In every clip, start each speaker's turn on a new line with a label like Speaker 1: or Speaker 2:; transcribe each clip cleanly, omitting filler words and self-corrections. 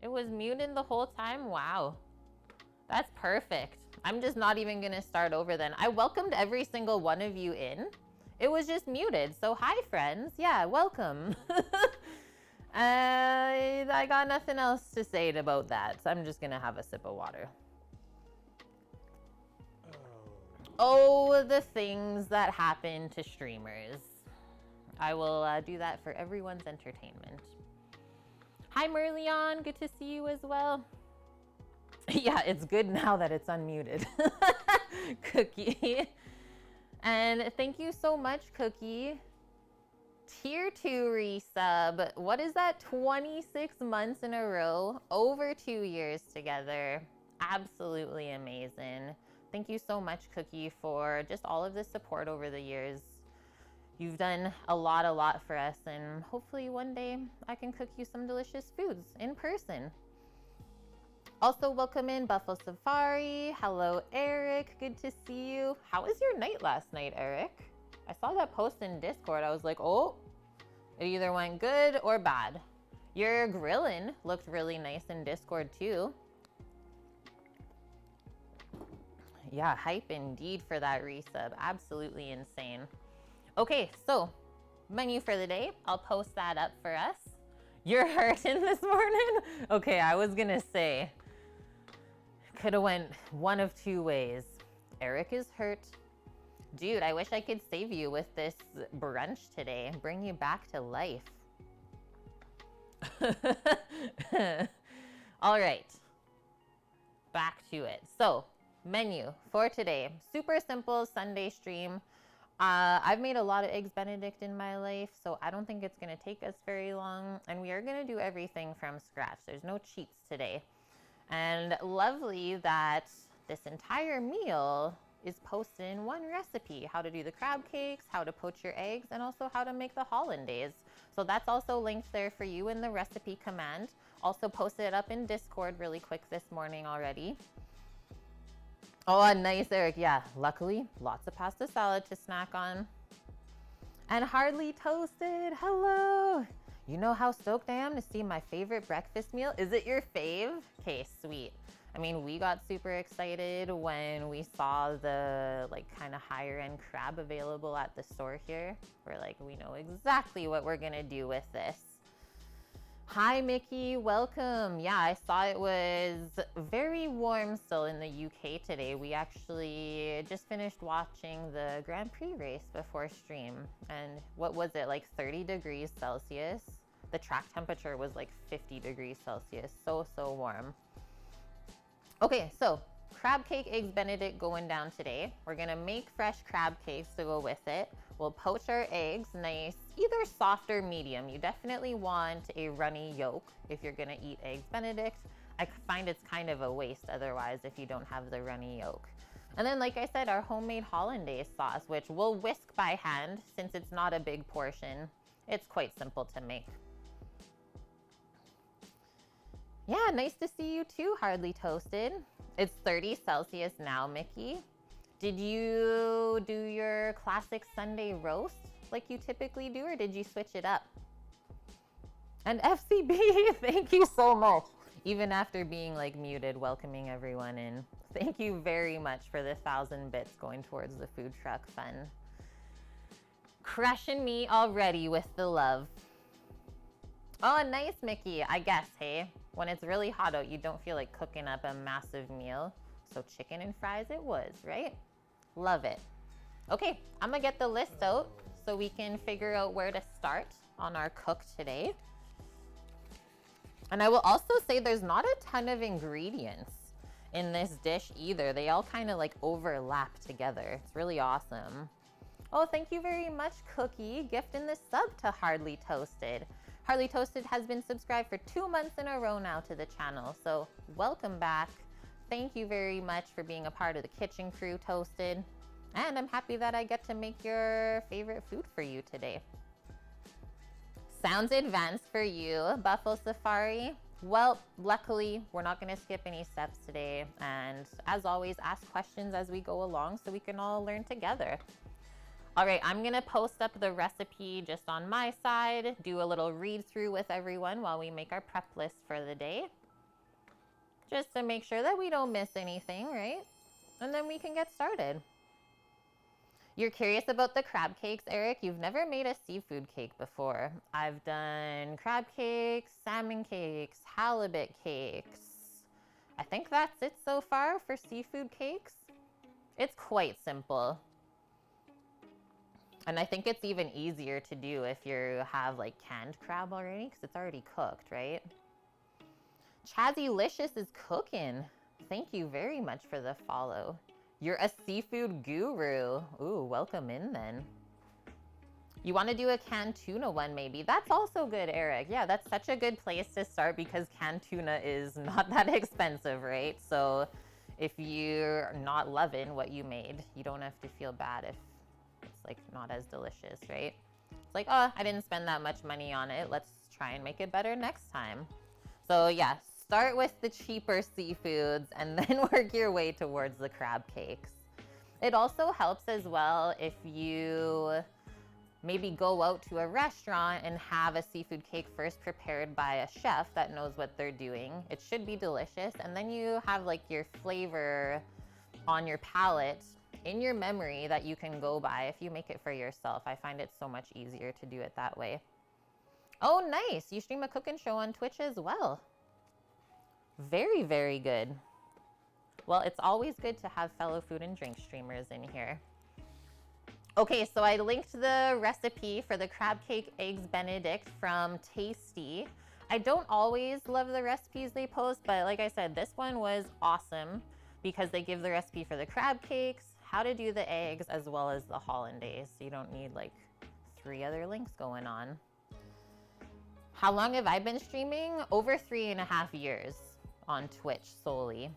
Speaker 1: It was muted the whole time? Wow. That's perfect. I'm just not even gonna start over then. I welcomed every single one of you in. It was just muted. So hi friends. Yeah, welcome. I got nothing else to say about that. So I'm just gonna have a sip of water. Oh, the things that happen to streamers. I will do that for everyone's entertainment. Hi Merlion, good to see you as well. Yeah, it's good now that it's unmuted. Cookie. And thank you so much, Cookie. Tier 2 resub. What is that? 26 months in a row. Over 2 years together. Absolutely amazing. Thank you so much, Cookie, for just all of the support over the years. You've done a lot for us, and hopefully one day I can cook you some delicious foods in person. Also, welcome in Buffalo Safari. Hello, Eric. Good to see you. How was your night last night, Eric? I saw that post in Discord. I was like, oh, it either went good or bad. Your grilling looked really nice in Discord too. Yeah, hype indeed for that resub. Absolutely insane. Okay, so menu for the day. I'll post that up for us. You're hurting this morning? Okay, I was gonna say, could have went one of two ways. Eric is hurt. Dude, I wish I could save you with this brunch today and bring you back to life. All right, back to it. So, menu for today. Super simple Sunday stream. I've made a lot of Eggs Benedict in my life, so I don't think it's gonna take us very long. And we are gonna do everything from scratch. There's no cheats today. And lovely that this entire meal is posted in one recipe. How to do the crab cakes, how to poach your eggs, and also how to make the hollandaise. So that's also linked there for you in the recipe command. Also posted it up in Discord really quick this morning already. Oh, nice, Eric. Yeah, luckily, lots of pasta salad to snack on. And Hardly Toasted, hello. You know how stoked I am to see my favorite breakfast meal? Is it your fave? Okay, sweet. I mean, we got super excited when we saw the like kind of higher end crab available at the store here. We're like, we know exactly what we're gonna do with this. Hi, Mickey, welcome. Yeah, I saw it was very warm still in the UK today. We actually just finished watching the Grand Prix race before stream. And what was it, like 30 degrees Celsius? The track temperature was like 50 degrees Celsius, so warm. Okay, so crab cake, Eggs Benedict going down today. We're gonna make fresh crab cakes to go with it. We'll poach our eggs, nice, either soft or medium. You definitely want a runny yolk if you're gonna eat Eggs Benedict. I find it's kind of a waste otherwise if you don't have the runny yolk. And then, like I said, our homemade hollandaise sauce, which we'll whisk by hand since it's not a big portion. It's quite simple to make. Yeah, nice to see you too, Hardly Toasted. It's 30 Celsius now, Mickey. Did you do your classic Sunday roast like you typically do, or did you switch it up? And FCB, thank you so much. Even after being like muted, welcoming everyone in. Thank you very much for the 1,000 bits going towards the food truck fund. Crushing me already with the love. Oh, nice, Mickey. I guess, hey, when it's really hot out, you don't feel like cooking up a massive meal. So chicken and fries it was, right? Love it. Okay, I'm gonna get the list out so we can figure out where to start on our cook today. And I will also say there's not a ton of ingredients in this dish either. They all kind of like overlap together. It's really awesome. Oh, thank you very much, Cookie. Gifting the sub to Hardly Toasted. Hardly Toasted has been subscribed for 2 months in a row now to the channel, so welcome back. Thank you very much for being a part of the kitchen crew, Toasted. And I'm happy that I get to make your favorite food for you today. Sounds advanced for you, Buffalo Safari. Well, luckily, we're not gonna skip any steps today. And as always, ask questions as we go along so we can all learn together. All right, I'm gonna post up the recipe just on my side, do a little read through with everyone while we make our prep list for the day. just to make sure that we don't miss anything, right? And then we can get started. You're curious about the crab cakes, Eric? You've never made a seafood cake before. I've done crab cakes, salmon cakes, halibut cakes. I think that's it so far for seafood cakes. It's quite simple. And I think it's even easier to do if you have like canned crab already, because it's already cooked, right? Chazzy-licious is cooking. Thank you very much for the follow. You're a seafood guru. Ooh, welcome in then. You want to do a canned tuna one maybe? That's also good, Eric. Yeah, that's such a good place to start because canned tuna is not that expensive, right? So if you're not loving what you made, you don't have to feel bad if it's like not as delicious, right? It's like, oh, I didn't spend that much money on it. Let's try and make it better next time. So yeah, start with the cheaper seafoods and then work your way towards the crab cakes. It also helps as well if you maybe go out to a restaurant and have a seafood cake first prepared by a chef that knows what they're doing. It should be delicious. And then you have like your flavor on your palate in your memory that you can go by if you make it for yourself. I find it so much easier to do it that way. Oh, nice. You stream a cooking show on Twitch as well. Very, very good. Well, it's always good to have fellow food and drink streamers in here. Okay, so I linked the recipe for the crab cake eggs Benedict from Tasty. I don't always love the recipes they post, but like I said, this one was awesome because they give the recipe for the crab cakes, how to do the eggs, as well as the hollandaise. So you don't need like 3 other links going on. How long have I been streaming? Over 3.5 years on Twitch solely.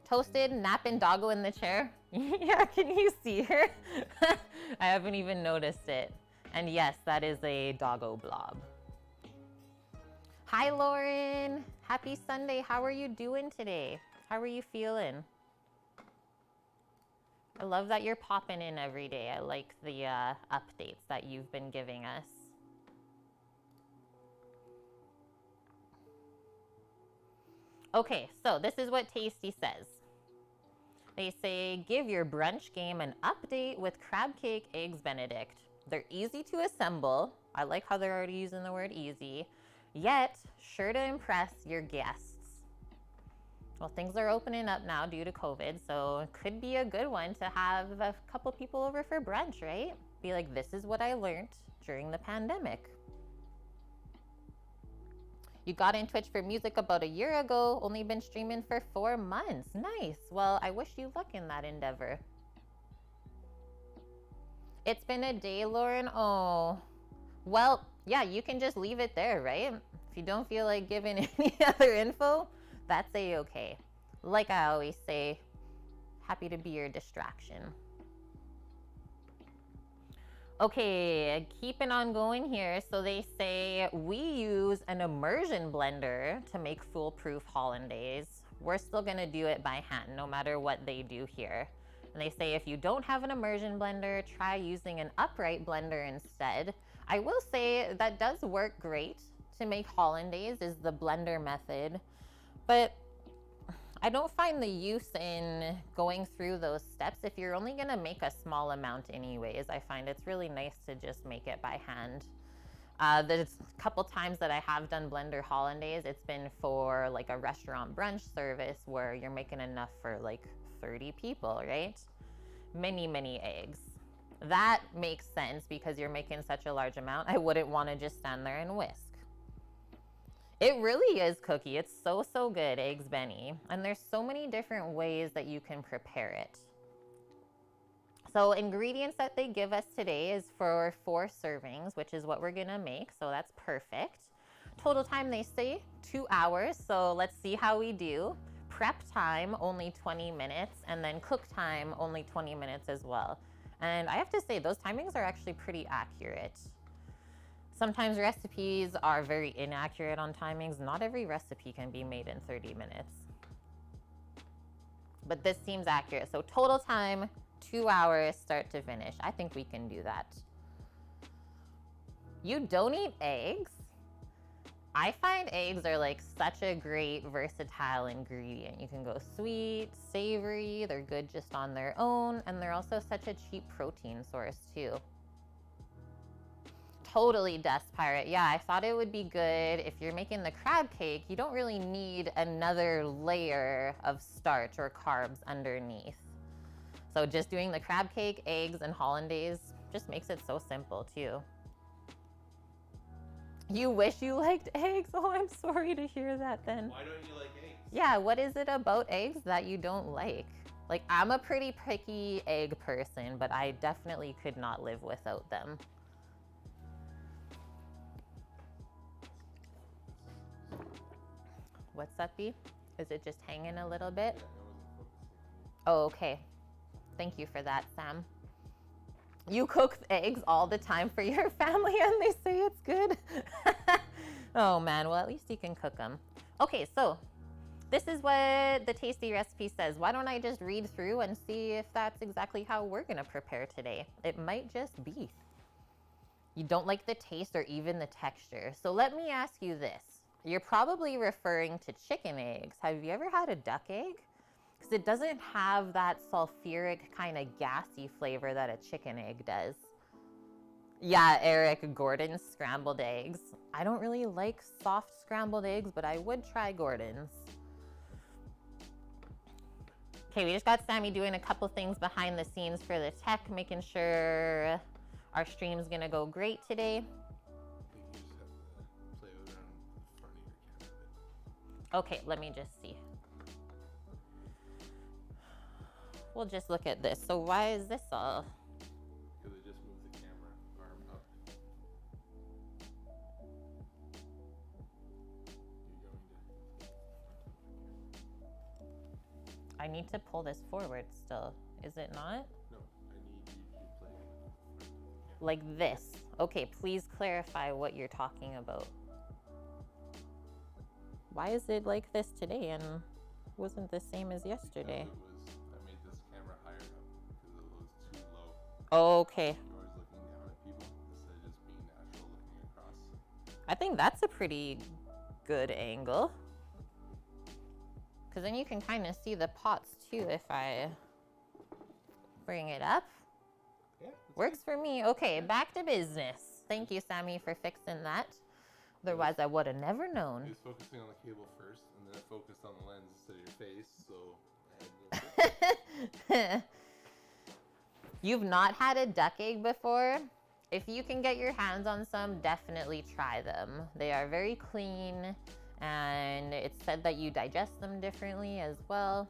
Speaker 1: Toasted, napping doggo in the chair. Yeah, can you see her? I haven't even noticed it. And yes, that is a doggo blob. Hi, Lauren. Happy Sunday. How are you doing today? How are you feeling? I love that you're popping in every day. I like the updates that you've been giving us. Okay, so this is what Tasty says. They say, give your brunch game an update with crab cake eggs Benedict. They're easy to assemble. I like how they're already using the word easy. Yet, sure to impress your guests. Well, things are opening up now due to COVID, so it could be a good one to have a couple people over for brunch, right? Be like, this is what I learned during the pandemic. You got in Twitch for music about a year ago, only been streaming for 4 months. Nice. Well, I wish you luck in that endeavor. It's been a day, Lauren. Oh, well, yeah, you can just leave it there, right? If you don't feel like giving any other info, that's a-okay. Like I always say, happy to be your distraction. Okay, keeping on going here. So they say we use an immersion blender to make foolproof hollandaise. We're still gonna do it by hand, no matter what they do here. And they say if you don't have an immersion blender, try using an upright blender instead. I will say that does work great to make hollandaise, is the blender method. But I don't find the use in going through those steps if you're only gonna make a small amount anyways. I find it's really nice to just make it by hand. There's a couple times that I have done blender hollandaise. It's been for like a restaurant brunch service where you're making enough for like 30 people, right? Many, many eggs. That makes sense because you're making such a large amount. I wouldn't want to just stand there and whisk. It really is, Cookie. It's so, so good, Eggs Benny. And there's so many different ways that you can prepare it. So ingredients that they give us today is for 4 servings, which is what we're gonna make. So that's perfect. Total time, they say 2 hours. So let's see how we do. Prep time, only 20 minutes. And then cook time, only 20 minutes as well. And I have to say, those timings are actually pretty accurate. Sometimes recipes are very inaccurate on timings. Not every recipe can be made in 30 minutes. But this seems accurate. So total time, 2 hours, start to finish. I think we can do that. You don't eat eggs? I find eggs are like such a great versatile ingredient. You can go sweet, savory, they're good just on their own, and they're also such a cheap protein source too. Totally, Dust Pirate. Yeah, I thought it would be good if you're making the crab cake, you don't really need another layer of starch or carbs underneath. So just doing the crab cake, eggs, and hollandaise just makes it so simple too. You wish you liked eggs? Oh, I'm sorry to hear that then.
Speaker 2: Why don't you like eggs?
Speaker 1: Yeah, what is it about eggs that you don't like? Like, I'm a pretty picky egg person, but I definitely could not live without them. What's that be? Is it just hanging a little bit?
Speaker 2: Yeah, I wasn't focusing.
Speaker 1: Oh, okay. Thank you for that, Sam. You cook eggs all the time for your family and they say it's good? Oh man, well at least you can cook them. Okay, so this is what the tasty recipe says. Why don't I just read through and see if that's exactly how we're gonna prepare today? It might just be. You don't like the taste or even the texture. So let me ask you this. You're probably referring to chicken eggs. Have you ever had a duck egg? Because it doesn't have that sulfuric kind of gassy flavor that a chicken egg does. Yeah, Eric, Gordon's scrambled eggs. I don't really like soft scrambled eggs, but I would try Gordon's. Okay, we just got Sammy doing a couple things behind the scenes for the tech, making sure our stream's gonna go great today.
Speaker 2: I think you just have to play around the front of your camera a bit.
Speaker 1: Okay, let me just see. We'll just look at this. So why is this all?
Speaker 2: Because I just moved the camera arm up. You're going to...
Speaker 1: I need to pull this forward still. Is it not?
Speaker 2: No, I need you to play with the front of the camera.
Speaker 1: Like this. Okay, please clarify what you're talking about. Why is it like this today and wasn't the same as yesterday?
Speaker 2: I made this camera higher up because it was too low.
Speaker 1: Oh, okay.
Speaker 2: Yours looking down at people instead of just being natural looking across.
Speaker 1: I think that's a pretty good angle. Because then you can kind of see the pots too if I bring it up.
Speaker 2: Yeah.
Speaker 1: Works for me. Okay, back to business. Thank you, Sammy, for fixing that. Otherwise, I would have never
Speaker 2: It
Speaker 1: known.
Speaker 2: was focusing on the cable first, and then it focused on the lens instead of your face, so I had to...
Speaker 1: You've not had a duck egg before? If you can get your hands on some, definitely try them. They are very clean, and it's said that you digest them differently as well.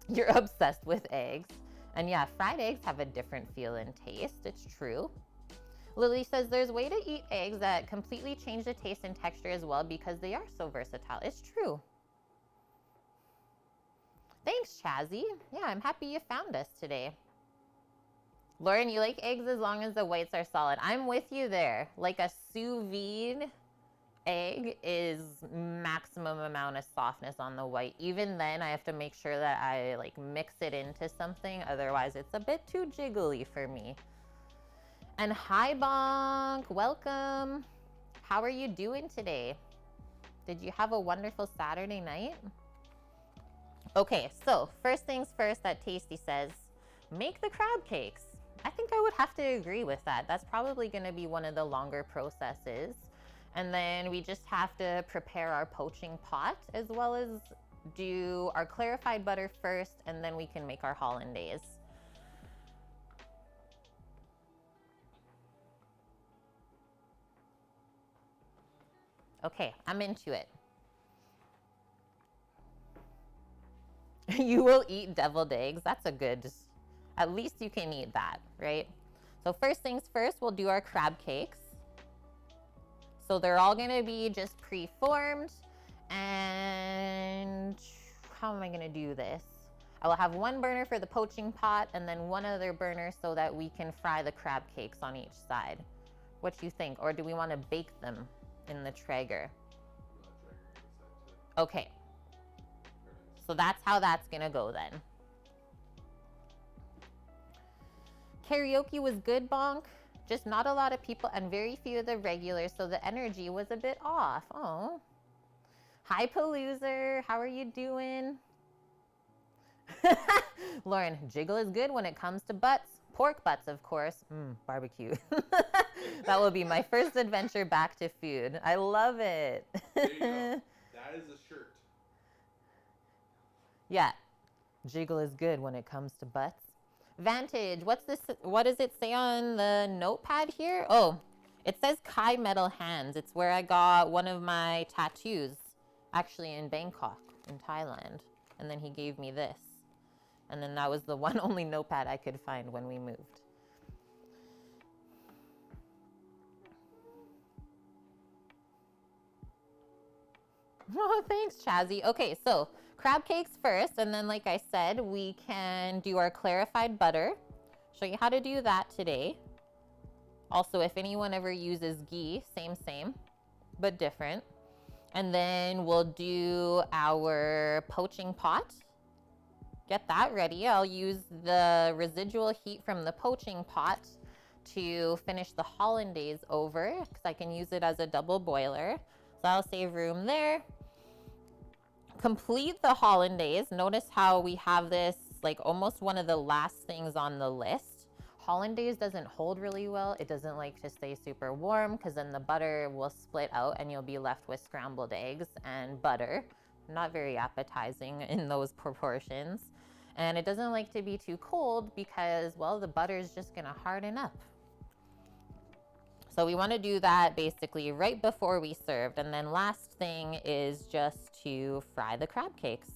Speaker 1: You're obsessed with eggs. And yeah, fried eggs have a different feel and taste. It's true. Lily says there's a way to eat eggs that completely change the taste and texture as well because they are so versatile. It's true. Thanks, Chazzy. Yeah, I'm happy you found us today. Lauren, you like eggs as long as the whites are solid. I'm with you there. Like a sous vide egg is maximum amount of softness on the white. Even then, I have to make sure that I like mix it into something. Otherwise, it's a bit too jiggly for me. And hi, Bonk. Welcome. How are you doing today? Did you have a wonderful Saturday night? Okay, so first things first that Tasty says, make the crab cakes. I think I would have to agree with that. That's probably going to be one of the longer processes. And then we just have to prepare our poaching pot as well as do our clarified butter first, and then we can make our hollandaise. Okay, I'm into it. You will eat deviled eggs. That's a good, at least you can eat that, right? So first things first, we'll do our crab cakes. So they're all gonna be just pre-formed. And how am I gonna do this? I will have one burner for the poaching pot and then one other burner so that we can fry the crab cakes on each side. What do you think? Or do we wanna bake them in the Traeger? Okay. So that's how that's gonna go then. Karaoke was good, Bonk. Just not a lot of people and very few of the regulars, so the energy was a bit off. Oh. Hi, Paloozer. How are you doing? Lauren, jiggle is good when it comes to butts. Pork butts, of course. Barbecue. That will be my first adventure back to food. I love it.
Speaker 2: There you go. That is a shirt.
Speaker 1: Yeah. Jiggle is good when it comes to butts. Vantage, what's this? What does it say on the notepad here? Oh, it says Kai Metal Hands. It's where I got one of my tattoos, actually in Bangkok, in Thailand. And then he gave me this. And then that was the one only notepad I could find when we moved. Oh, thanks, Chazzy. Okay, so crab cakes first, and then like I said, we can do our clarified butter. Show you how to do that today. Also, if anyone ever uses ghee, same, but different. And then we'll do our poaching pot. Get that ready. I'll use the residual heat from the poaching pot to finish the hollandaise over because I can use it as a double boiler. So I'll save room there. Complete the hollandaise. Notice how we have this like almost one of the last things on the list. Hollandaise doesn't hold really well. It doesn't like to stay super warm because then the butter will split out and you'll be left with scrambled eggs and butter. Not very appetizing in those proportions. And it doesn't like to be too cold because, well, the butter is just gonna harden up. So we wanna do that basically right before we served. And then last thing is just to fry the crab cakes.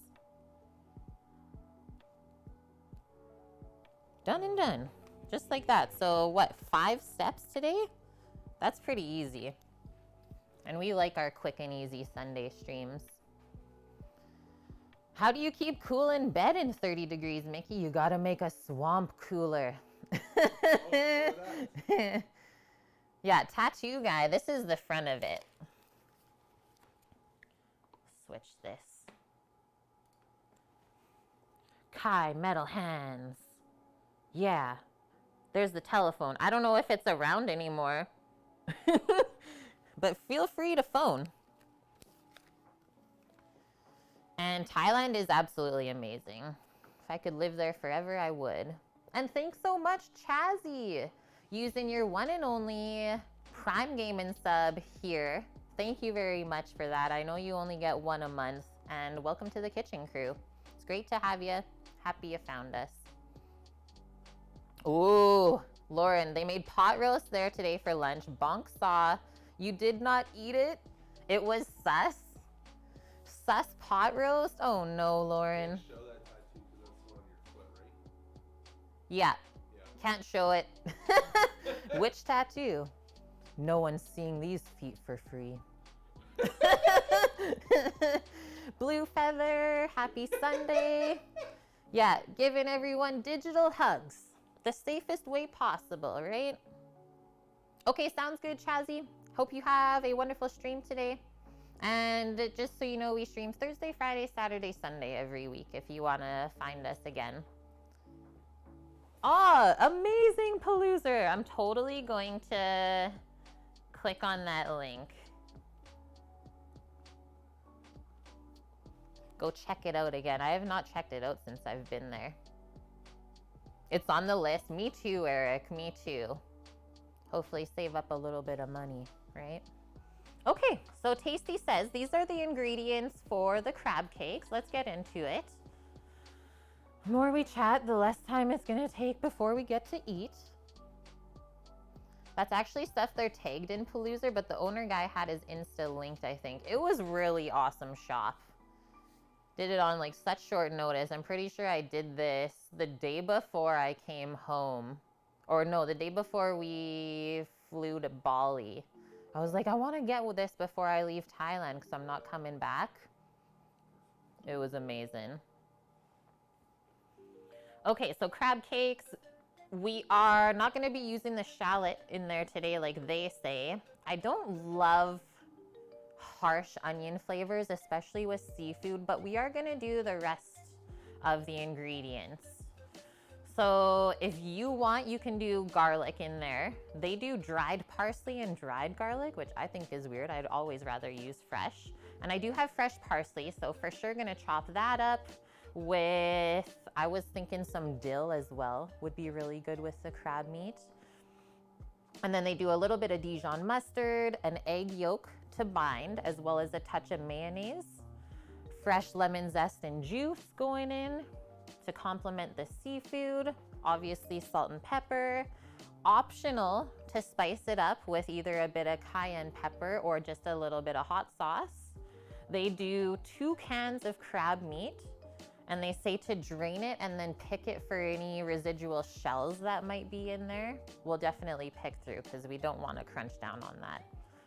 Speaker 1: Done and done, just like that. So what, 5 steps today? That's pretty easy. And we like our quick and easy Sunday streams. How do you keep cool in bed in 30 degrees, Mickey? You gotta make a swamp cooler. Yeah, tattoo guy, this is the front of it. Switch this. Kai Metal Hands. Yeah, there's the telephone. I don't know if it's around anymore, but feel free to phone. And Thailand is absolutely amazing. If I could live there forever, I would. And thanks so much, Chazzy, using your one and only Prime Gaming sub here. Thank you very much for that. I know you only get one a month. And welcome to the kitchen crew. It's great to have you. Happy you found us. Ooh, Lauren, they made pot roast there today for lunch. Bonk saw. You did not eat it. It was sus. Sus pot roast? Oh no, Lauren.
Speaker 2: Show that tattoo because that's the one on your foot, right?
Speaker 1: Yeah. Can't show it. Which tattoo? No one's seeing these feet for free. Blue Feather, happy Sunday. Yeah, giving everyone digital hugs. The safest way possible, right? Okay, sounds good, Chazzy. Hope you have a wonderful stream today. And just so you know, we stream Thursday, Friday, Saturday, Sunday every week if you want to find us again. Oh, amazing, Paloozer. I'm totally going to click on that link. Go check it out again. I have not checked it out since I've been there. It's on the list. Me too, Eric. Me too. Hopefully save up a little bit of money, right? Okay, so Tasty says these are the ingredients for the crab cakes. Let's get into it. The more we chat, the less time it's gonna take before we get to eat. That's actually stuff they're tagged in Paloozer, but the owner guy had his Insta linked, I think. It was really awesome shop. Did it on like such short notice. I'm pretty sure I did this the day before I came home. Or no, the day before we flew to Bali. I was like, I want to get with this before I leave Thailand because I'm not coming back. It was amazing. Okay, so crab cakes. We are not going to be using the shallot in there today like they say. I don't love harsh onion flavors, especially with seafood, but we are going to do the rest of the ingredients. So if you want, you can do garlic in there. They do dried parsley and dried garlic, which I think is weird. I'd always rather use fresh. And I do have fresh parsley, so for sure gonna chop that up with, I was thinking some dill as well would be really good with the crab meat. And then they do a little bit of Dijon mustard, an egg yolk to bind, as well as a touch of mayonnaise. Fresh lemon zest and juice going in to complement the seafood. Obviously salt and pepper. Optional to spice it up with either a bit of cayenne pepper or just a little bit of hot sauce. They do 2 cans of crab meat, and they say to drain it and then pick it for any residual shells that might be in there. We'll definitely pick through because we don't want to crunch down on that.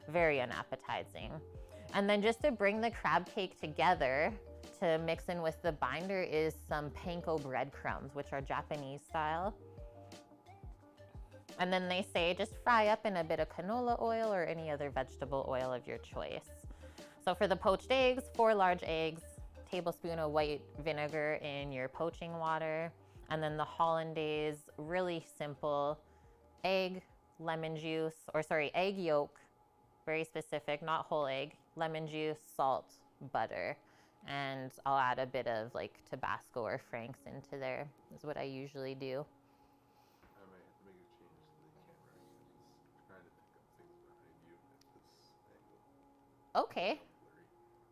Speaker 1: Very unappetizing. And then just to bring the crab cake together to mix in with the binder is some panko breadcrumbs, which are Japanese style. And then they say just fry up in a bit of canola oil or any other vegetable oil of your choice. So for the poached eggs, 4 large eggs, tablespoon of white vinegar in your poaching water. And then the hollandaise, really simple, egg, lemon juice, egg yolk, very specific, not whole egg, lemon juice, salt, butter. And I'll add a bit of like Tabasco or Frank's into there, is what I usually do.
Speaker 2: I might have to make a change to the camera because it's trying to pick up things behind you at this angle.
Speaker 1: Okay.
Speaker 2: Blurry.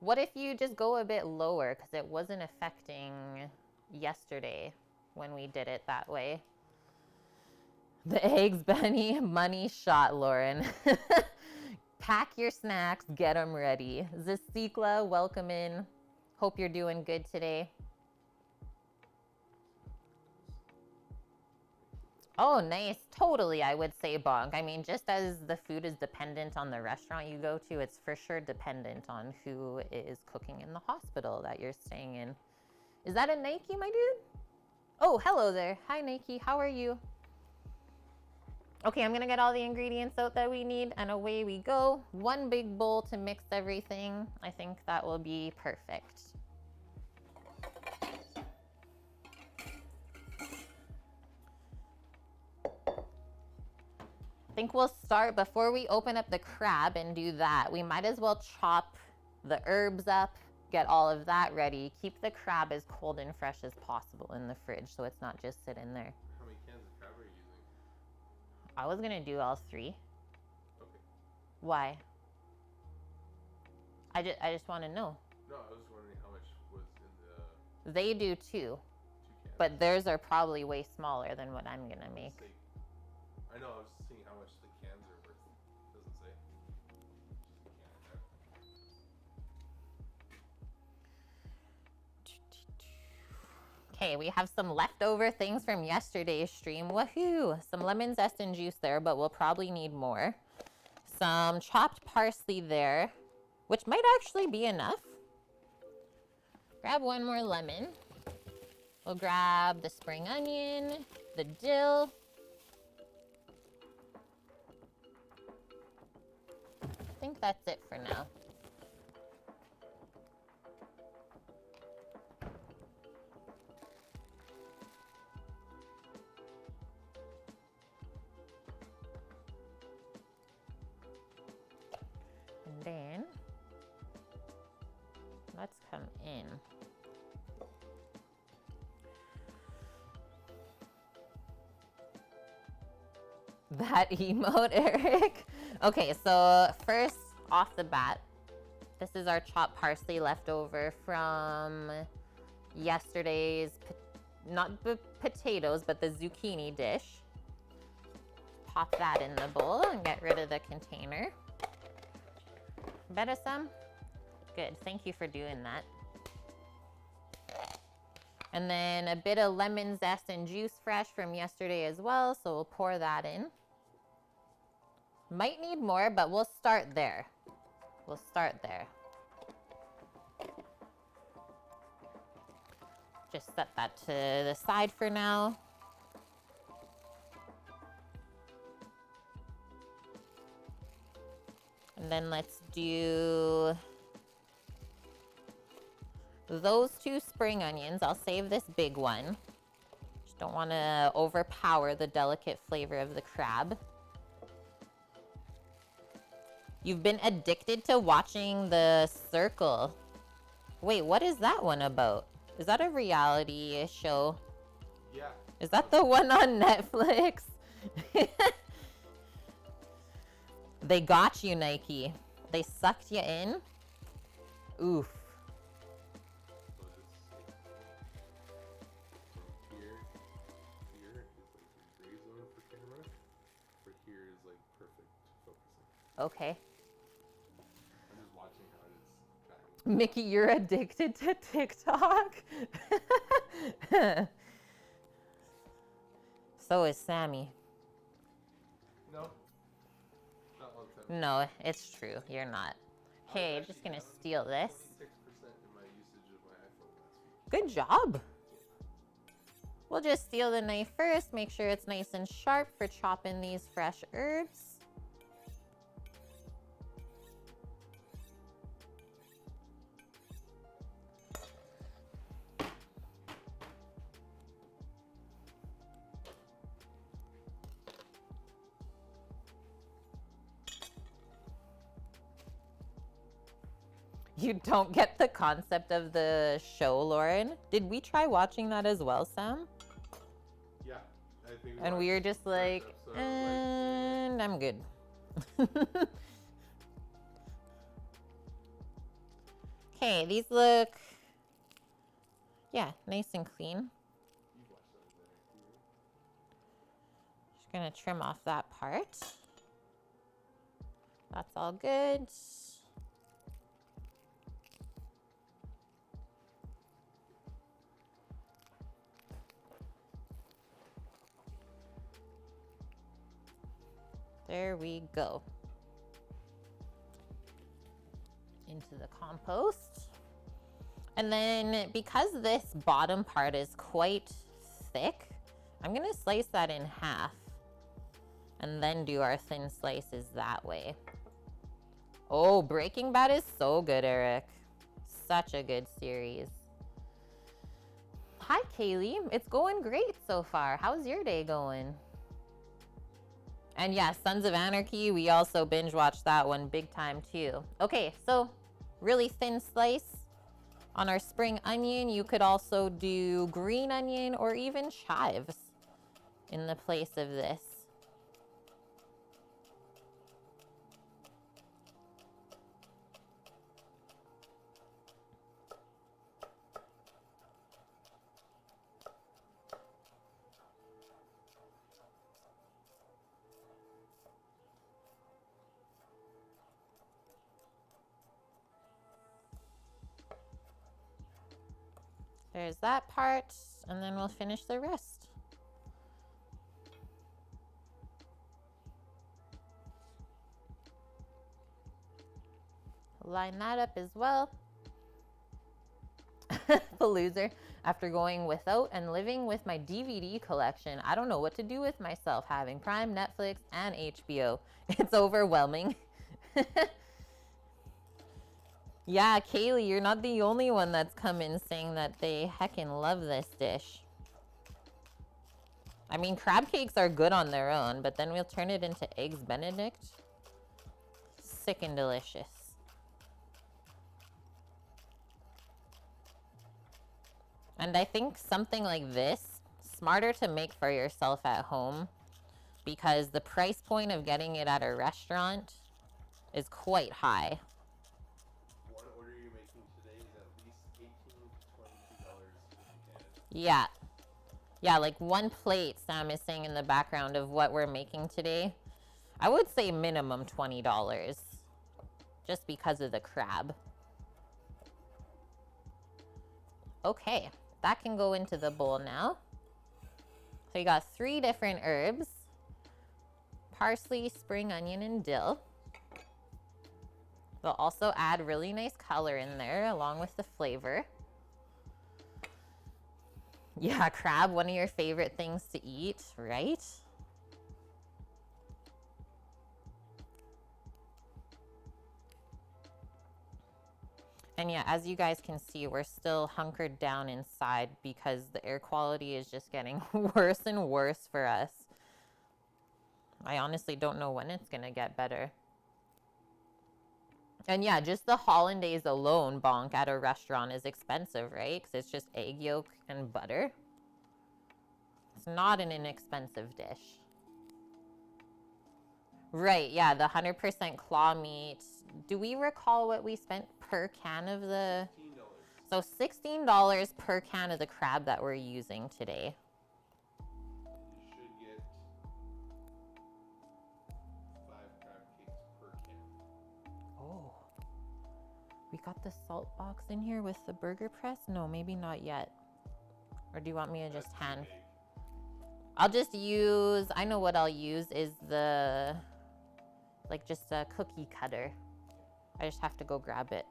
Speaker 1: What if you just go a bit lower because it wasn't affecting yesterday when we did it that way? The eggs, Benny, money shot, Lauren. Pack your snacks, get them ready. Zasikla, welcome in. Hope you're doing good today. Oh, nice. Totally, I would say bonk. I mean, just as the food is dependent on the restaurant you go to, it's for sure dependent on who is cooking in the hospital that you're staying in. Is that a Nike, my dude? Oh, hello there. Hi, Nike. How are you? Okay, I'm gonna get all the ingredients out that we need and away we go. 1 big bowl to mix everything. I think that will be perfect. I think we'll start, before we open up the crab and do that, we might as well chop the herbs up, get all of that ready. Keep the crab as cold and fresh as possible in the fridge so it's not just sitting there.
Speaker 2: How many cans of crab are you using?
Speaker 1: I was gonna do all 3.
Speaker 2: Okay.
Speaker 1: Why? I just want to know.
Speaker 2: No, I was just wondering how much was in the
Speaker 1: They do 2,
Speaker 2: 2 cans.
Speaker 1: but theirs are probably way smaller than what I'm gonna make.
Speaker 2: I know, I was seeing how much the cans are worth. Doesn't say. Just a can.
Speaker 1: Okay, we have some leftover things from yesterday's stream. Woohoo! Some lemon zest and juice there, but we'll probably need more. Some chopped parsley there, which might actually be enough. Grab 1 more lemon. We'll grab the spring onion, the dill. I think that's it for now. And then let's come in. That emote, Eric. Okay, so first off the bat, this is our chopped parsley leftover from yesterday's, not the potatoes, but the zucchini dish. Pop that in the bowl and get rid of the container. Better some? Good, thank you for doing that. And then a bit of lemon zest and juice fresh from yesterday as well, so we'll pour that in. Might need more, but we'll start there. We'll start there. Just set that to the side for now. And then let's do those 2 spring onions. I'll save this big one. Don't want to overpower the delicate flavor of the crab. You've been addicted to watching The Circle. Wait, what is that one about? Is that a reality show?
Speaker 2: Yeah.
Speaker 1: Is that the one on Netflix? They got you, Nike. They sucked you in? Oof.
Speaker 2: So just from here is like the gray zone for camera. For here is like perfect focusing.
Speaker 1: Okay.
Speaker 2: I'm just watching how it is tracking.
Speaker 1: Mickey, you're addicted to TikTok? So is Sammy.
Speaker 2: No. Not all the time.
Speaker 1: No, it's true. You're not. Okay,
Speaker 2: I'm
Speaker 1: just
Speaker 2: actually
Speaker 1: gonna
Speaker 2: down
Speaker 1: steal this.
Speaker 2: 26% in my usage of my iPhone last week.
Speaker 1: Good job. We'll just steal the knife first. Make sure it's nice and sharp for chopping these fresh herbs. You don't get the concept of the show, Lauren. Did we try watching that as well, Sam?
Speaker 2: Yeah, I think.
Speaker 1: And we were just like, and I'm good. Okay, these look, yeah, nice and clean. Just gonna trim off that part. That's all good. There we go. Into the compost. And then because this bottom part is quite thick, I'm gonna slice that in half and then do our thin slices that way. Oh, Breaking Bad is so good, Eric. Such a good series. Hi, Kaylee. It's going great so far. How's your day going? And yeah, Sons of Anarchy, we also binge watched that one big time too. Okay, so really thin slice on our spring onion. You could also do green onion or even chives in the place of this. There's that part, and then we'll finish the rest. Line that up as well. The loser. After going without and living with my DVD collection, I don't know what to do with myself having Prime, Netflix, and HBO. It's overwhelming. Yeah, Kaylee, you're not the only one that's come in saying that they heckin' love this dish. I mean, crab cakes are good on their own, but then we'll turn it into eggs Benedict. Sick and delicious. And I think something like this, smarter to make for yourself at home, because the price point of getting it at a restaurant is quite high.
Speaker 2: One order you're making today is at least $18 to $22 if you can.
Speaker 1: Yeah. Yeah, like one plate, Sam is saying in the background, of what we're making today. I would say minimum $20, just because of the crab. Okay, that can go into the bowl now. So you got 3 different herbs: parsley, spring onion, and dill. We'll also add really nice color in there along with the flavor. Yeah, crab, one of your favorite things to eat, right? And yeah, as you guys can see, we're still hunkered down inside because the air quality is just getting worse and worse for us. I honestly don't know when it's gonna get better. And yeah, just the hollandaise alone, bonk, at a restaurant is expensive, right? Because it's just egg yolk and butter. It's not an inexpensive dish. Right, yeah, the 100% claw meat. Do we recall what we spent per can of the...
Speaker 2: $16.
Speaker 1: So $16 per can of the crab that we're using today.
Speaker 2: You should get 5 crab cakes per can.
Speaker 1: Oh. We got the salt box in here with the burger press? No, maybe not yet. Or do you want me to just hand? I'll just use, I know what I'll use is the, like just a cookie cutter. I just have to go grab it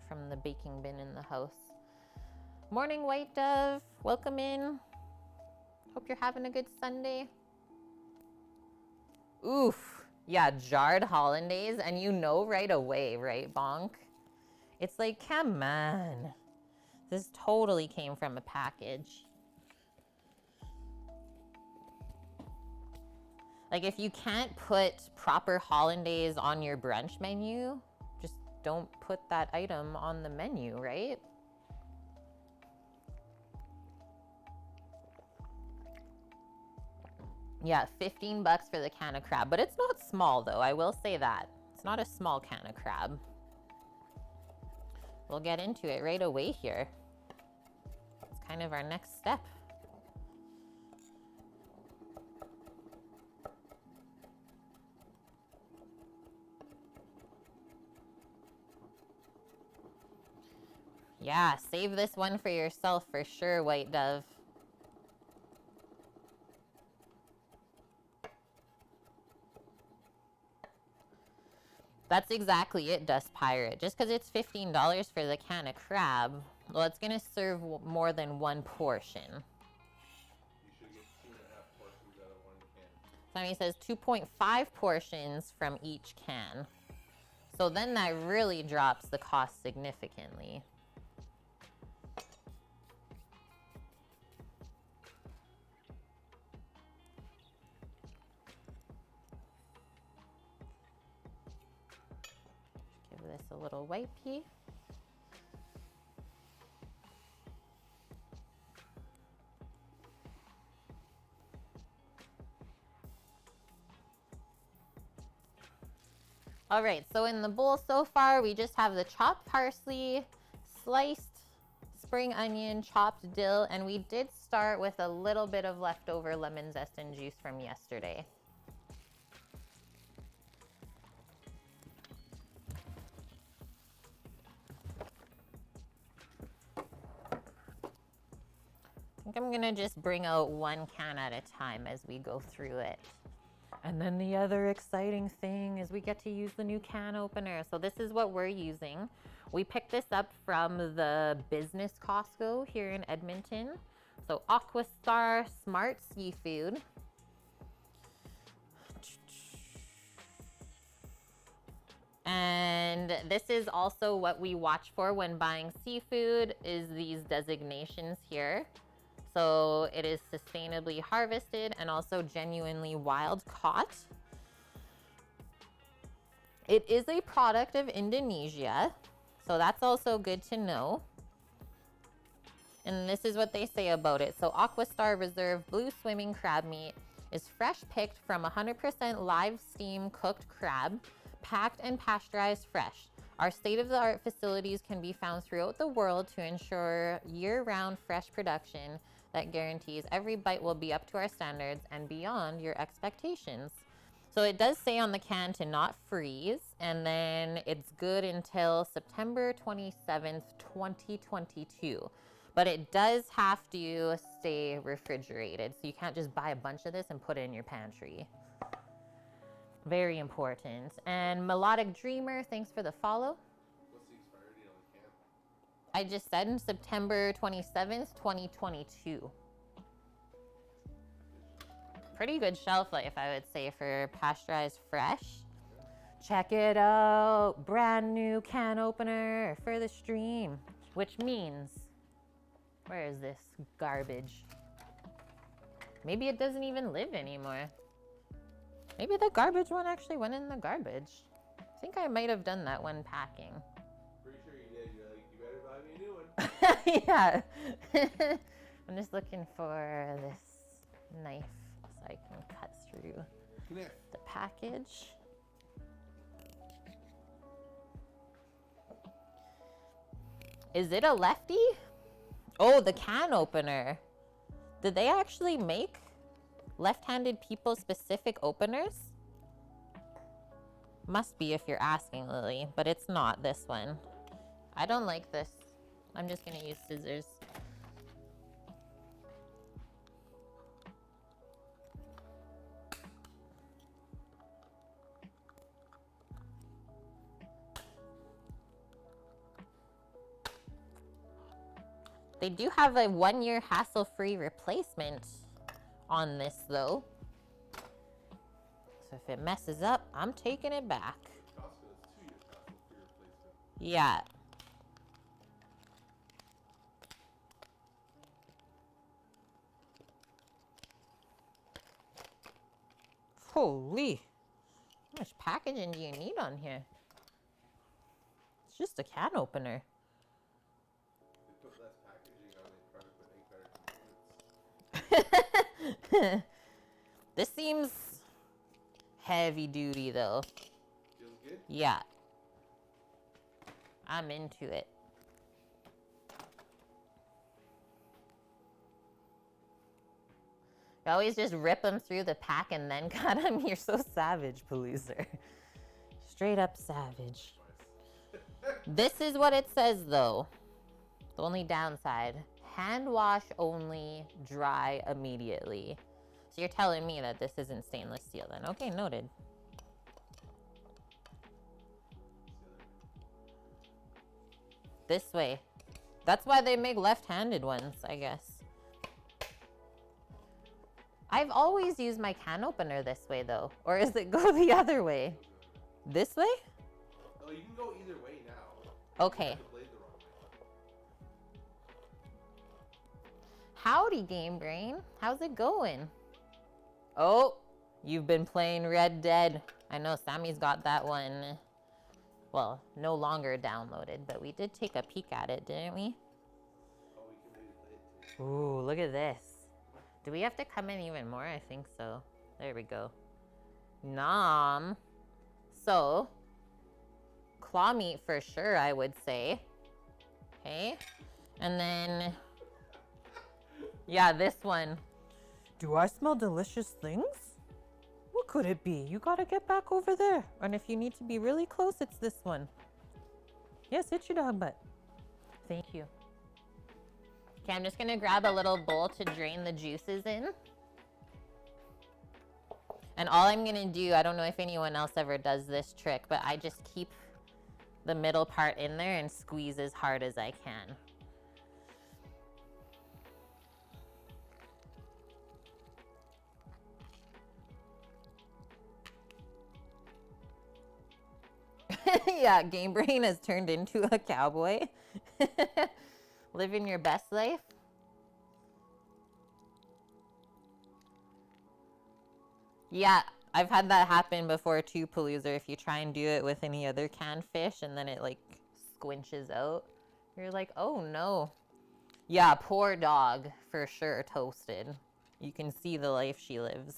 Speaker 1: from the baking bin in the house. Morning, White Dove. Welcome in. Hope you're having a good Sunday. Oof. Yeah, jarred hollandaise. And you know right away, right, Bonk? It's like, come on. This totally came from a package. Like, if you can't put proper hollandaise on your brunch menu, just don't put that item on the menu, right? Yeah, 15 bucks for the can of crab, but it's not small though, I will say that. It's not a small can of crab. We'll get into it right away here. It's kind of our next step. Yeah, save this one for yourself for sure, White Dove. That's exactly it, Dust Pirate. Just because it's $15 for the can of crab, well, it's going to serve more than one portion.
Speaker 2: You should get 2.5 portions out of 1 can.
Speaker 1: Sonny says 2.5 portions from each can. So then that really drops the cost significantly. Give this a little wipey. All right, so in the bowl so far, we just have the chopped parsley, sliced spring onion, chopped dill, and we did start with a little bit of leftover lemon zest and juice from yesterday. I think I'm gonna just bring out 1 can at a time as we go through it. And then the other exciting thing is we get to use the new can opener. So this is what we're using. We picked this up from the business Costco here in Edmonton. So Aquastar Smart Seafood. And this is also what we watch for when buying seafood, is these designations here. So it is sustainably harvested and also genuinely wild caught. It is a product of Indonesia, so that's also good to know. And this is what they say about it. So Aquastar Reserve Blue Swimming Crab Meat is fresh picked from 100% live steam cooked crab, packed and pasteurized fresh. Our state-of-the-art facilities can be found throughout the world to ensure year-round fresh production that guarantees every bite will be up to our standards and beyond your expectations. So it does say on the can to not freeze, and then it's good until September 27th, 2022. But it does have to stay refrigerated, so you can't just buy a bunch of this and put it in your pantry. Very important. And Melodic Dreamer, thanks for the follow.
Speaker 2: What's the expiry date on the can?
Speaker 1: I just said in September 27th, 2022. Pretty good shelf life, I would say, for pasteurized fresh. Check it out. Brand new can opener for the stream. Which means, where is this garbage? Maybe it doesn't even live anymore. Maybe the garbage one actually went in the garbage. I think I might have done that when packing.
Speaker 2: Pretty sure you did. You're like, you better buy me a new one.
Speaker 1: Yeah. I'm just looking for this knife so I can cut through the package. Is it a lefty? Oh, the can opener. Did they actually make left-handed people specific openers? Must be if you're asking, Lily, but it's not this one. I don't like this. I'm just gonna use scissors. They do have a 1-year hassle-free replacement on this though. So if it messes up, I'm taking it back. Yeah. Holy. How much packaging do you need on here? It's just a can opener.
Speaker 2: They put less packaging on it, probably put better components.
Speaker 1: This seems heavy duty though.
Speaker 2: Feels good?
Speaker 1: Yeah. I'm into it. You always just rip them through the pack and then cut them. You're so savage, Paloozer. Straight up savage. This is what it says though. The only downside, hand wash only, dry immediately. So you're telling me that this isn't stainless steel then. Okay, noted. This way. That's why they make left-handed ones, I guess. I've always used my can opener this way though. Or does it go the other way? This way?
Speaker 2: Oh, you can go either way now.
Speaker 1: Okay.
Speaker 2: The blade the wrong way.
Speaker 1: Howdy, Game Brain. How's it going? Oh, you've been playing Red Dead. I know Sammy's got that one, well, no longer downloaded, but we did take a peek at it, didn't we?
Speaker 2: Oh, we can maybe play it too.
Speaker 1: Ooh, look at this. Do we have to come in even more? I think so. There we go. Nom. So, claw meat for sure, I would say. Okay. And then, yeah, this one. Do I smell delicious things? What could it be? You gotta get back over there. And if you need to be really close, it's this one. Yes, it's your dog butt. Thank you. Okay, I'm just gonna grab a little bowl to drain the juices in. And all I'm gonna do, I don't know if anyone else ever does this trick, but I just keep the middle part in there and squeeze as hard as I can. Yeah, Game Brain has turned into a cowboy. Living your best life. Yeah, I've had that happen before too, Paloozer. If you try and do it with any other canned fish and then it like squinches out, you're like, oh no. Yeah, poor dog, for sure, toasted. You can see the life she lives.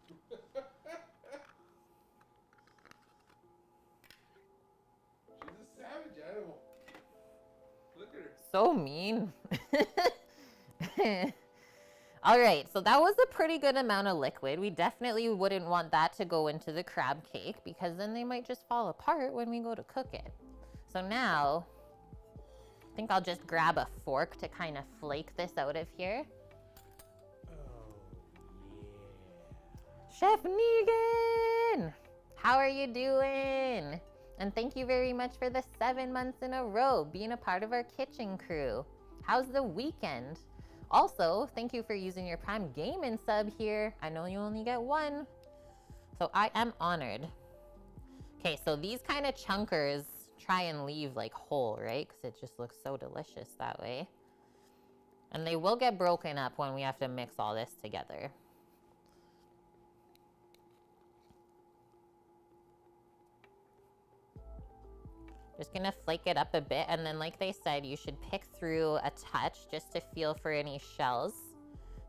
Speaker 2: She's a savage animal. Look at her.
Speaker 1: So mean. All right, so that was a pretty good amount of liquid. We definitely wouldn't want that to go into the crab cake because then they might just fall apart when we go to cook it. So now, I think I'll just grab a fork to kind of flake this out of here.
Speaker 2: Oh, yeah.
Speaker 1: Chef Negan, how are you doing? And thank you very much for the 7 months in a row being a part of our kitchen crew. How's the weekend? Also, thank you for using your Prime Gaming sub here. I know you only get one, so I am honored. Okay, so these kind of chunkers try and leave like whole, right? Because it just looks so delicious that way. And they will get broken up when we have to mix all this together. Just gonna flake it up a bit, and then like they said, you should pick through a touch just to feel for any shells.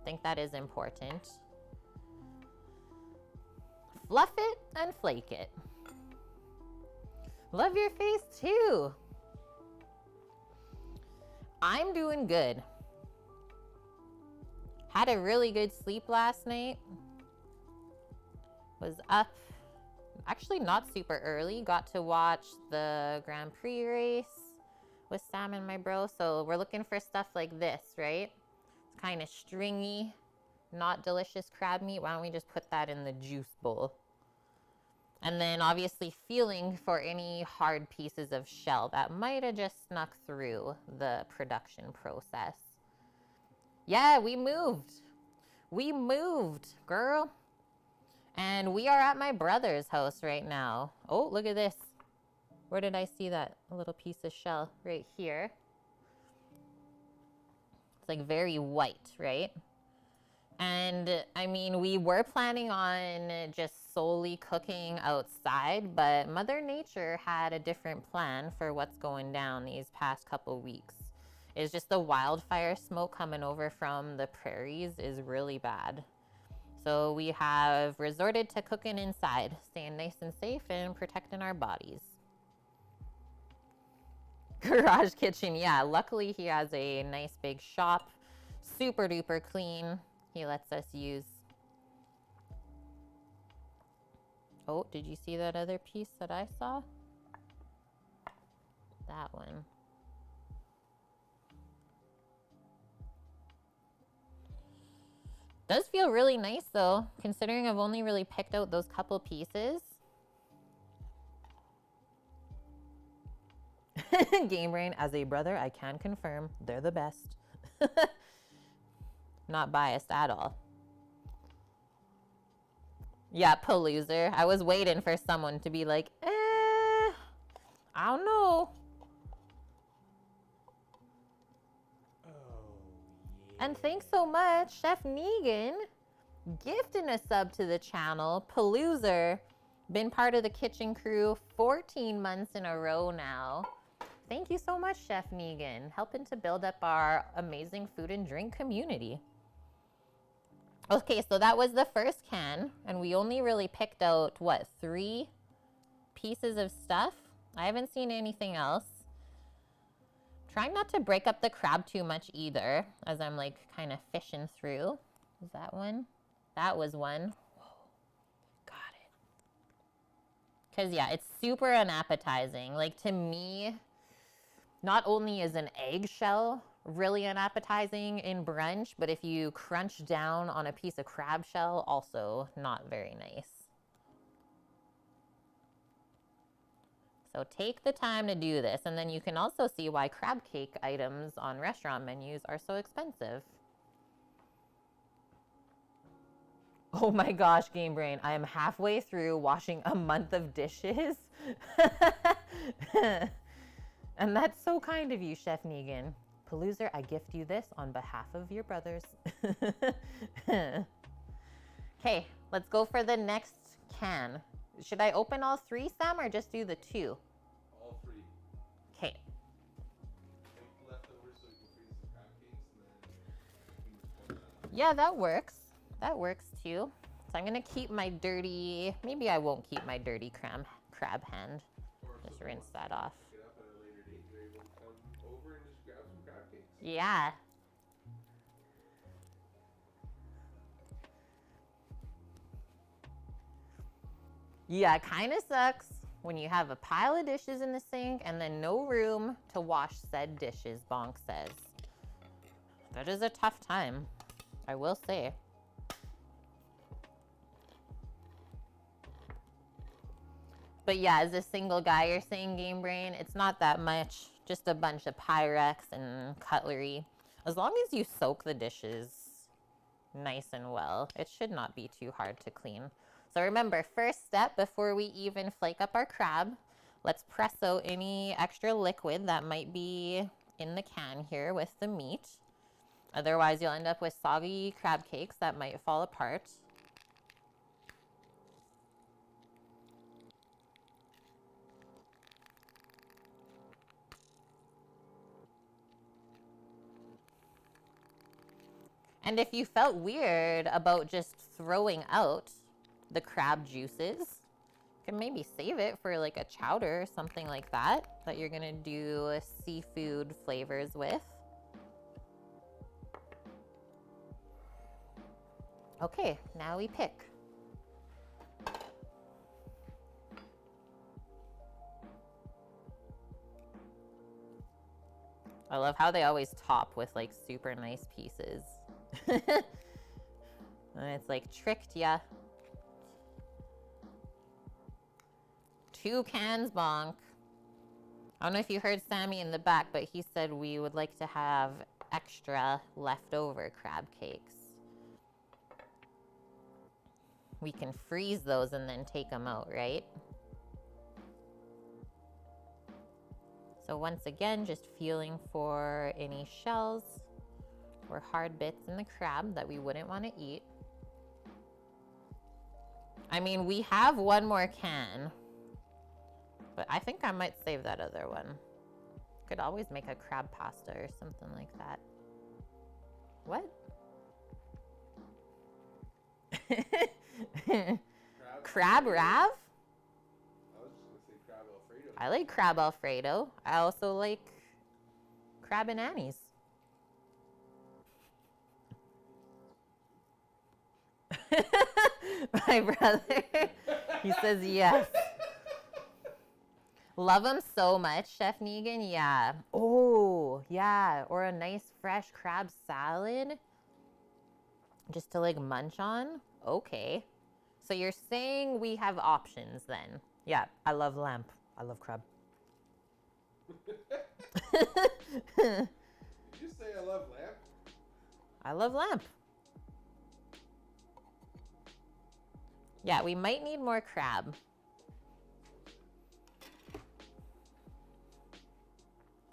Speaker 1: I think that is important. Fluff it and flake it. Love your face too. I'm doing good. Had a really good sleep last night. Was up, actually not super early. Got to watch the Grand Prix race with Sam and my bro. So we're looking for stuff like this, right? It's kind of stringy, not delicious crab meat. Why don't we just put that in the juice bowl? And then obviously feeling for any hard pieces of shell that might have just snuck through the production process. Yeah, we moved. We moved, girl. And we are at my brother's house right now. Oh, look at this. Where did I see that? A little piece of shell right here. It's like very white, right? And I mean, we were planning on just solely cooking outside, but Mother Nature had a different plan for what's going down these past couple weeks. It's just the wildfire smoke coming over from the prairies is really bad. So we have resorted to cooking inside, staying nice and safe and protecting our bodies. Garage kitchen, yeah. Luckily he has a nice big shop, super duper clean. He lets us use. Oh, did you see that other piece that I saw? That one. Does feel really nice though, considering I've only really picked out those couple pieces. Game Brain, as a brother, I can confirm they're the best. Not biased at all. Yeah, Paloozer. I was waiting for someone to be like, I don't know.
Speaker 2: Oh, yeah.
Speaker 1: And thanks so much, Chef Negan, gifting a sub to the channel. Paloozer, been part of the kitchen crew 14 months in a row now. Thank you so much, Chef Negan, helping to build up our amazing food and drink community. Okay, so that was the first can, and we only really picked out, what, 3 pieces of stuff? I haven't seen anything else. Trying not to break up the crab too much either, as I'm like kind of fishing through. Is that one? That was one. Whoa. Got it. Because yeah, it's super unappetizing. Like to me, not only is an eggshell really unappetizing in brunch, but if you crunch down on a piece of crab shell, also not very nice. So take the time to do this, and then you can also see why crab cake items on restaurant menus are so expensive. Oh my gosh, Game Brain, I am halfway through washing a month of dishes. And that's so kind of you, Chef Negan. Paloozer, I gift you this on behalf of your brothers. Okay, let's go for the next can. Should I open all 3, Sam, or just do the 2?
Speaker 2: All 3.
Speaker 1: Okay.
Speaker 2: Make leftovers so you can freeze the crab cakes, and then you can just
Speaker 1: Yeah, that works. That works too. So I'm gonna keep my dirty, maybe I won't keep my dirty crab hand. Just rinse that off.
Speaker 2: pick it up at a later date. You're able to come over and just grab some crab cakes.
Speaker 1: Yeah. Yeah, it kind of sucks when you have a pile of dishes in the sink and then no room to wash said dishes, Bonk says. That is a tough time, I will say. But yeah, as a single guy, you're saying, Game Brain, it's not that much. Just a bunch of Pyrex and cutlery. As long as you soak the dishes nice and well, it should not be too hard to clean. So remember, first step before we even flake up our crab, let's press out any extra liquid that might be in the can here with the meat. Otherwise, you'll end up with soggy crab cakes that might fall apart. And if you felt weird about just throwing out the crab juices, you can maybe save it for like a chowder or something like that you're gonna do seafood flavors with. Okay, now we pick. I love how they always top with like super nice pieces. And it's like tricked ya. 2 cans bonk. I don't know if you heard Sammy in the back, but he said we would like to have extra leftover crab cakes. We can freeze those and then take them out, right? So once again, just feeling for any shells or hard bits in the crab that we wouldn't want to eat. I mean, we have one more can, but I think I might save that other one. Could always make a crab pasta or something like that. What? Crab Rav?
Speaker 2: I was just gonna say crab Alfredo.
Speaker 1: I like crab Alfredo. I also like crab and Annie's. My brother, he says yes. Love them so much, Chef Negan. Yeah. Oh, yeah. Or a nice fresh crab salad just to like munch on. Okay. So you're saying we have options then? Yeah. I love lamb. I love crab.
Speaker 2: Did you say I love lamb?
Speaker 1: I love lamb. Yeah, we might need more crab.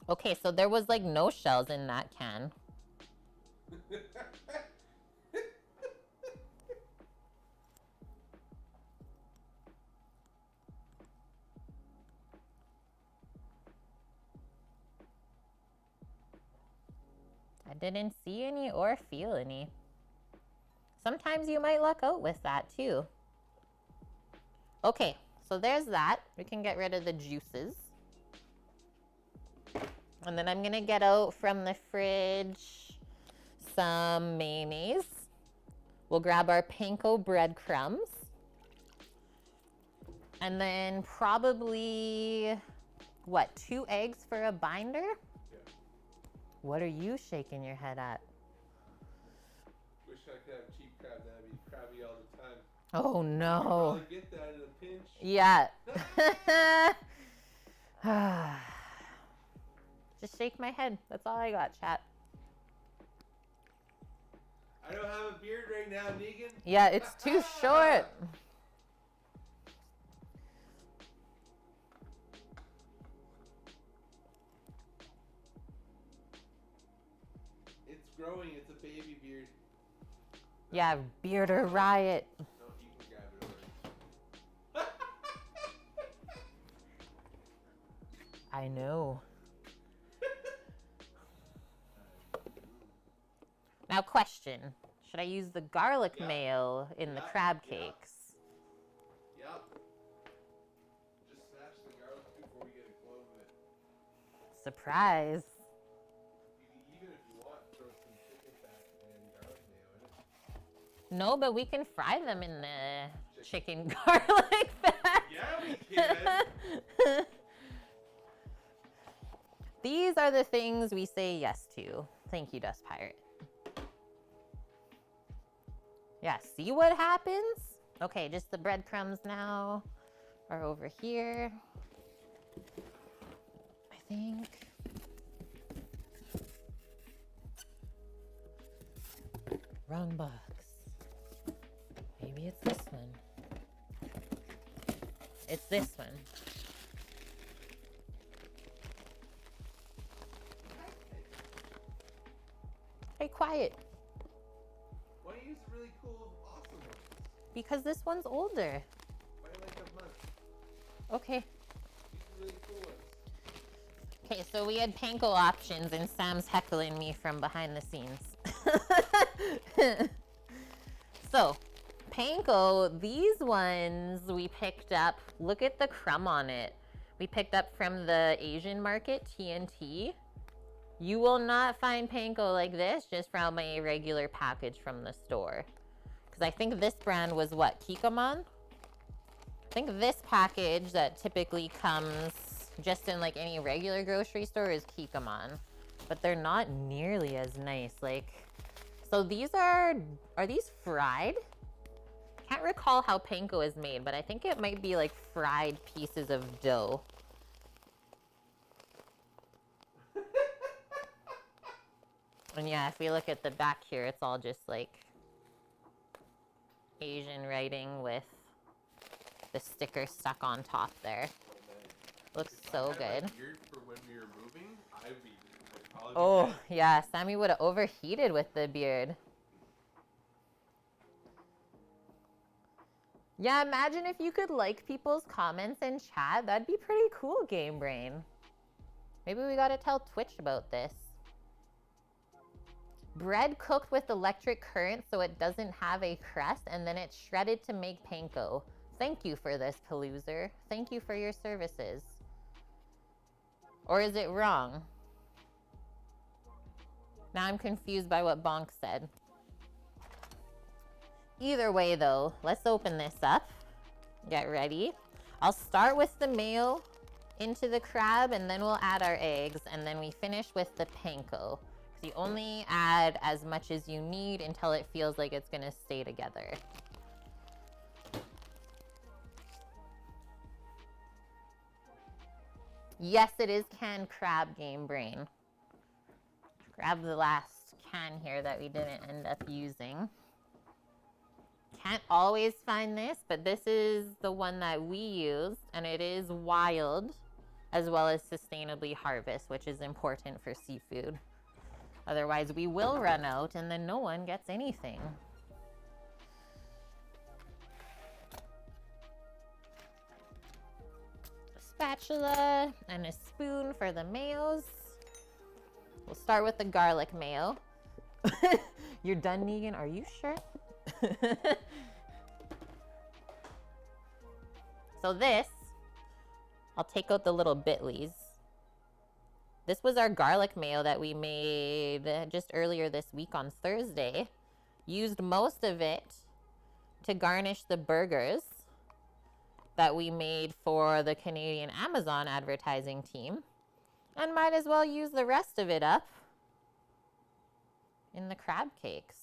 Speaker 1: Okay, so there was like no shells in that can. I didn't see any or feel any. Sometimes you might luck out with that too. Okay, so there's that. We can get rid of the juices. And then I'm gonna get out from the fridge some mayonnaise. We'll grab our panko breadcrumbs. And then probably, what, 2 eggs for a binder?
Speaker 2: Yeah.
Speaker 1: What are you shaking your head at?
Speaker 2: Wish I could have cheap crab. That'd be crabby all the time.
Speaker 1: Oh
Speaker 2: You
Speaker 1: no.
Speaker 2: probably get that in a pinch.
Speaker 1: Yeah. Just shake my head. That's all I got, chat.
Speaker 2: I don't have a beard right now, Negan.
Speaker 1: Yeah, it's too short.
Speaker 2: It's growing. It's a baby beard.
Speaker 1: Yeah, bearder riot.
Speaker 2: No, you can grab it already.
Speaker 1: I know. Now question, should I use the garlic mayo in the crab cakes?
Speaker 2: Yep. Just smash the garlic before we get a clove of it.
Speaker 1: Surprise.
Speaker 2: Even if you want, throw some chicken fat and garlic mayo in it.
Speaker 1: No, but we can fry them in the chicken garlic fat.
Speaker 2: Yeah, we can.
Speaker 1: These are the things we say yes to. Thank you, Dust Pirate. Yeah, see what happens? Okay, just the breadcrumbs now are over here. I think. Wrong box. Maybe it's this one. It's this one. Hey, quiet.
Speaker 2: Why don't you use really cool, awesome ones?
Speaker 1: Because this one's older.
Speaker 2: Why like a month?
Speaker 1: Okay.
Speaker 2: Use really cool ones.
Speaker 1: Okay, so we had panko options and Sam's heckling me from behind the scenes. So, panko, these ones we picked up, look at the crumb on it. We picked up from the Asian market, TNT. You will not find panko like this just from a regular package from the store. Because I think this brand was what, Kikkoman? I think this package that typically comes just in like any regular grocery store is Kikkoman. But they're not nearly as nice. Like, so these are these fried? Can't recall how panko is made, but I think it might be like fried pieces of dough. And yeah, if we look at the back here, it's all just like Asian writing with the sticker stuck on top there. Looks so good.
Speaker 2: For when we were moving, I'd probably
Speaker 1: Oh,
Speaker 2: dead.
Speaker 1: yeah, Sammy would have overheated with the beard. Yeah, imagine if you could like people's comments in chat. That'd be pretty cool, Game Brain. Maybe we gotta tell Twitch about this. Bread cooked with electric current so it doesn't have a crust, and then it's shredded to make panko. Thank you for this, Paloozer. Thank you for your services. Or is it wrong? Now I'm confused by what Bonk said. Either way, though, let's open this up. Get ready. I'll start with the mayo into the crab, and then we'll add our eggs, and then we finish with the panko. You only add as much as you need until it feels like it's gonna stay together. Yes, it is canned crab, Game Brain. Grab the last can here that we didn't end up using. Can't always find this, but this is the one that we used, and it is wild as well as sustainably harvest, which is important for seafood. Otherwise, we will run out and then no one gets anything. A spatula and a spoon for the mayos. We'll start with the garlic mayo. You're done, Negan? Are you sure? So this, I'll take out the little bitlies. This was our garlic mayo that we made just earlier this week on Thursday. Used most of it to garnish the burgers that we made for the Canadian Amazon advertising team. And might as well use the rest of it up in the crab cakes.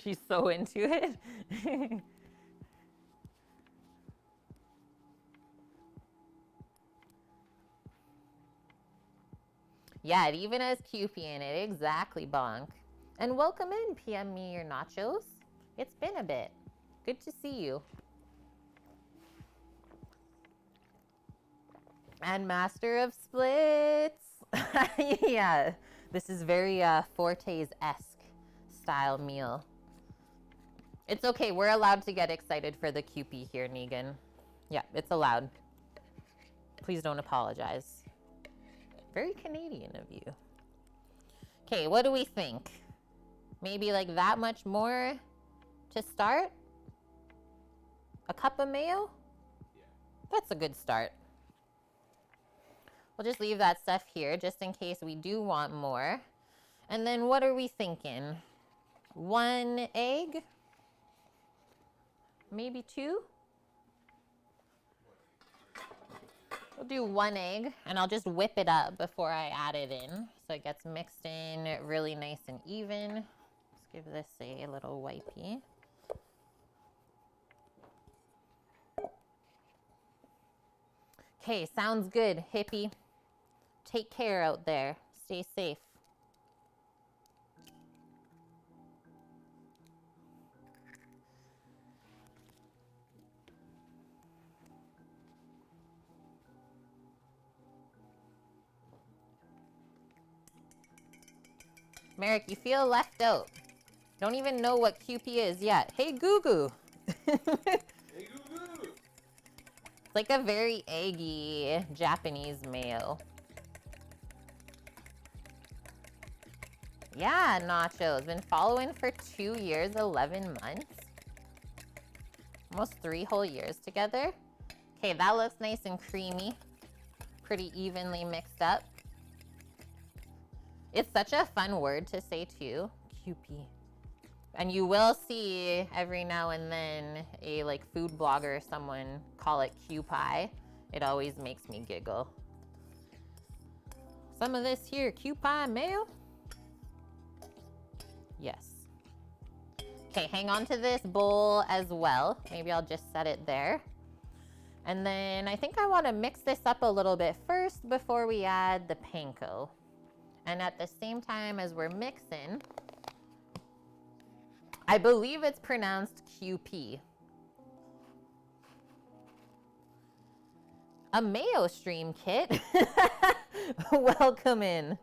Speaker 1: She's so into it. Yeah, it even has QP in it. Exactly, Bonk. And welcome in, PM me your nachos. It's been a bit. Good to see you. And Master of Splits. Yeah, this is very Fortes-esque style meal. It's okay. We're allowed to get excited for the QP here, Negan. Yeah, it's allowed. Please don't apologize. Very Canadian of you. Okay, what do we think? Maybe like that much more to start? A cup of mayo?
Speaker 2: Yeah.
Speaker 1: That's a good start. We'll just leave that stuff here just in case we do want more. And then what are we thinking? 1 egg? Maybe 2? I'll do 1 egg, and I'll just whip it up before I add it in, so it gets mixed in really nice and even. Let's give this a little wipey. Okay, sounds good, hippie. Take care out there. Stay safe. Merrick, you feel left out. Don't even know what QP is yet. Hey, Goo Goo.
Speaker 2: Hey, Goo Goo!
Speaker 1: It's like a very eggy Japanese mayo. Yeah, Nacho's been following for 2 years, 11 months. Almost 3 whole years together. Okay, that looks nice and creamy. Pretty evenly mixed up. It's such a fun word to say too, QP. And you will see every now and then a like food blogger or someone call it Q pie. It always makes me giggle. Some of this here, Q pie mayo? Yes. Okay, hang on to this bowl as well. Maybe I'll just set it there. And then I think I want to mix this up a little bit first before we add the panko. And at the same time as we're mixing, I believe it's pronounced QP. A mayo stream, Kit. Welcome in.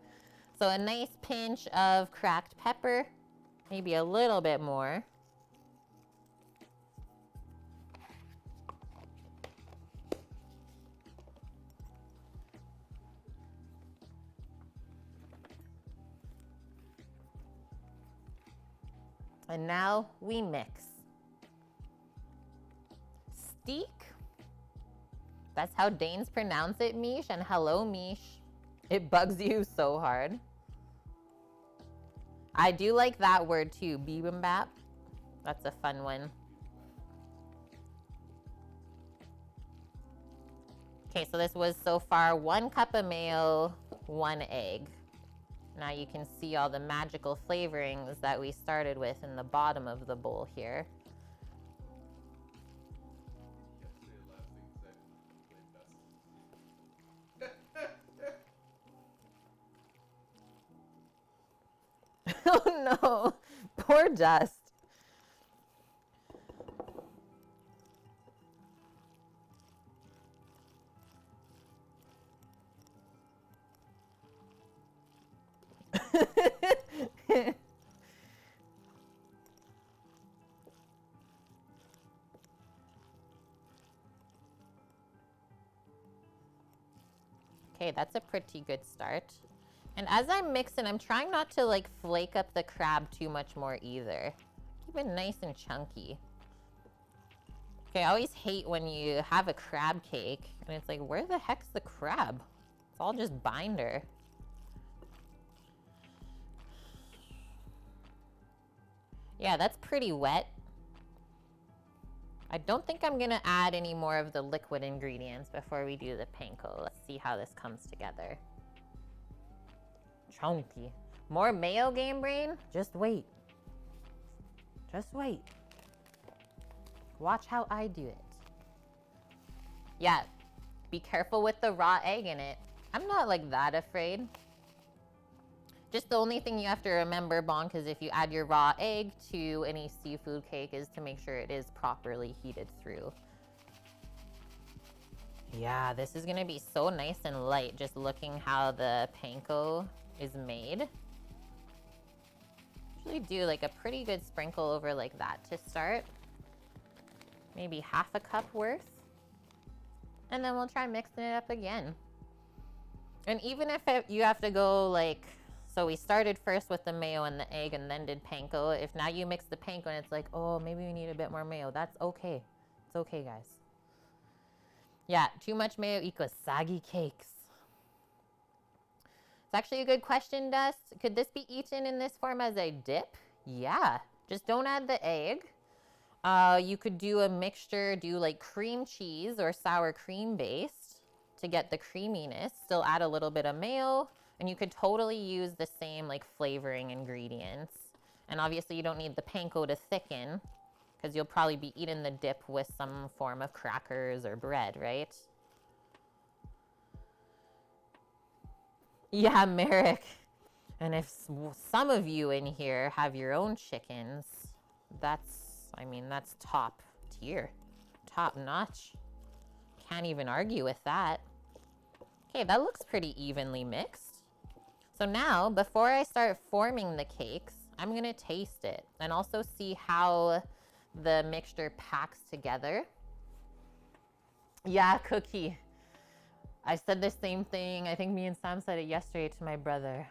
Speaker 1: So a nice pinch of cracked pepper, maybe a little bit more. And now we mix. Steak. That's how Danes pronounce it, Mish. And hello, Mish. It bugs you so hard. I do like that word too, bibimbap. That's a fun one. Okay, so this was so far 1 cup of mayo, 1 egg. Now you can see all the magical flavorings that we started with in the bottom of the bowl here. Oh no, poor Dust. Okay, that's a pretty good start. And as I'm mixing, I'm trying not to like flake up the crab too much more either. Keep it nice and chunky. Okay, I always hate when you have a crab cake and it's like, where the heck's the crab? It's all just binder. Yeah, that's pretty wet. I don't think I'm gonna add any more of the liquid ingredients before we do the panko. Let's see how this comes together. Chunky. More mayo, Game Brain? Just wait. Just wait. Watch how I do it. Yeah, be careful with the raw egg in it. I'm not like that afraid. Just the only thing you have to remember, Bonk, is if you add your raw egg to any seafood cake is to make sure it is properly heated through. Yeah, this is gonna be so nice and light, just looking how the panko is made. Usually do like a pretty good sprinkle over like that to start. Maybe half a cup worth. And then we'll try mixing it up again. And even if you have to go like, so we started first with the mayo and the egg and then did panko. If now you mix the panko and it's like, oh, maybe we need a bit more mayo. That's okay. It's okay, guys. Yeah, too much mayo equals soggy cakes. It's actually a good question, Dust. Could this be eaten in this form as a dip? Yeah, just don't add the egg. You could do a mixture, do like cream cheese or sour cream based. to get the creaminess. Still add a little bit of mayo, and you could totally use the same like flavoring ingredients. And obviously you don't need the panko to thicken because you'll probably be eating the dip with some form of crackers or bread, right? Yeah, Merrick. And if some of you in here have your own chickens, I mean, that's top tier, top notch. Can't even argue with that. Okay, that looks pretty evenly mixed. So now, before I start forming the cakes, I'm gonna taste it and also see how the mixture packs together. Yeah, Cookie. I said the same thing. I think me and Sam said it yesterday to my brother.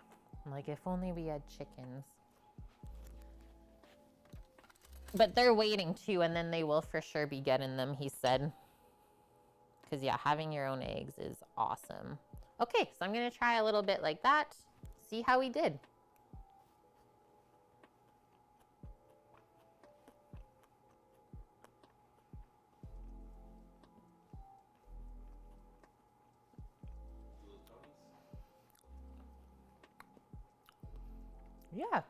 Speaker 1: I'm like, if only we had chickens. But they're waiting too, and then they will for sure be getting them, he said. Because yeah, having your own eggs is awesome. Okay, so I'm gonna try a little bit like that. See how we did. Yeah,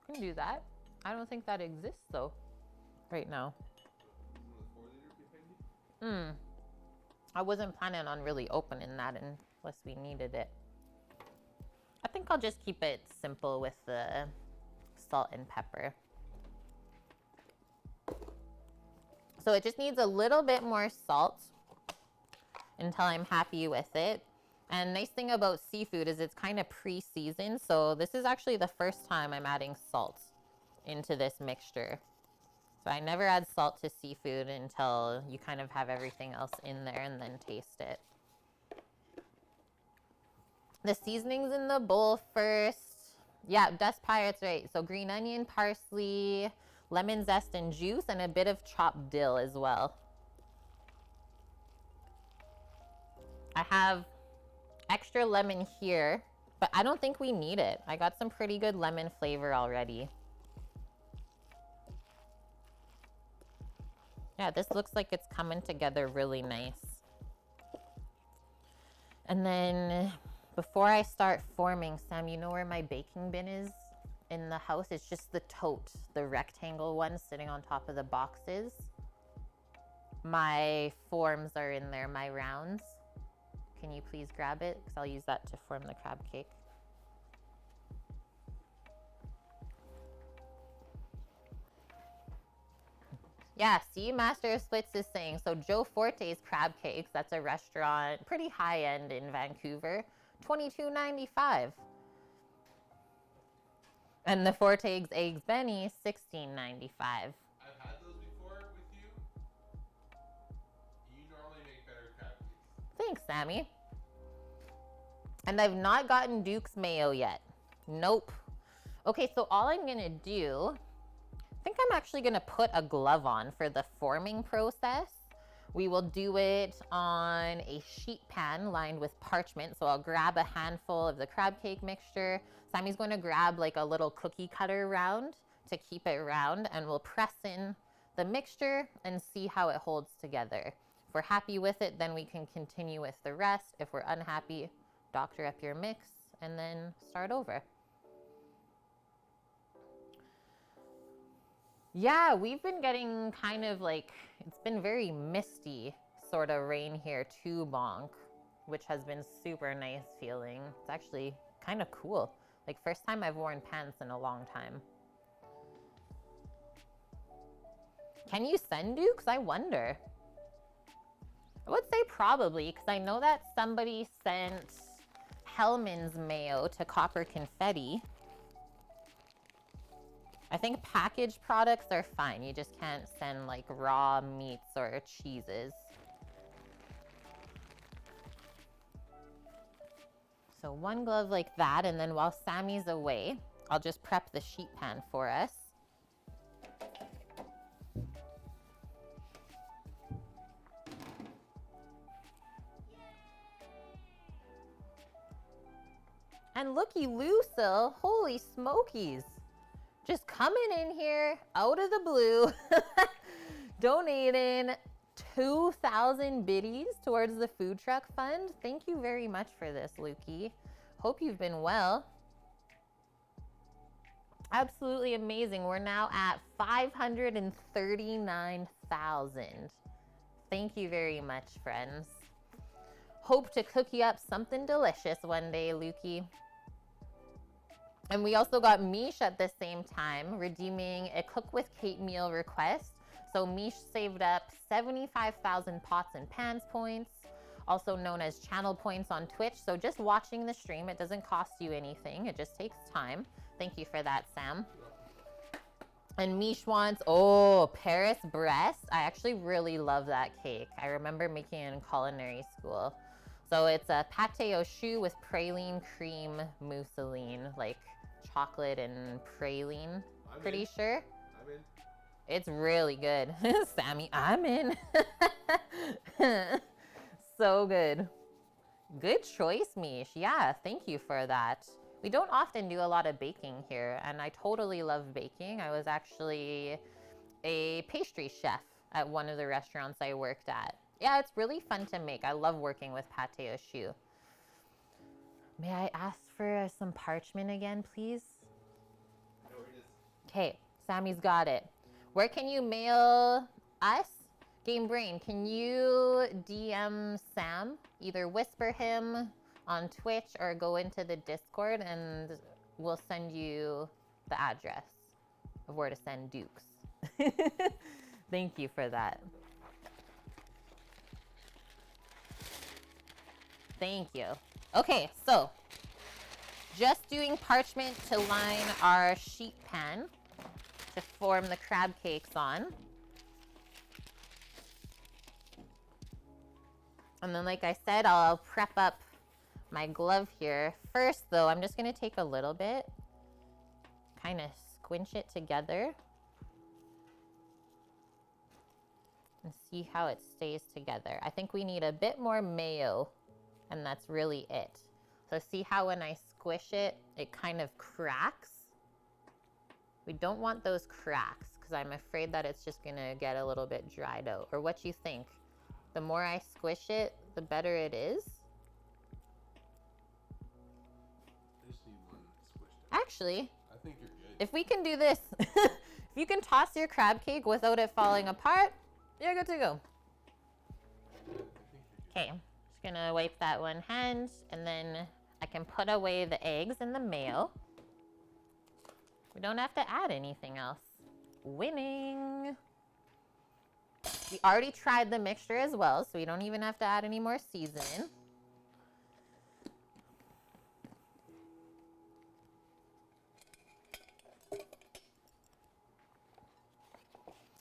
Speaker 1: can do that. I don't think that exists though, right now. I wasn't planning on really opening that unless we needed it. I think I'll just keep it simple with the salt and pepper. So it just needs a little bit more salt until I'm happy with it. And nice thing about seafood is it's kind of pre-seasoned. So this is actually the first time I'm adding salt into this mixture. So I never add salt to seafood until you kind of have everything else in there and then taste it. The seasonings in the bowl first. Yeah, Dust Pirate's right. So green onion, parsley, lemon zest and juice, and a bit of chopped dill as well. I have extra lemon here, but I don't think we need it. I got some pretty good lemon flavor already. Yeah, this looks like it's coming together really nice. And then before I start forming, Sam, you know where my baking bin is in the house? It's just the tote, the rectangle one sitting on top of the boxes. My forms are in there, my rounds. Can you please grab it? Because I'll use that to form the crab cake. Yeah, see, Master of Splits is saying, so Joe Forte's Crab Cakes, that's a restaurant, pretty high-end in Vancouver, $22.95. And the Forte's Eggs Benny, $16.95.
Speaker 2: I've had those before with you. You normally make better crab cakes.
Speaker 1: Thanks, Sammy. And I've not gotten Duke's Mayo yet. Nope. Okay, so all I'm gonna do, I think I'm actually gonna put a glove on for the forming process. We will do it on a sheet pan lined with parchment. So I'll grab a handful of the crab cake mixture. Sammy's going to grab like a little cookie cutter round to keep it round, and we'll press in the mixture and see how it holds together. If we're happy with it, then we can continue with the rest. If we're unhappy, doctor up your mix and then start over. Yeah, we've been getting kind of like, it's been very misty sort of rain here too, Bonk, which has been super nice feeling. It's actually kind of cool. Like first time I've worn pants in a long time. Can you send Dukes? I wonder. I would say probably, because I know that somebody sent Hellman's mayo to Copper Confetti. I think packaged products are fine. You just can't send like raw meats or cheeses. So one glove like that, and then while Sammy's away, I'll just prep the sheet pan for us. And looky Lucille, holy smokies. Just coming in here out of the blue, donating 2,000 biddies towards the food truck fund. Thank you very much for this, Lukey. Hope you've been well. Absolutely amazing. We're now at 539,000. Thank you very much, friends. Hope to cook you up something delicious one day, Lukey. And we also got Mish at the same time, redeeming a Cook with Kate meal request. So Mish saved up 75,000 pots and pans points, also known as channel points on Twitch. So just watching the stream, it doesn't cost you anything. It just takes time. Thank you for that, Sam. And Mish wants, oh, Paris Brest. I actually really love that cake. I remember making it in culinary school. So it's a pâté au choux with praline cream mousseline, like chocolate and praline, pretty sure.
Speaker 2: I'm in.
Speaker 1: It's really good. Sammy, I'm in. So good. Good choice, Mish. Yeah, thank you for that. We don't often do a lot of baking here, and I totally love baking. I was actually a pastry chef at one of the restaurants I worked at. Yeah, it's really fun to make. I love working with pâté au choux. May I ask for some parchment again, please?
Speaker 2: No, it is.
Speaker 1: Okay, Sammy's got it. Where can you mail us? Game Brain, can you DM Sam? Either whisper him on Twitch or go into the Discord and we'll send you the address of where to send Dukes. Thank you for that. Thank you. Okay, so just doing parchment to line our sheet pan to form the crab cakes on. And then, like I said, I'll prep up my glove here. First, though, I'm just going to take a little bit, kind of squinch it together, and see how it stays together. I think we need a bit more mayo, and that's really it. So see how when I squish it, it kind of cracks? We don't want those cracks, because I'm afraid that it's just going to get a little bit dried out. Or what you think? The more I squish it, the better it is.
Speaker 2: I just need one squished out.
Speaker 1: Actually,
Speaker 2: I think you're good.
Speaker 1: if we can do this, if you can toss your crab cake without it falling apart, you're good to go. Okay, just gonna wipe that one hand, and then I can put away the eggs and the mayo. We don't have to add anything else. Winning. We already tried the mixture as well, so we don't even have to add any more seasoning.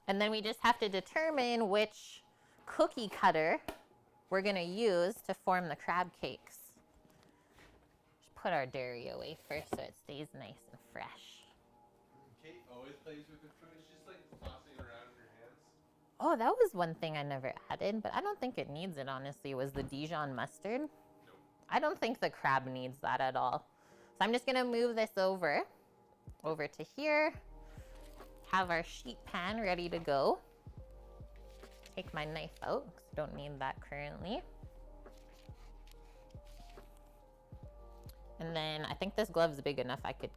Speaker 1: And then we just have to determine which cookie cutter we're gonna use to form the crab cakes. Just put our dairy away first so it stays nice and fresh.
Speaker 2: Kate always plays with the food. It's just like tossing it around in her hands.
Speaker 1: Oh, that was one thing I never added, but I don't think it needs it, honestly, was the Dijon mustard.
Speaker 2: Nope.
Speaker 1: I don't think the crab needs that at all. So I'm just gonna move this over to here. Have our sheet pan ready to go. Take my knife out because I don't need that currently. And then I think this glove's big enough I could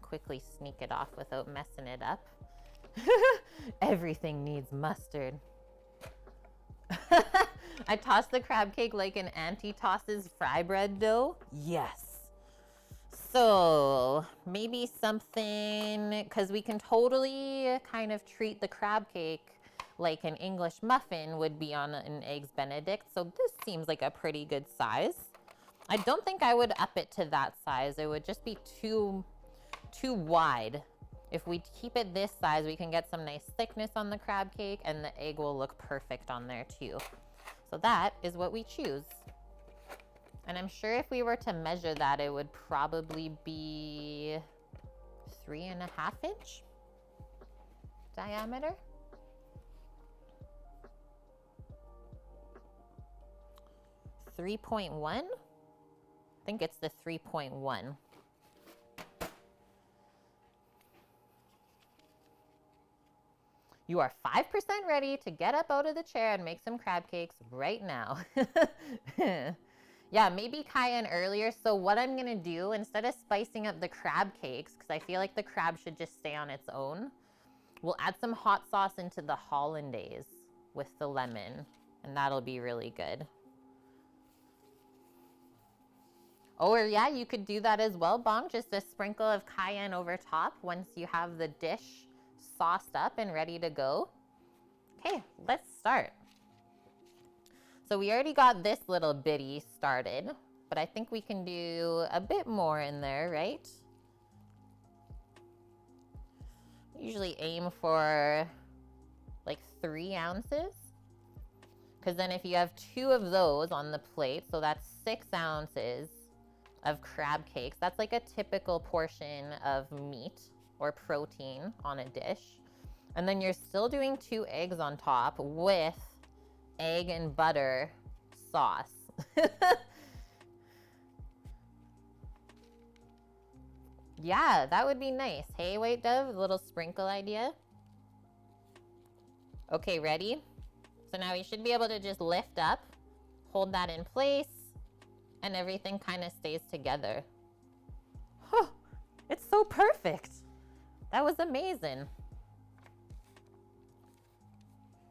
Speaker 1: quickly sneak it off without messing it up. Everything needs mustard. I toss the crab cake like an auntie tosses fry bread dough. Yes. So maybe something, because we can totally kind of treat the crab cake like an English muffin would be on an Eggs Benedict. So this seems like a pretty good size. I don't think I would up it to that size. It would just be too wide. If we keep it this size, we can get some nice thickness on the crab cake, and the egg will look perfect on there too. So that is what we choose. And I'm sure if we were to measure that, it would probably be 3.5 inch diameter. .3.1? I think it's the 3.1. You are 5% ready to get up out of the chair and make some crab cakes right now. Yeah, maybe cayenne earlier. So what I'm gonna do, instead of spicing up the crab cakes, because I feel like the crab should just stay on its own, we'll add some hot sauce into the hollandaise with the lemon, and that'll be really good. Oh, or yeah, you could do that as well, Bong. Just a sprinkle of cayenne over top once you have the dish sauced up and ready to go. Okay, let's start. So we already got this little bitty started, but I think we can do a bit more in there, right? Usually aim for like 3 ounces. Because then if you have 2 of those on the plate, so that's 6 ounces of crab cakes. That's like a typical portion of meat or protein on a dish. And then you're still doing 2 eggs on top with egg and butter sauce. Yeah, that would be nice. Hey, White Dove, a little sprinkle idea. Okay, ready? So now we should be able to just lift up, hold that in place, and everything kind of stays together. Huh, it's so perfect. That was amazing.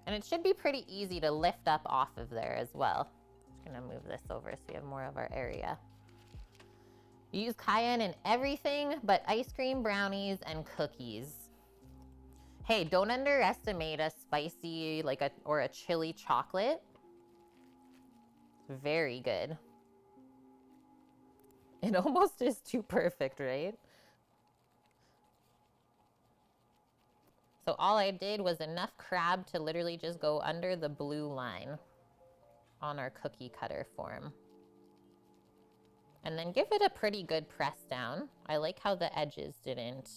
Speaker 1: And it should be pretty easy to lift up off of there as well. I'm gonna move this over so we have more of our area. Use cayenne in everything but ice cream, brownies, and cookies. Hey, don't underestimate a spicy, or a chili chocolate. Very good. It almost is too perfect, right? So all I did was enough crab to literally just go under the blue line on our cookie cutter form. And then give it a pretty good press down. I like how the edges didn't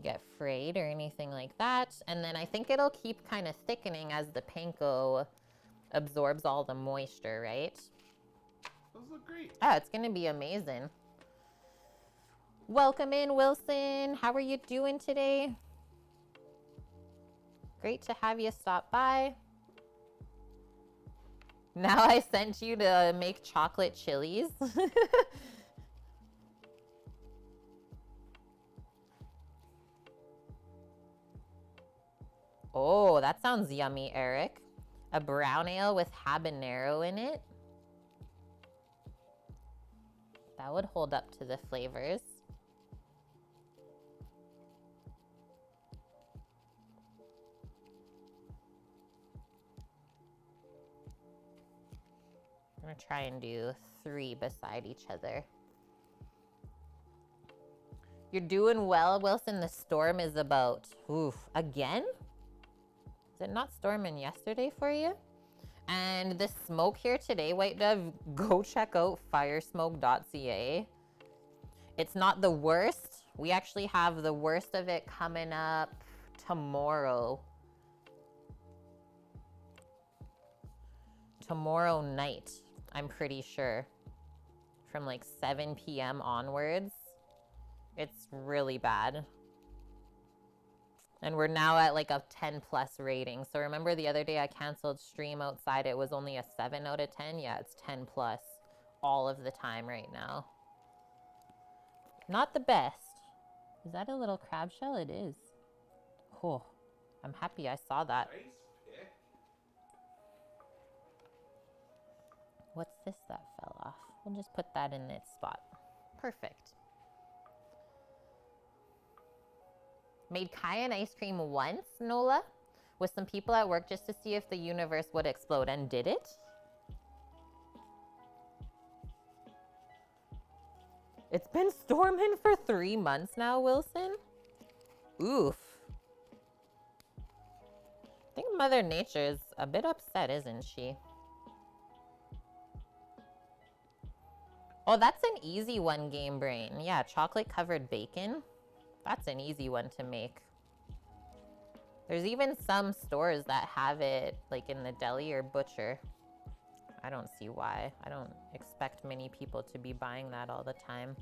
Speaker 1: get frayed or anything like that. And then I think it'll keep kind of thickening as the panko absorbs all the moisture, right?
Speaker 2: Those look great.
Speaker 1: Oh, it's gonna be amazing. Welcome in, Wilson. How are you doing today? Great to have you stop by. Now I sent you to make chocolate chilies. Oh, that sounds yummy, Eric. A brown ale with habanero in it. That would hold up to the flavors. I'm gonna try and do 3 beside each other. You're doing well, Wilson. The storm is about, again? Is it not storming yesterday for you? And the smoke here today, White Dove, go check out firesmoke.ca. It's not the worst. We actually have the worst of it coming up tomorrow. Tomorrow night, I'm pretty sure. From like 7 p.m. onwards. It's really bad. And we're now at like a 10+ rating. So remember the other day I canceled stream outside. It was only a 7 out of 10. Yeah, it's 10+ all of the time right now. Not the best. Is that a little crab shell? It is. Oh, I'm happy I saw that.
Speaker 2: Nice pick.
Speaker 1: What's this that fell off? We'll just put that in its spot. Perfect. Made cayenne ice cream once, Nola, with some people at work just to see if the universe would explode. And did it? It's been storming for 3 months now, Wilson. Oof. I think Mother Nature is a bit upset, isn't she? Oh, that's an easy one, Game Brain. Yeah, chocolate covered bacon. That's an easy one to make. There's even some stores that have it like in the deli or butcher. I don't see why. I don't expect many people to be buying that all the time.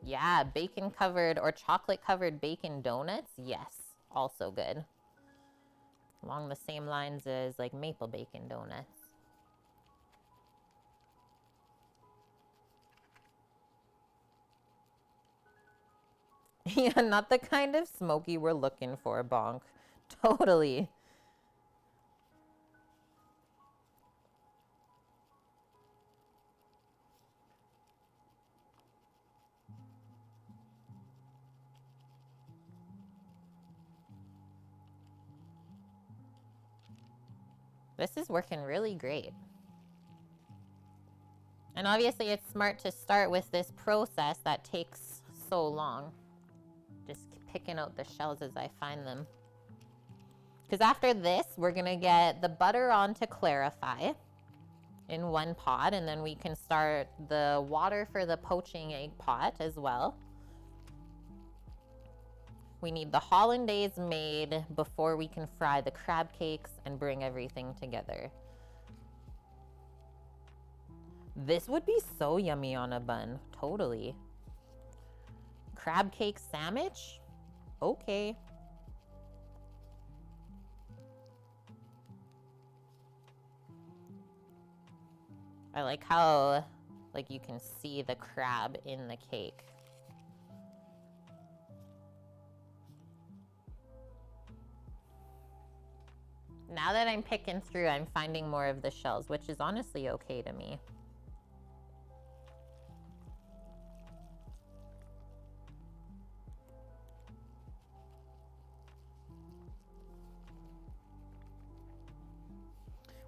Speaker 1: Yeah, bacon covered or chocolate covered bacon donuts. Yes, also good. Along the same lines as like maple bacon donuts. Yeah, not the kind of smoky we're looking for, Bonk. Totally. This is working really great. And obviously it's smart to start with this process that takes so long. Just picking out the shells as I find them. Because after this, we're going to get the butter on to clarify in one pot. And then we can start the water for the poaching egg pot as well. We need the hollandaise made before we can fry the crab cakes and bring everything together. This would be so yummy on a bun. Totally. Crab cake sandwich? Okay. I like how, like, you can see the crab in the cake. Now that I'm picking through, I'm finding more of the shells, which is honestly okay to me.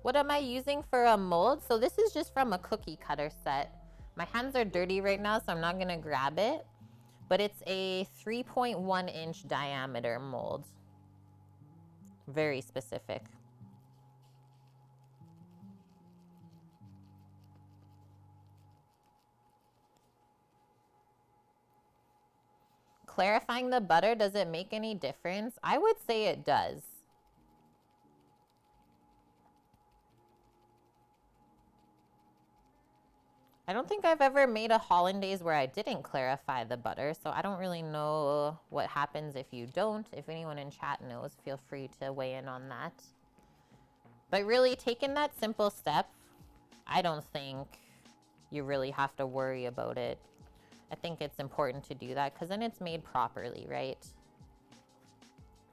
Speaker 1: What am I using for a mold? So this is just from a cookie cutter set. My hands are dirty right now, so I'm not gonna grab it. But it's a 3.1 inch diameter mold. Very specific. Clarifying the butter, does it make any difference? I would say it does. I don't think I've ever made a hollandaise where I didn't clarify the butter, so I don't really know what happens if you don't. If anyone in chat knows, feel free to weigh in on that. But really, taking that simple step, I don't think you really have to worry about it. I think it's important to do that because then it's made properly, right?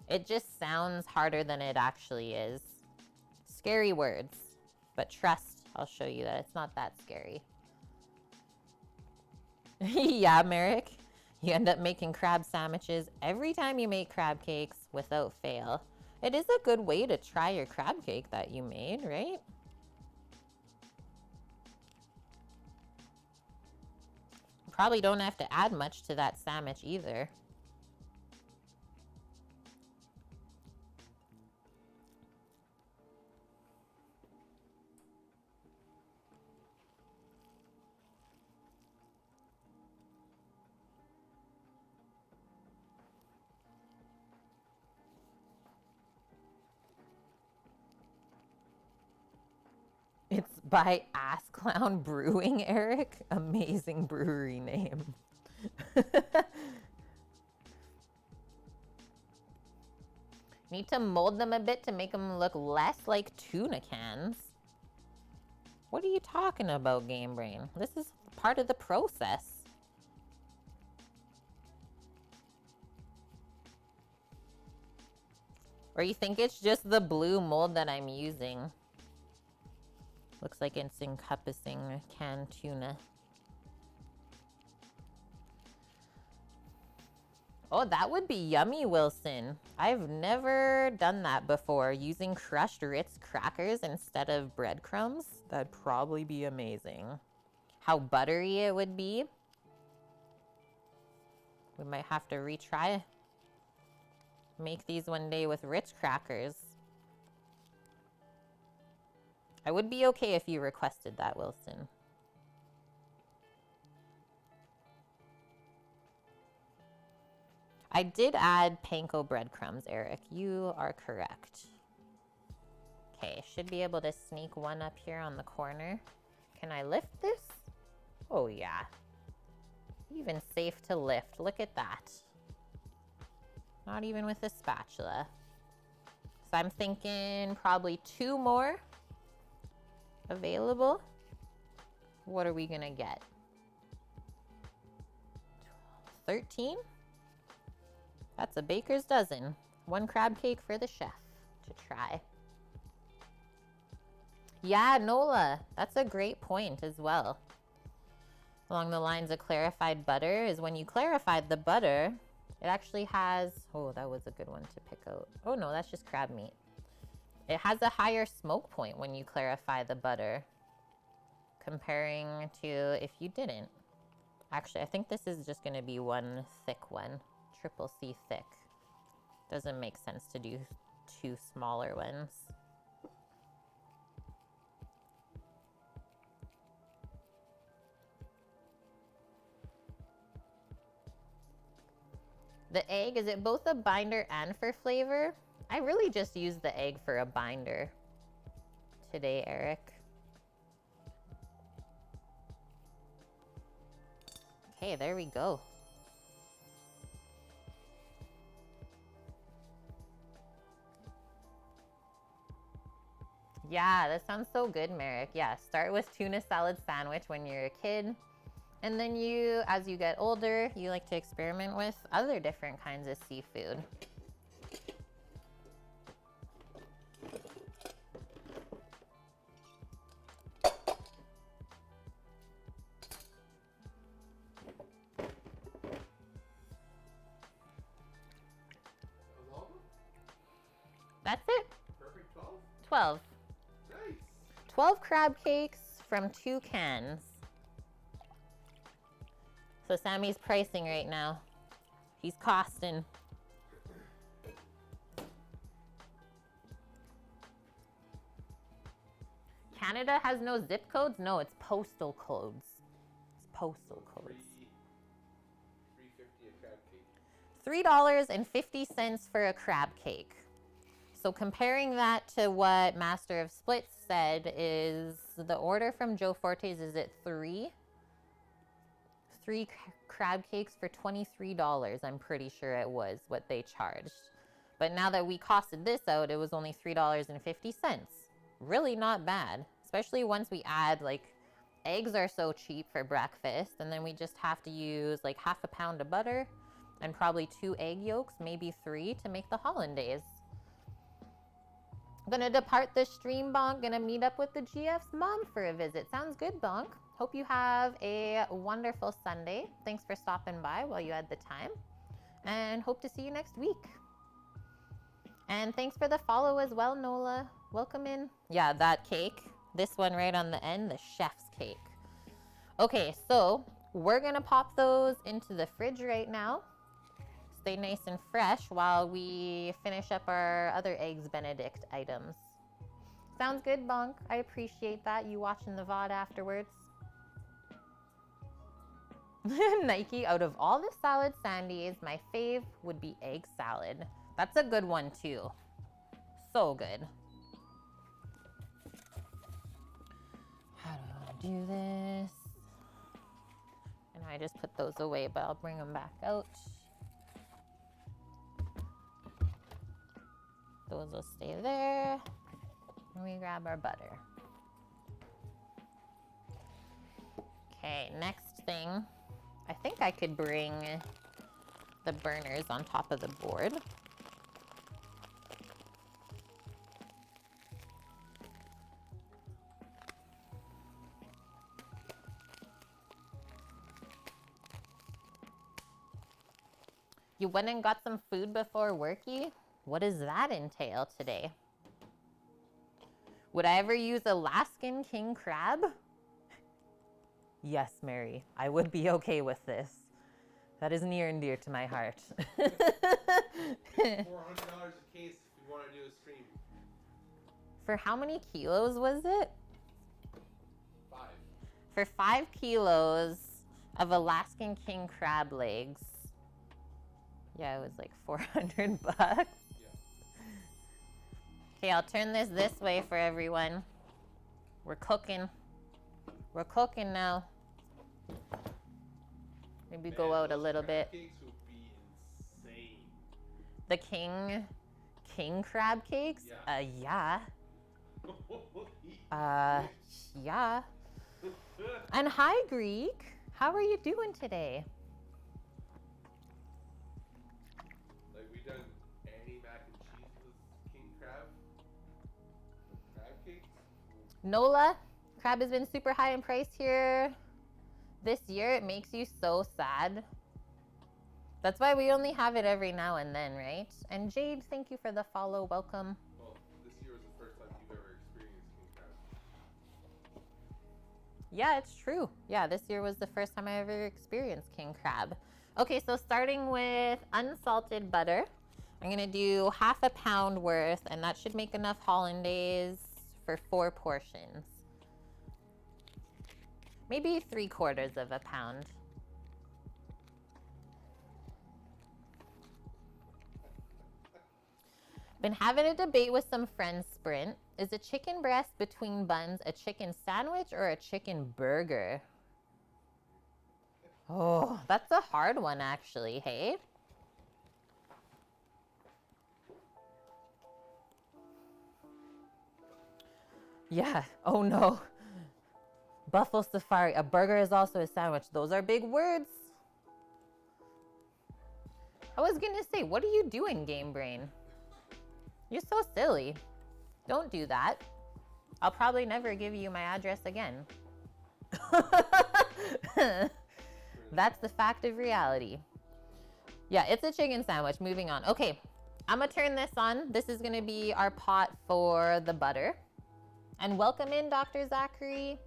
Speaker 1: It just sounds harder than it actually is. Scary words, but trust, I'll show you that it's not that scary. Yeah, Merrick. You end up making crab sandwiches every time you make crab cakes without fail. It is a good way to try your crab cake that you made, right? Probably don't have to add much to that sandwich either. It's by Ass Clown Brewing, Eric. Amazing brewery name. Need to mold them a bit to make them look less like tuna cans. What are you talking about, Game Brain? This is part of the process. Or you think it's just the blue mold that I'm using? Looks like it's encompassing canned tuna. Oh, that would be yummy, Wilson. I've never done that before. Using crushed Ritz crackers instead of breadcrumbs. That'd probably be amazing. How buttery it would be. We might have to retry. Make these one day with Ritz crackers. I would be okay if you requested that, Wilson. I did add panko breadcrumbs, Eric. You are correct. Okay, should be able to sneak one up here on the corner. Can I lift this? Oh, yeah. Even safe to lift. Look at that. Not even with a spatula. So I'm thinking probably 2 more available. What are we gonna get? 13? That's a baker's dozen. 1 crab cake for the chef to try. Yeah, Nola, that's a great point as well. Along the lines of clarified butter is when you clarified the butter, it actually has, oh, that was a good one to pick out. Oh no, that's just crab meat. It has a higher smoke point when you clarify the butter comparing to if you didn't. Actually, I think this is just gonna be one thick one, triple C thick. Doesn't make sense to do 2 smaller ones. The egg, is it both a binder and for flavor? I really just used the egg for a binder today, Eric. Okay, there we go. Yeah, that sounds so good, Merrick. Yeah, start with tuna salad sandwich when you're a kid. And then you, as you get older, you like to experiment with other different kinds of seafood. That's it.
Speaker 2: Perfect 12?
Speaker 1: 12.
Speaker 2: Nice.
Speaker 1: 12 crab cakes from 2 cans. So Sammy's pricing right now. He's costing. Canada has no zip codes? No, it's postal codes. It's postal codes.
Speaker 2: $3.50 a crab cake.
Speaker 1: $3.50 for a crab cake. So comparing that to what Master of Splits said is the order from Joe Forte's is at 3 crab cakes for $23. I'm pretty sure it was what they charged. But now that we costed this out, it was only $3.50. Really not bad, especially once we add, like, eggs are so cheap for breakfast, and then we just have to use like half a pound of butter and probably 2 egg yolks, maybe 3 to make the hollandaise. I'm gonna depart the stream, Bonk. Gonna meet up with the GF's mom for a visit. Sounds good, Bonk. Hope you have a wonderful Sunday. Thanks for stopping by while you had the time. And hope to see you next week. And thanks for the follow as well, Nola. Welcome in. Yeah, that cake. This one right on the end, the chef's cake. Okay, so we're gonna pop those into the fridge right now. Stay nice and fresh while we finish up our other Eggs Benedict items. Sounds good, Bonk. I appreciate that. You watching the VOD afterwards. Nike, out of all the salad sandies, my fave would be egg salad. That's a good one too. So good. How do I do this? And I just put those away, but I'll bring them back out. Those will stay there. And we grab our butter. Okay, next thing. I think I could bring the burners on top of the board. You went and got some food before worky? What does that entail today? Would I ever use Alaskan king crab? Yes, Mary, I would be okay with this. That is near and dear to my heart.
Speaker 2: $400 a case if you want to do a stream.
Speaker 1: For how many kilos was it?
Speaker 2: 5.
Speaker 1: For 5 kilos of Alaskan king crab legs. Yeah, it was like $400.
Speaker 2: Yeah.
Speaker 1: Okay, I'll turn this way for everyone. We're cooking. We're cooking now. Let me Maybe
Speaker 2: Man,
Speaker 1: go out a
Speaker 2: those
Speaker 1: little
Speaker 2: crab
Speaker 1: bit.
Speaker 2: cakes would be insane.
Speaker 1: The king crab cakes?
Speaker 2: Yeah.
Speaker 1: Yeah.
Speaker 2: Holy
Speaker 1: Uh, yeah.
Speaker 2: shit.
Speaker 1: And hi, Greek. How are you doing today?
Speaker 2: Like, we done Annie mac and cheese with king crab? Crab cakes?
Speaker 1: Nola, crab has been super high in price here this year. It makes you so sad. That's why we only have it every now and then, right? And Jade, thank you for the follow. Welcome.
Speaker 2: Well, this year was the first time you've ever experienced king crab.
Speaker 1: Yeah, it's true. Yeah, this year was the first time I ever experienced king crab. Okay, so starting with unsalted butter, I'm gonna do half a pound worth, and that should make enough hollandaise for 4 portions. Maybe 3/4 of a pound. Been having a debate with some friends, Sprint. Is a chicken breast between buns a chicken sandwich or a chicken burger? Oh, that's a hard one, actually, hey? Yeah, oh no. Buffalo Safari, a burger is also a sandwich. Those are big words. I was gonna say, what are you doing, Game Brain? You're so silly. Don't do that. I'll probably never give you my address again. That's the fact of reality. Yeah, it's a chicken sandwich. Moving on. Okay, I'm gonna turn this on. This is gonna be our pot for the butter. And welcome in, Dr. Zachary.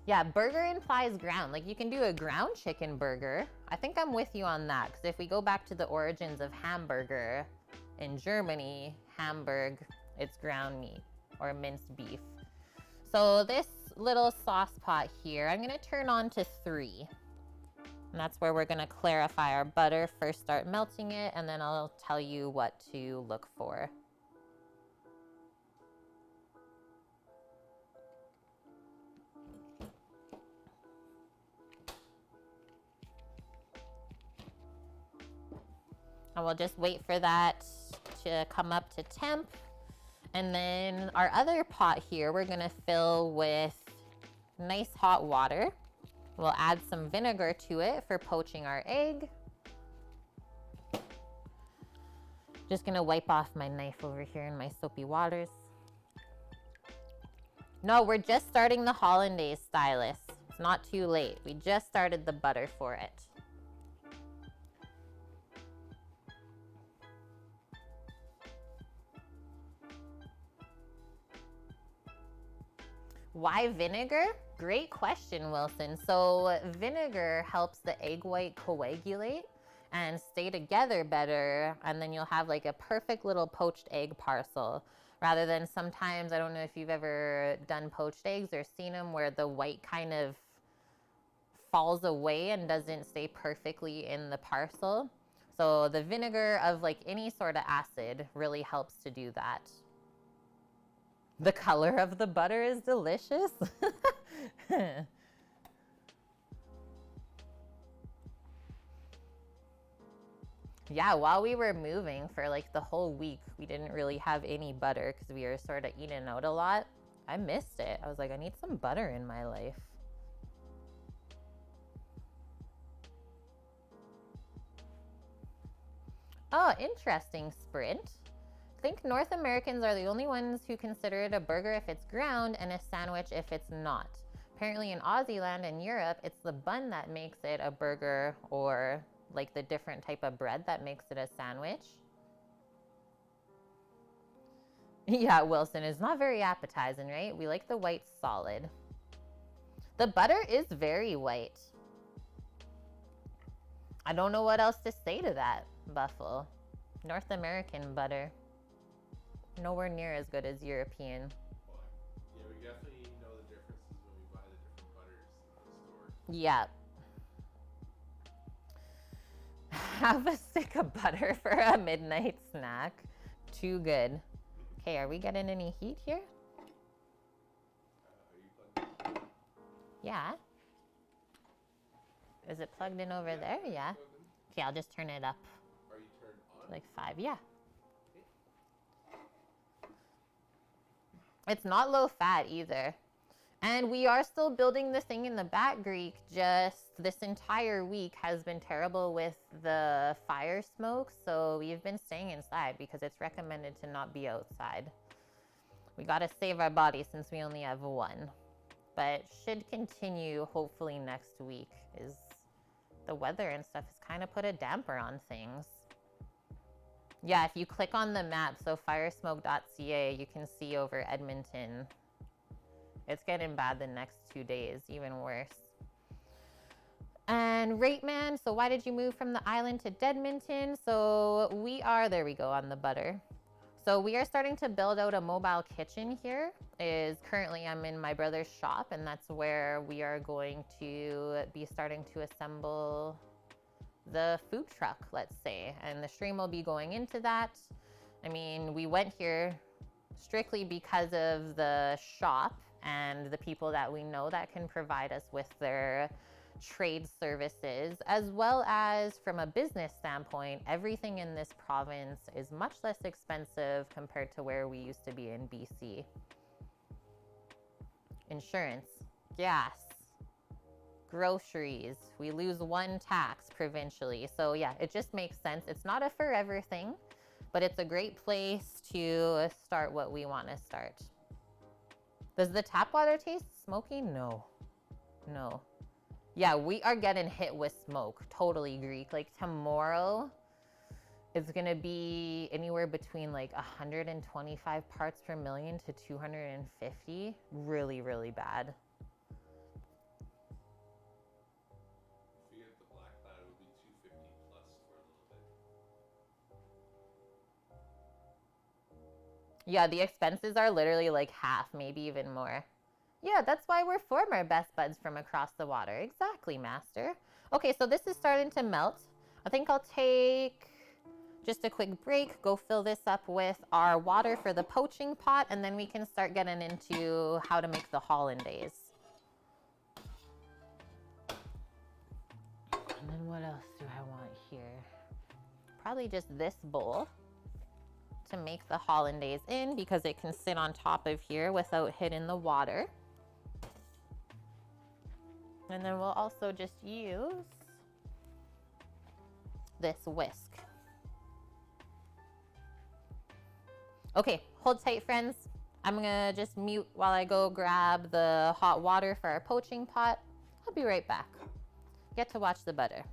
Speaker 1: Yeah, burger implies ground. Like, you can do a ground chicken burger. I think I'm with you on that, because if we go back to the origins of hamburger, in Germany, Hamburg, it's ground meat or minced beef. So this little sauce pot here, I'm gonna turn on to 3. And that's where we're gonna clarify our butter. First start melting it, and then I'll tell you what to look for. And we'll just wait for that to come up to temp. And then our other pot here, we're gonna fill with nice hot water. We'll add some vinegar to it for poaching our egg. Just gonna wipe off my knife over here in my soapy waters. No, we're just starting the hollandaise, stylus. It's not too late. We just started the butter for it. Why vinegar? Great question, Wilson. So vinegar helps the egg white coagulate and stay together better, and then you'll have like a perfect little poached egg parcel, rather than sometimes, I don't know if you've ever done poached eggs or seen them, where the white kind of falls away and doesn't stay perfectly in the parcel. So the vinegar of like any sort of acid really helps to do that. The color of the butter is delicious. Yeah, while we were moving for like the whole week, we didn't really have any butter because we were sort of eating out a lot. I missed it. I was like, I need some butter in my life. Oh, interesting, Sprint. I think North Americans are the only ones who consider it a burger if it's ground and a sandwich if it's not. Apparently in Aussie land and Europe, it's the bun that makes it a burger, or like the different type of bread that makes it a sandwich. Yeah, Wilson, is not very appetizing, right? We like the white solid. The butter is very white. I don't know what else to say to that, Buffalo. North American butter. Nowhere near as good as European.
Speaker 2: Well, yeah, we definitely know the differences when we buy the different butters in the store.
Speaker 1: Yeah. Have a stick of butter for a midnight snack. Too good. Okay, are we getting any heat here?
Speaker 2: Are you plugged in?
Speaker 1: Yeah. Is it plugged in over
Speaker 2: Yeah,
Speaker 1: there?
Speaker 2: it's
Speaker 1: Yeah.
Speaker 2: plugged in.
Speaker 1: Okay, I'll just turn it up
Speaker 2: Are you turned on?
Speaker 1: like 5. Yeah.
Speaker 2: Okay.
Speaker 1: It's not low fat either. And we are still building the thing in the back, Greek. Just this entire week has been terrible with the fire smoke. So we've been staying inside because it's recommended to not be outside. We got to save our body since we only have one. But should continue hopefully next week. Is the weather and stuff has kind of put a damper on things. Yeah, if you click on the map, so firesmoke.ca, you can see over Edmonton. It's getting bad the next 2 days, even worse. And Rateman, so why did you move from the island to Dedmonton? So we are, there we go, on the butter. So we are starting to build out a mobile kitchen here. Currently I'm in my brother's shop, and that's where we are going to be starting to assemble the food truck, let's say. And the stream will be going into that. I mean, we went here strictly because of the shop and the people that we know that can provide us with their trade services, as well as from a business standpoint, everything in this province is much less expensive compared to where we used to be in BC. Insurance, gas, groceries, we lose one tax provincially. So yeah, it just makes sense. It's not a forever thing, but it's a great place to start what we want to start. Does the tap water taste smoky? No. No. Yeah, we are getting hit with smoke. Totally, Greek. Like tomorrow, it's going to be anywhere between like 125 parts per million to 250. Really, really bad.
Speaker 2: If you get the black cloud, it would be 250 plus for a little bit.
Speaker 1: Yeah, the expenses are literally like half, maybe even more. Yeah, that's why we're former best buds from across the water. Exactly, master. Okay, so this is starting to melt. I think I'll take just a quick break, go fill this up with our water for the poaching pot, and then we can start getting into how to make the hollandaise. And then what else do I want here? Probably just this bowl to make the hollandaise in, because it can sit on top of here without hitting the water. And then we'll also just use this whisk. Okay, hold tight, friends. I'm gonna just mute while I go grab the hot water for our poaching pot. I'll be right back. Get to watch the butter.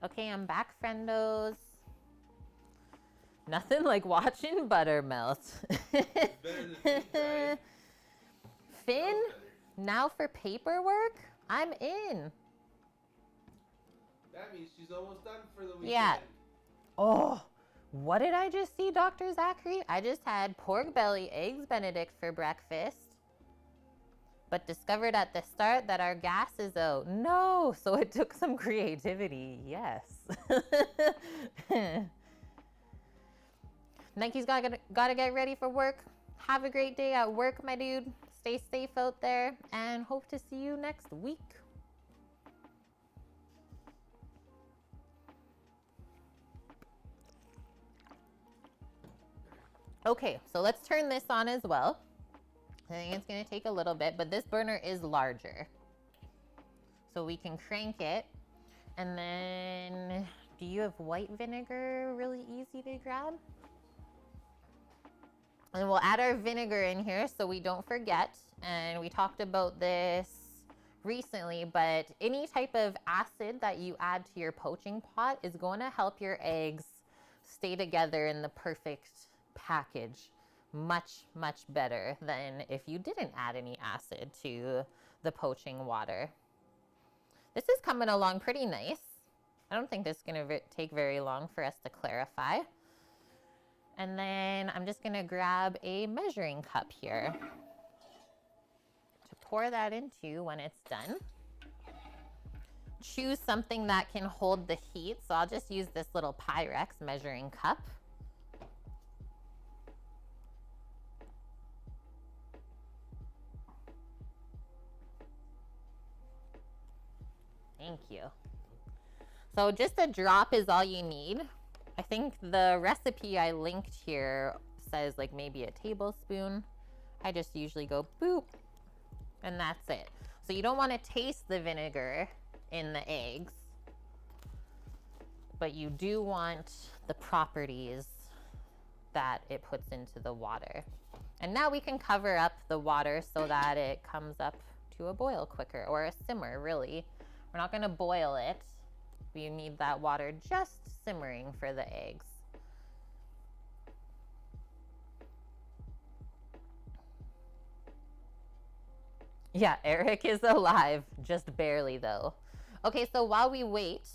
Speaker 1: Okay, I'm back, friendos. Nothing like watching butter melt.
Speaker 2: It's better than paint drying.
Speaker 1: Finn,
Speaker 2: Smells better.
Speaker 1: now for paperwork? I'm in.
Speaker 2: That means she's almost done for the weekend.
Speaker 1: Yeah. Oh, what did I just see, Dr. Zachary? I just had pork belly eggs Benedict for breakfast, but discovered at the start that our gas is out. No, so it took some creativity. Yes. Nike's gotta get ready for work. Have a great day at work, my dude. Stay safe out there and hope to see you next week. Okay, so let's turn this on as well. I think it's gonna take a little bit, but this burner is larger. So we can crank it. And then, do you have white vinegar really easy to grab? And we'll add our vinegar in here so we don't forget. And we talked about this recently, but any type of acid that you add to your poaching pot is going to help your eggs stay together in the perfect package much, much better than if you didn't add any acid to the poaching water. This is coming along pretty nice. I don't think this is going to take very long for us to clarify. And then I'm just going to grab a measuring cup here to pour that into when it's done. Choose something that can hold the heat. So I'll just use this little Pyrex measuring cup. Thank you. So just a drop is all you need. I think the recipe I linked here says like maybe a tablespoon. I just usually go boop, and that's it. So you don't want to taste the vinegar in the eggs, but you do want the properties that it puts into the water. And now we can cover up the water so that it comes up to a boil quicker, or a simmer really. We're not going to boil it. We need that water just simmering for the eggs. Yeah, Eric is alive, just barely though. Okay, so while we wait,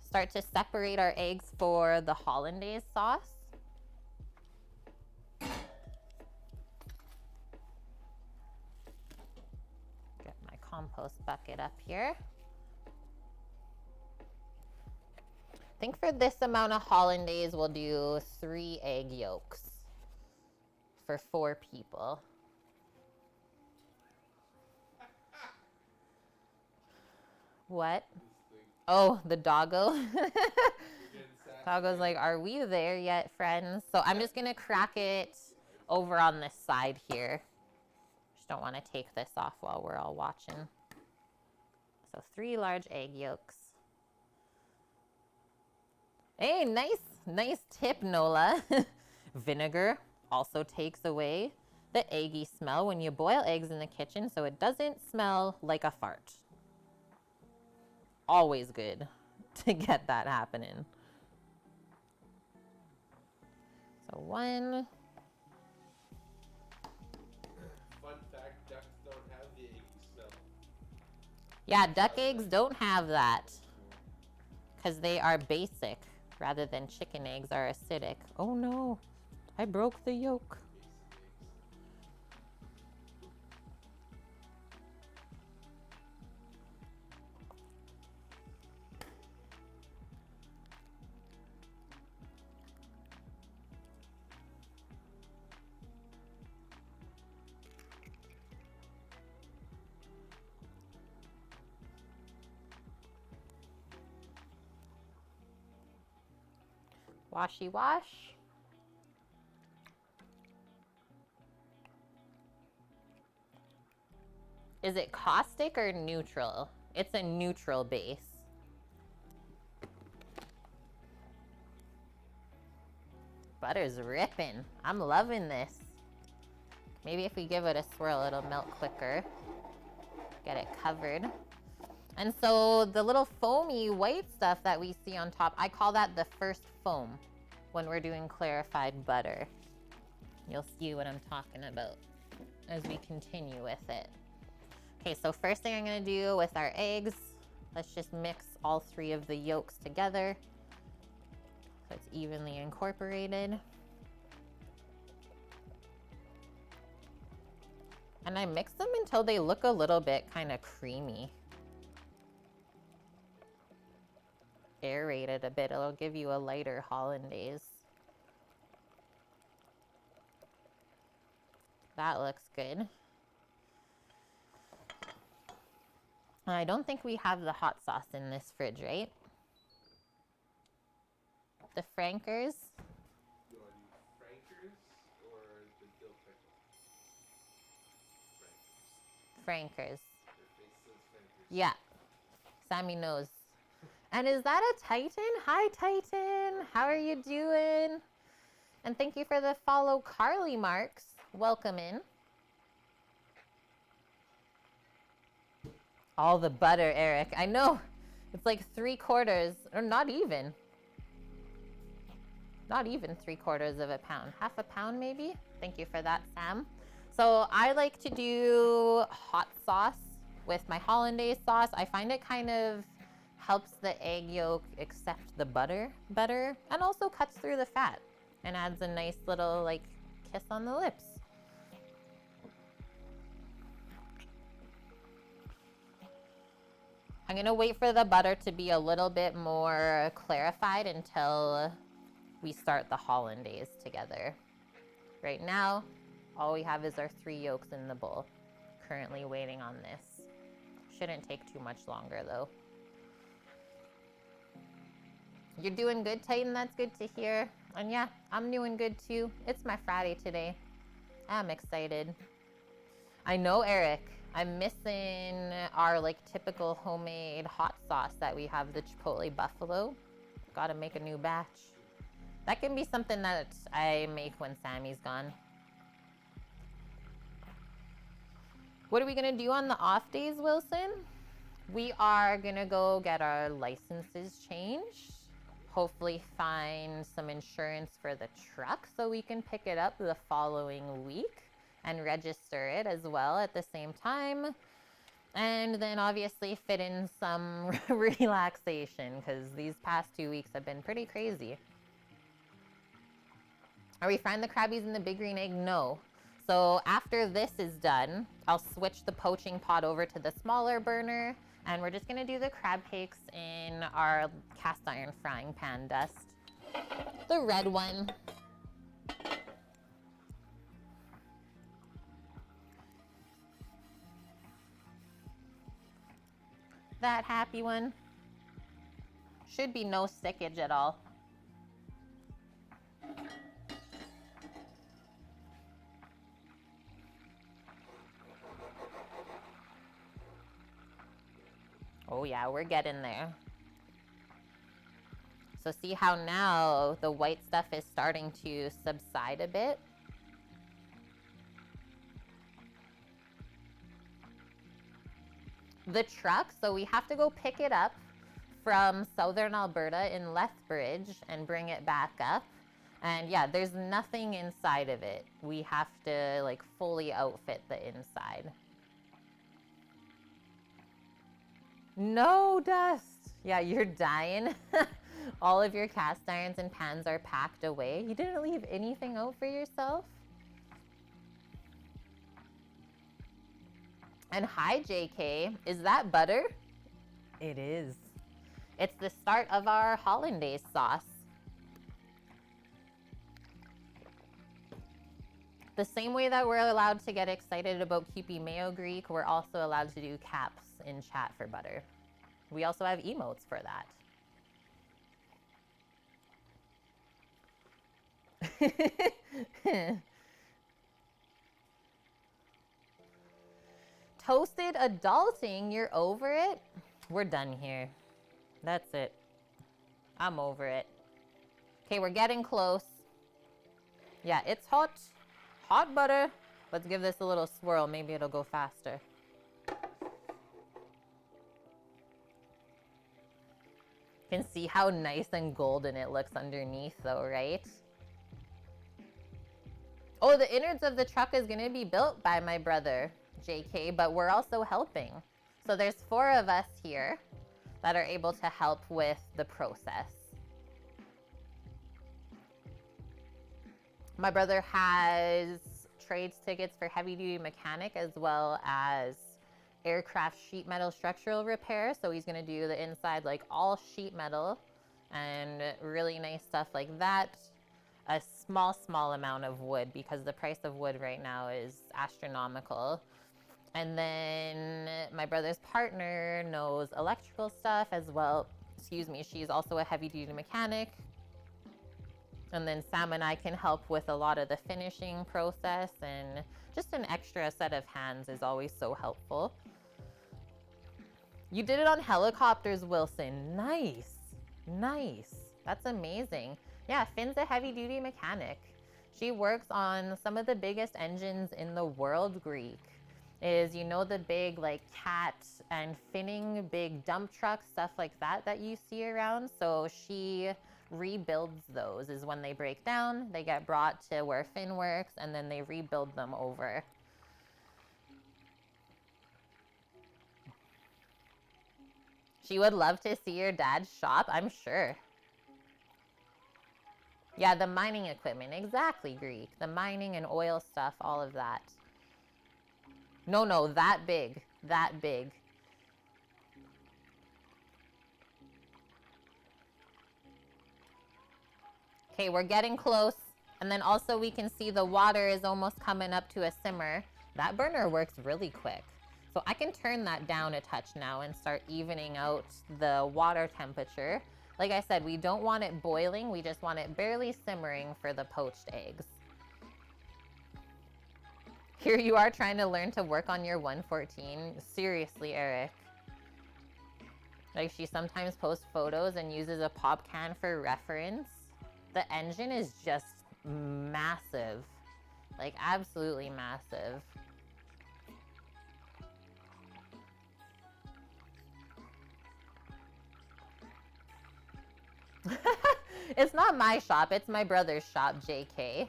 Speaker 1: start to separate our eggs for the hollandaise sauce. Get my compost bucket up here. I think for this amount of hollandaise, we'll do 3 egg yolks for 4 people. What? Oh, the doggo. Doggo's like, are we there yet, friends? So I'm just gonna crack it over on this side here. Just don't want to take this off while we're all watching. So 3 large egg yolks. Hey, nice tip, Nola. Vinegar also takes away the eggy smell when you boil eggs in the kitchen, so it doesn't smell like a fart. Always good to get that happening. So 1.
Speaker 2: Fun fact, ducks don't have the eggy smell.
Speaker 1: Yeah, duck eggs don't have that because they are basic rather than chicken eggs are acidic. Oh no, I broke the yolk. Washy wash. Is it caustic or neutral? It's a neutral base. Butter's ripping. I'm loving this. Maybe if we give it a swirl, it'll melt quicker. Get it covered. And so the little foamy white stuff that we see on top, I call that the first foam when we're doing clarified butter. You'll see what I'm talking about as we continue with it. Okay, so first thing I'm gonna do with our eggs, let's just mix all 3 of the yolks together so it's evenly incorporated. And I mix them until they look a little bit kind of creamy. Aerate it a bit, it'll give you a lighter hollandaise. That looks good. I don't think we have the hot sauce in this fridge, right? The Frankers.
Speaker 2: You want to use Frankers or the dill pickle? Frankers.
Speaker 1: Frankers.
Speaker 2: Your face says Frankers.
Speaker 1: Yeah. Sammy knows. And is that a Titan? Hi, Titan. How are you doing? And thank you for the follow, Carly Marks. Welcome in. All the butter, Eric. I know. It's like 3/4, or not even. Not even 3/4 of a pound. Half a pound, maybe? Thank you for that, Sam. So I like to do hot sauce with my hollandaise sauce. I find it kind of helps the egg yolk accept the butter better and also cuts through the fat and adds a nice little like kiss on the lips. I'm gonna wait for the butter to be a little bit more clarified until we start the hollandaise together. Right now, all we have is our 3 yolks in the bowl. Currently waiting on this. Shouldn't take too much longer though. You're doing good, Titan, that's good to hear. And yeah, I'm doing good too. It's my Friday today. I'm excited. I know, Eric, I'm missing our like typical homemade hot sauce that we have, the Chipotle Buffalo. Gotta make a new batch. That can be something that I make when Sammy's gone. What are we gonna do on the off days, Wilson? We are gonna go get our licenses changed. Hopefully find some insurance for the truck so we can pick it up the following week and register it as well at the same time. And then obviously fit in some relaxation because these past 2 weeks have been pretty crazy. Are we frying the crabbies in the big green egg? No. So after this is done, I'll switch the poaching pot over to the smaller burner and we're just gonna do the crab cakes in our cast iron frying pan dust. The red one. That happy one. Should be no stickage at all. Oh yeah, we're getting there. So see how now the white stuff is starting to subside a bit? The truck, so we have to go pick it up from southern Alberta in Lethbridge and bring it back up. And yeah, there's nothing inside of it. We have to like fully outfit the inside. No dust. Yeah, you're dying. All of your cast irons and pans are packed away. You didn't leave anything out for yourself? And hi, JK. Is that butter? It is. It's the start of our hollandaise sauce. The same way that we're allowed to get excited about Kewpie Mayo Greek, we're also allowed to do caps in chat for butter. We also have emotes for that. Toasted adulting, you're over it? We're done here. That's it. I'm over it. Okay, we're getting close. Yeah, it's hot. Hot butter. Let's give this a little swirl. Maybe it'll go faster. Can see how nice and golden it looks underneath though, right? Oh, the innards of the truck is going to be built by my brother, JK, but we're also helping. So there's 4 of us here that are able to help with the process. My brother has trades tickets for heavy duty mechanic as well as aircraft sheet metal structural repair. So he's going to do the inside like all sheet metal and really nice stuff like that. A small amount of wood because the price of wood right now is astronomical. And then my brother's partner knows electrical stuff as well. Excuse me, she's also a heavy duty mechanic. And then Sam and I can help with a lot of the finishing process, and just an extra set of hands is always so helpful. You did it on helicopters, Wilson. Nice. Nice. That's amazing. Yeah, Finn's a heavy duty mechanic. She works on some of the biggest engines in the world, Greek. Is, you know, the big like cat and finning big dump trucks, stuff like that that you see around. So she rebuilds those. Is when they break down, they get brought to where Finn works and then they rebuild them over. She would love to see your dad's shop, I'm sure. Yeah, the mining equipment. Exactly, Greek. The mining and oil stuff, all of that. No, that big. That big. Okay, we're getting close. And then also we can see the water is almost coming up to a simmer. That burner works really quick. So I can turn that down a touch now and start evening out the water temperature. Like I said, we don't want it boiling. We just want it barely simmering for the poached eggs. Here you are trying to learn to work on your 114. Seriously, Eric. Like, she sometimes posts photos and uses a pop can for reference. The engine is just massive. Like, absolutely massive. It's not my shop, it's my brother's shop, JK.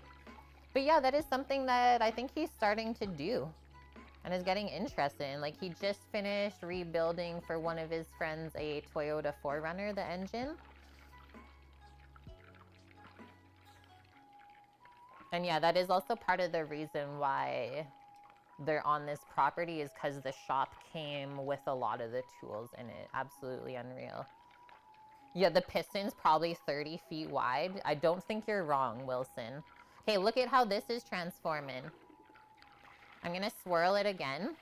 Speaker 1: But yeah, that is something that I think he's starting to do and is getting interested in. Like, he just finished rebuilding for one of his friends a Toyota 4Runner, the engine. And yeah, that is also part of the reason why they're on this property, is because the shop came with a lot of the tools in it. Absolutely unreal. Yeah, the piston's probably 30 feet wide. I don't think you're wrong, Wilson. Okay, look at how this is transforming. I'm gonna swirl it again.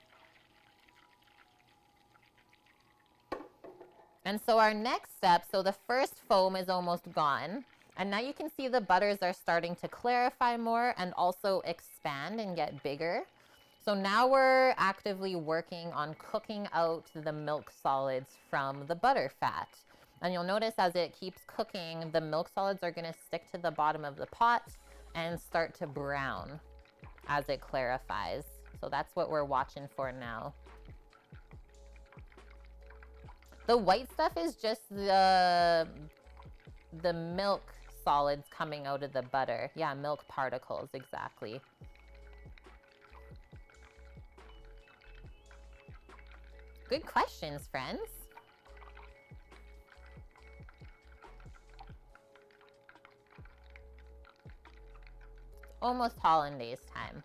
Speaker 1: And so our next step, so the first foam is almost gone. And now you can see the butters are starting to clarify more and also expand and get bigger. So now we're actively working on cooking out the milk solids from the butter fat. And you'll notice as it keeps cooking, the milk solids are gonna stick to the bottom of the pot and start to brown as it clarifies. So that's what we're watching for now. The white stuff is just the milk solids coming out of the butter. Yeah, milk particles, exactly. Good questions, friends. Almost hollandaise time.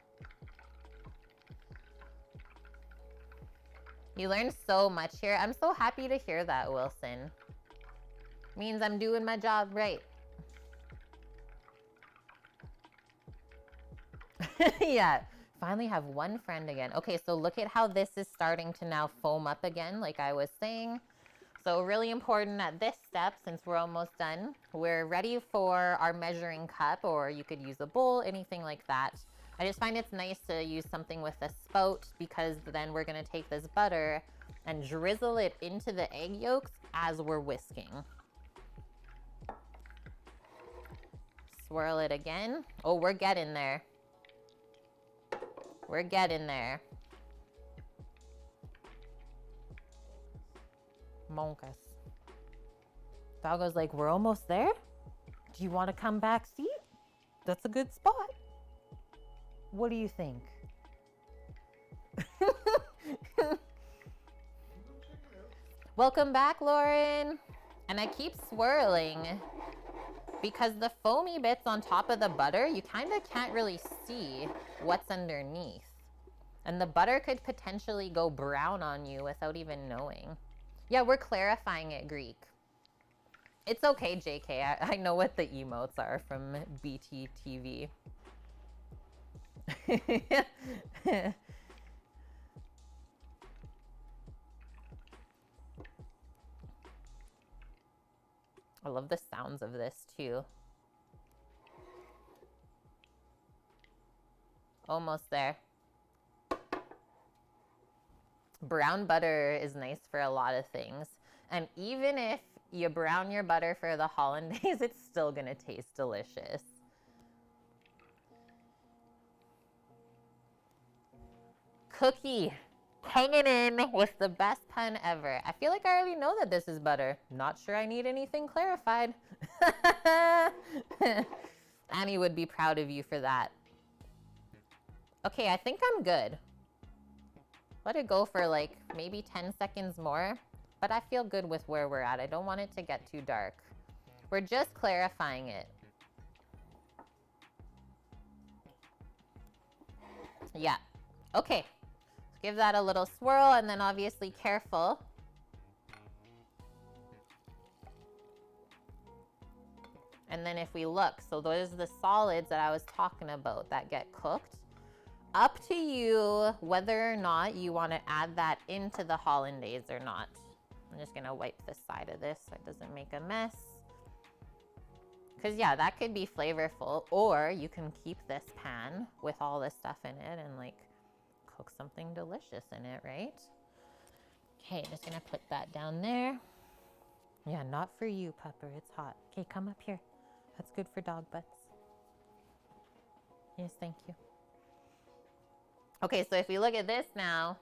Speaker 1: You learned so much here. I'm so happy to hear that, Wilson. Means I'm doing my job right. Yeah, finally have one friend again. Okay, so look at how this is starting to now foam up again, like I was saying. So really important at this step, since we're almost done, we're ready for our measuring cup, or you could use a bowl, anything like that. I just find it's nice to use something with a spout, because then we're gonna take this butter and drizzle it into the egg yolks as we're whisking. Swirl it again. Oh, we're getting there. We're getting there. Monkas. Doggo's like, we're almost there. Do you want to come back see? That's a good spot. What do you think? Welcome back, Lauren. And I keep swirling because the foamy bits on top of the butter, you kind of can't really see what's underneath. And the butter could potentially go brown on you without even knowing. Yeah, we're clarifying it, Greek. It's okay, JK. I know what the emotes are from BTTV. I love the sounds of this too. Almost there. Brown butter is nice for a lot of things. And even if you brown your butter for the hollandaise, it's still gonna taste delicious. Cookie, hanging in with the best pun ever. I feel like I already know that this is butter. Not sure I need anything clarified. Annie would be proud of you for that. Okay, I think I'm good. Let it go for like maybe 10 seconds more, but I feel good with where we're at. I don't want it to get too dark. We're just clarifying it. Yeah, okay. Give that a little swirl and then obviously careful. And then if we look, so those are the solids that I was talking about that get cooked. Up to you whether or not you want to add that into the hollandaise or not. I'm just gonna wipe the side of this so it doesn't make a mess. Because yeah, that could be flavorful, or you can keep this pan with all this stuff in it and like cook something delicious in it, right? Okay, just gonna put that down there. Yeah, not for you, Pepper, it's hot. Okay, come up here. That's good for dog butts. Yes, thank you. Okay, so if we look at this now,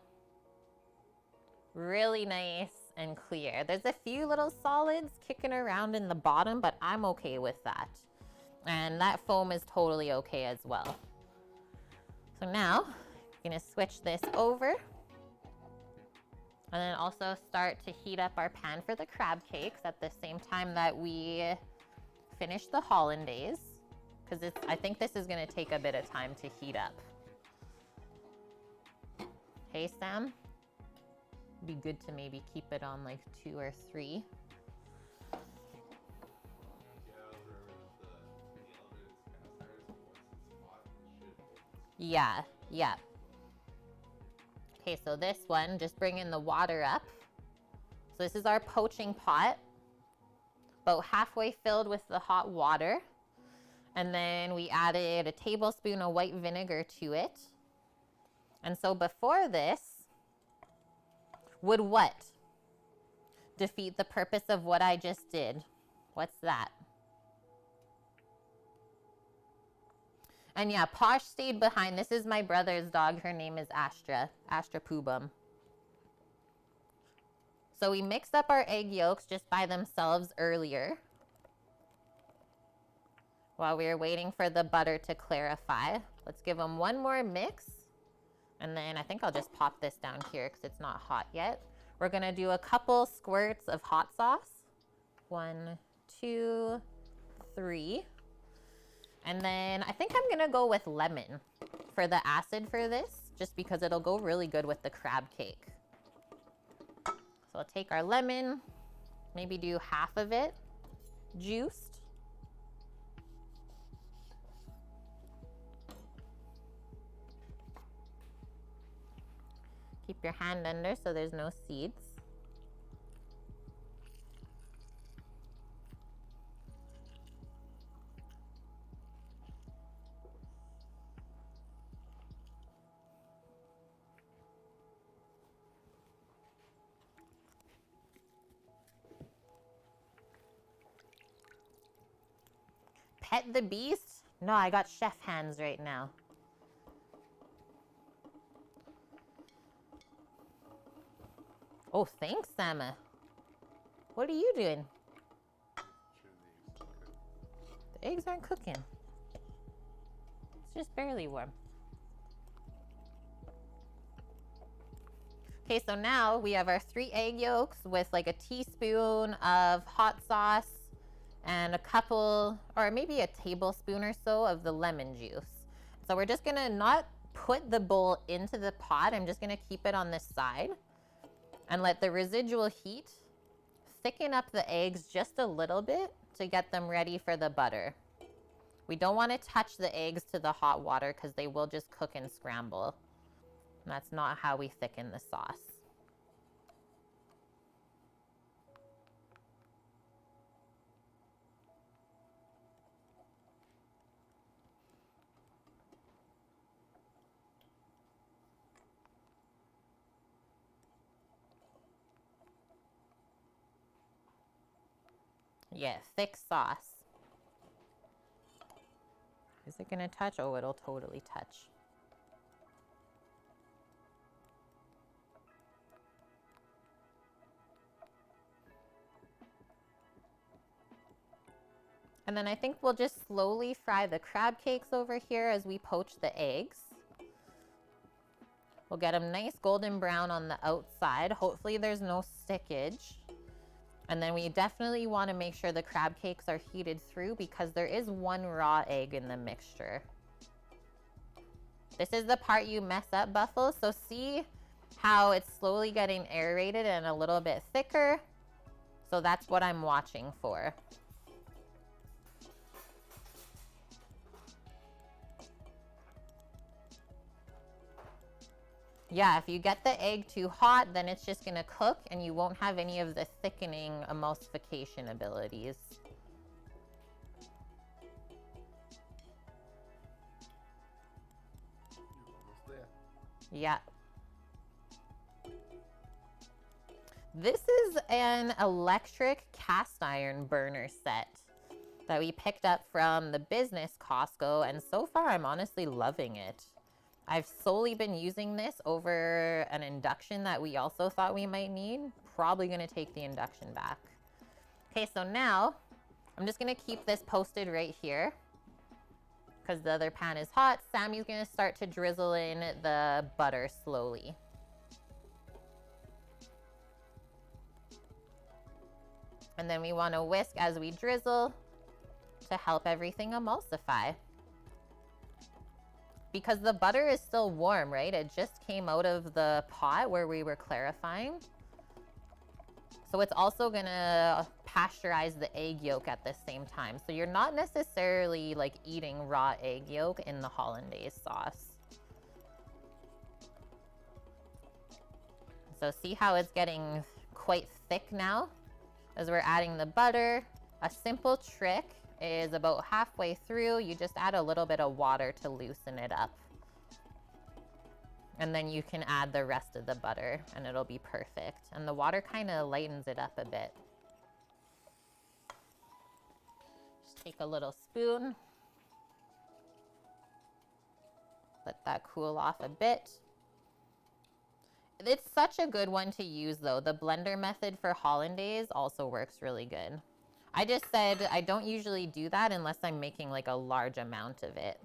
Speaker 1: really nice and clear. There's a few little solids kicking around in the bottom, but I'm okay with that. And that foam is totally okay as well. So now, I'm gonna switch this over. And then also start to heat up our pan for the crab cakes at the same time that we finish the hollandaise. Because I think this is gonna take a bit of time to heat up. Hey, Sam. Be good to maybe keep it on like 2 or 3. Yeah, yeah. Okay, so this one, just bring in the water up. So this is our poaching pot, about halfway filled with the hot water. And then we added a tablespoon of white vinegar to it. And so before this, would what defeat the purpose of what I just did? What's that? And yeah, Posh stayed behind. This is my brother's dog. Her name is Astra Poobum. So we mixed up our egg yolks just by themselves earlier while we were waiting for the butter to clarify. Let's give them one more mix. And then I think I'll just pop this down here because it's not hot yet. We're gonna do a couple squirts of hot sauce. 1, 2, 3. And then I think I'm gonna go with lemon for the acid for this, just because it'll go really good with the crab cake. So I'll take our lemon, maybe do half of it juiced. Keep your hand under so there's no seeds. Pet the beast? No, I got chef hands right now. Oh, thanks, Sama. What are you doing? The eggs aren't cooking. It's just barely warm. Okay, so now we have our 3 egg yolks with like a teaspoon of hot sauce and a couple, or maybe a tablespoon or so of the lemon juice. So we're just gonna not put the bowl into the pot. I'm just gonna keep it on this side and let the residual heat thicken up the eggs just a little bit to get them ready for the butter. We don't want to touch the eggs to the hot water because they will just cook and scramble. And that's not how we thicken the sauce. Yeah, thick sauce. Is it gonna touch? Oh, it'll totally touch. And then I think we'll just slowly fry the crab cakes over here as we poach the eggs. We'll get them nice golden brown on the outside. Hopefully there's no stickage. And then we definitely want to make sure the crab cakes are heated through because there is 1 raw egg in the mixture. This is the part you mess up, Buffalo. So see how it's slowly getting aerated and a little bit thicker? So that's what I'm watching for. Yeah, if you get the egg too hot, then it's just gonna cook and you won't have any of the thickening emulsification abilities.
Speaker 2: You're almost there.
Speaker 1: Yeah. This is an electric cast iron burner set that we picked up from the business Costco, and so far I'm honestly loving it. I've solely been using this over an induction that we also thought we might need. Probably gonna take the induction back. Okay, so now I'm just gonna keep this posted right here because the other pan is hot. Sammy's gonna start to drizzle in the butter slowly. And then we wanna whisk as we drizzle to help everything emulsify. Because the butter is still warm, right? It just came out of the pot where we were clarifying. So it's also gonna pasteurize the egg yolk at the same time. So you're not necessarily like eating raw egg yolk in the hollandaise sauce. So see how it's getting quite thick now as we're adding the butter. A simple trick is about halfway through, you just add a little bit of water to loosen it up. And then you can add the rest of the butter and it'll be perfect. And the water kind of lightens it up a bit. Just take a little spoon. Let that cool off a bit. It's such a good one to use though. The blender method for hollandaise also works really good. I just said I don't usually do that unless I'm making like a large amount of it.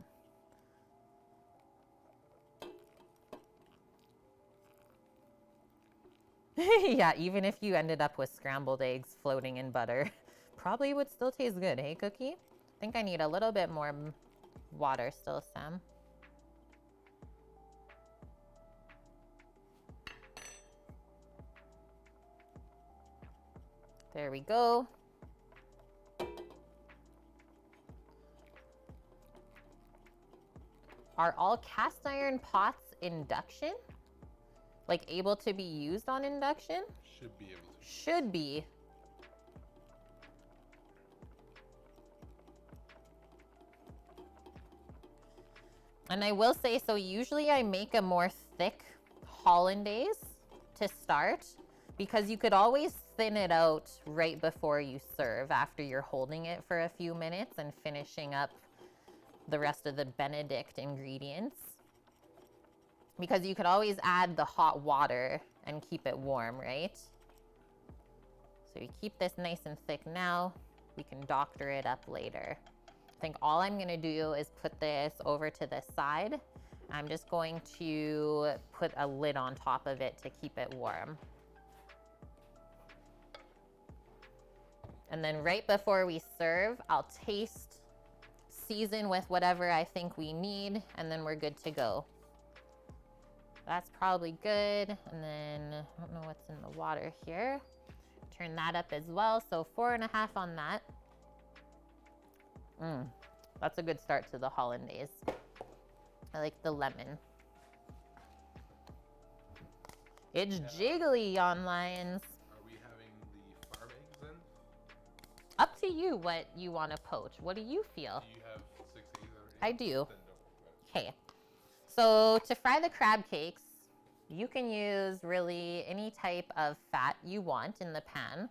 Speaker 1: Yeah, even if you ended up with scrambled eggs floating in butter, probably would still taste good, hey Cookie? I think I need a little bit more water still, Sam. There we go. Are all cast iron pots induction? Like able to be used on induction?
Speaker 2: Should be able to.
Speaker 1: Should be. And I will say, so usually I make a more thick hollandaise to start because you could always thin it out right before you serve after you're holding it for a few minutes and finishing up the rest of the Benedict ingredients. Because you could always add the hot water and keep it warm, right? So we keep this nice and thick now. We can doctor it up later. I think all I'm gonna do is put this over to the side. I'm just going to put a lid on top of it to keep it warm. And then right before we serve, I'll taste, season with whatever I think we need, and then we're good to go. That's probably good. And then I don't know what's in the water here. Turn that up as well. So 4.5 on that. That's a good start to the hollandaise. I like the lemon. It's jiggly on Lions.
Speaker 2: Are we having the farm eggs then?
Speaker 1: Up to you what you want to poach. What do you feel?
Speaker 2: Do you have 6 eggs already?
Speaker 1: I do.
Speaker 2: Then don't.
Speaker 1: Okay. So to fry the crab cakes, you can use really any type of fat you want in the pan.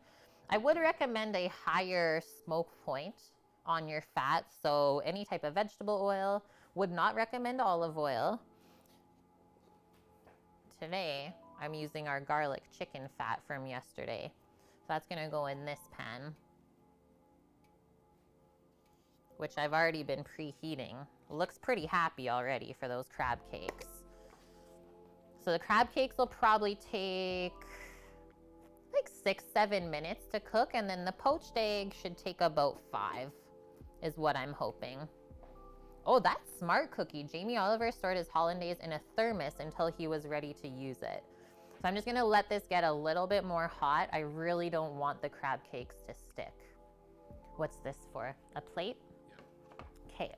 Speaker 1: I would recommend a higher smoke point on your fat. So any type of vegetable oil. Would not recommend olive oil. Today, I'm using our garlic chicken fat from yesterday. So that's gonna go in this pan, which I've already been preheating. Looks pretty happy already for those crab cakes. So the crab cakes will probably take like 6-7 minutes to cook, and then the poached egg should take about 5, is what I'm hoping. Oh, that's smart, Cookie. Jamie Oliver stored his hollandaise in a thermos until he was ready to use it. So I'm just gonna let this get a little bit more hot. I really don't want the crab cakes to stick. What's this for? A plate?
Speaker 2: Yeah.
Speaker 1: Okay.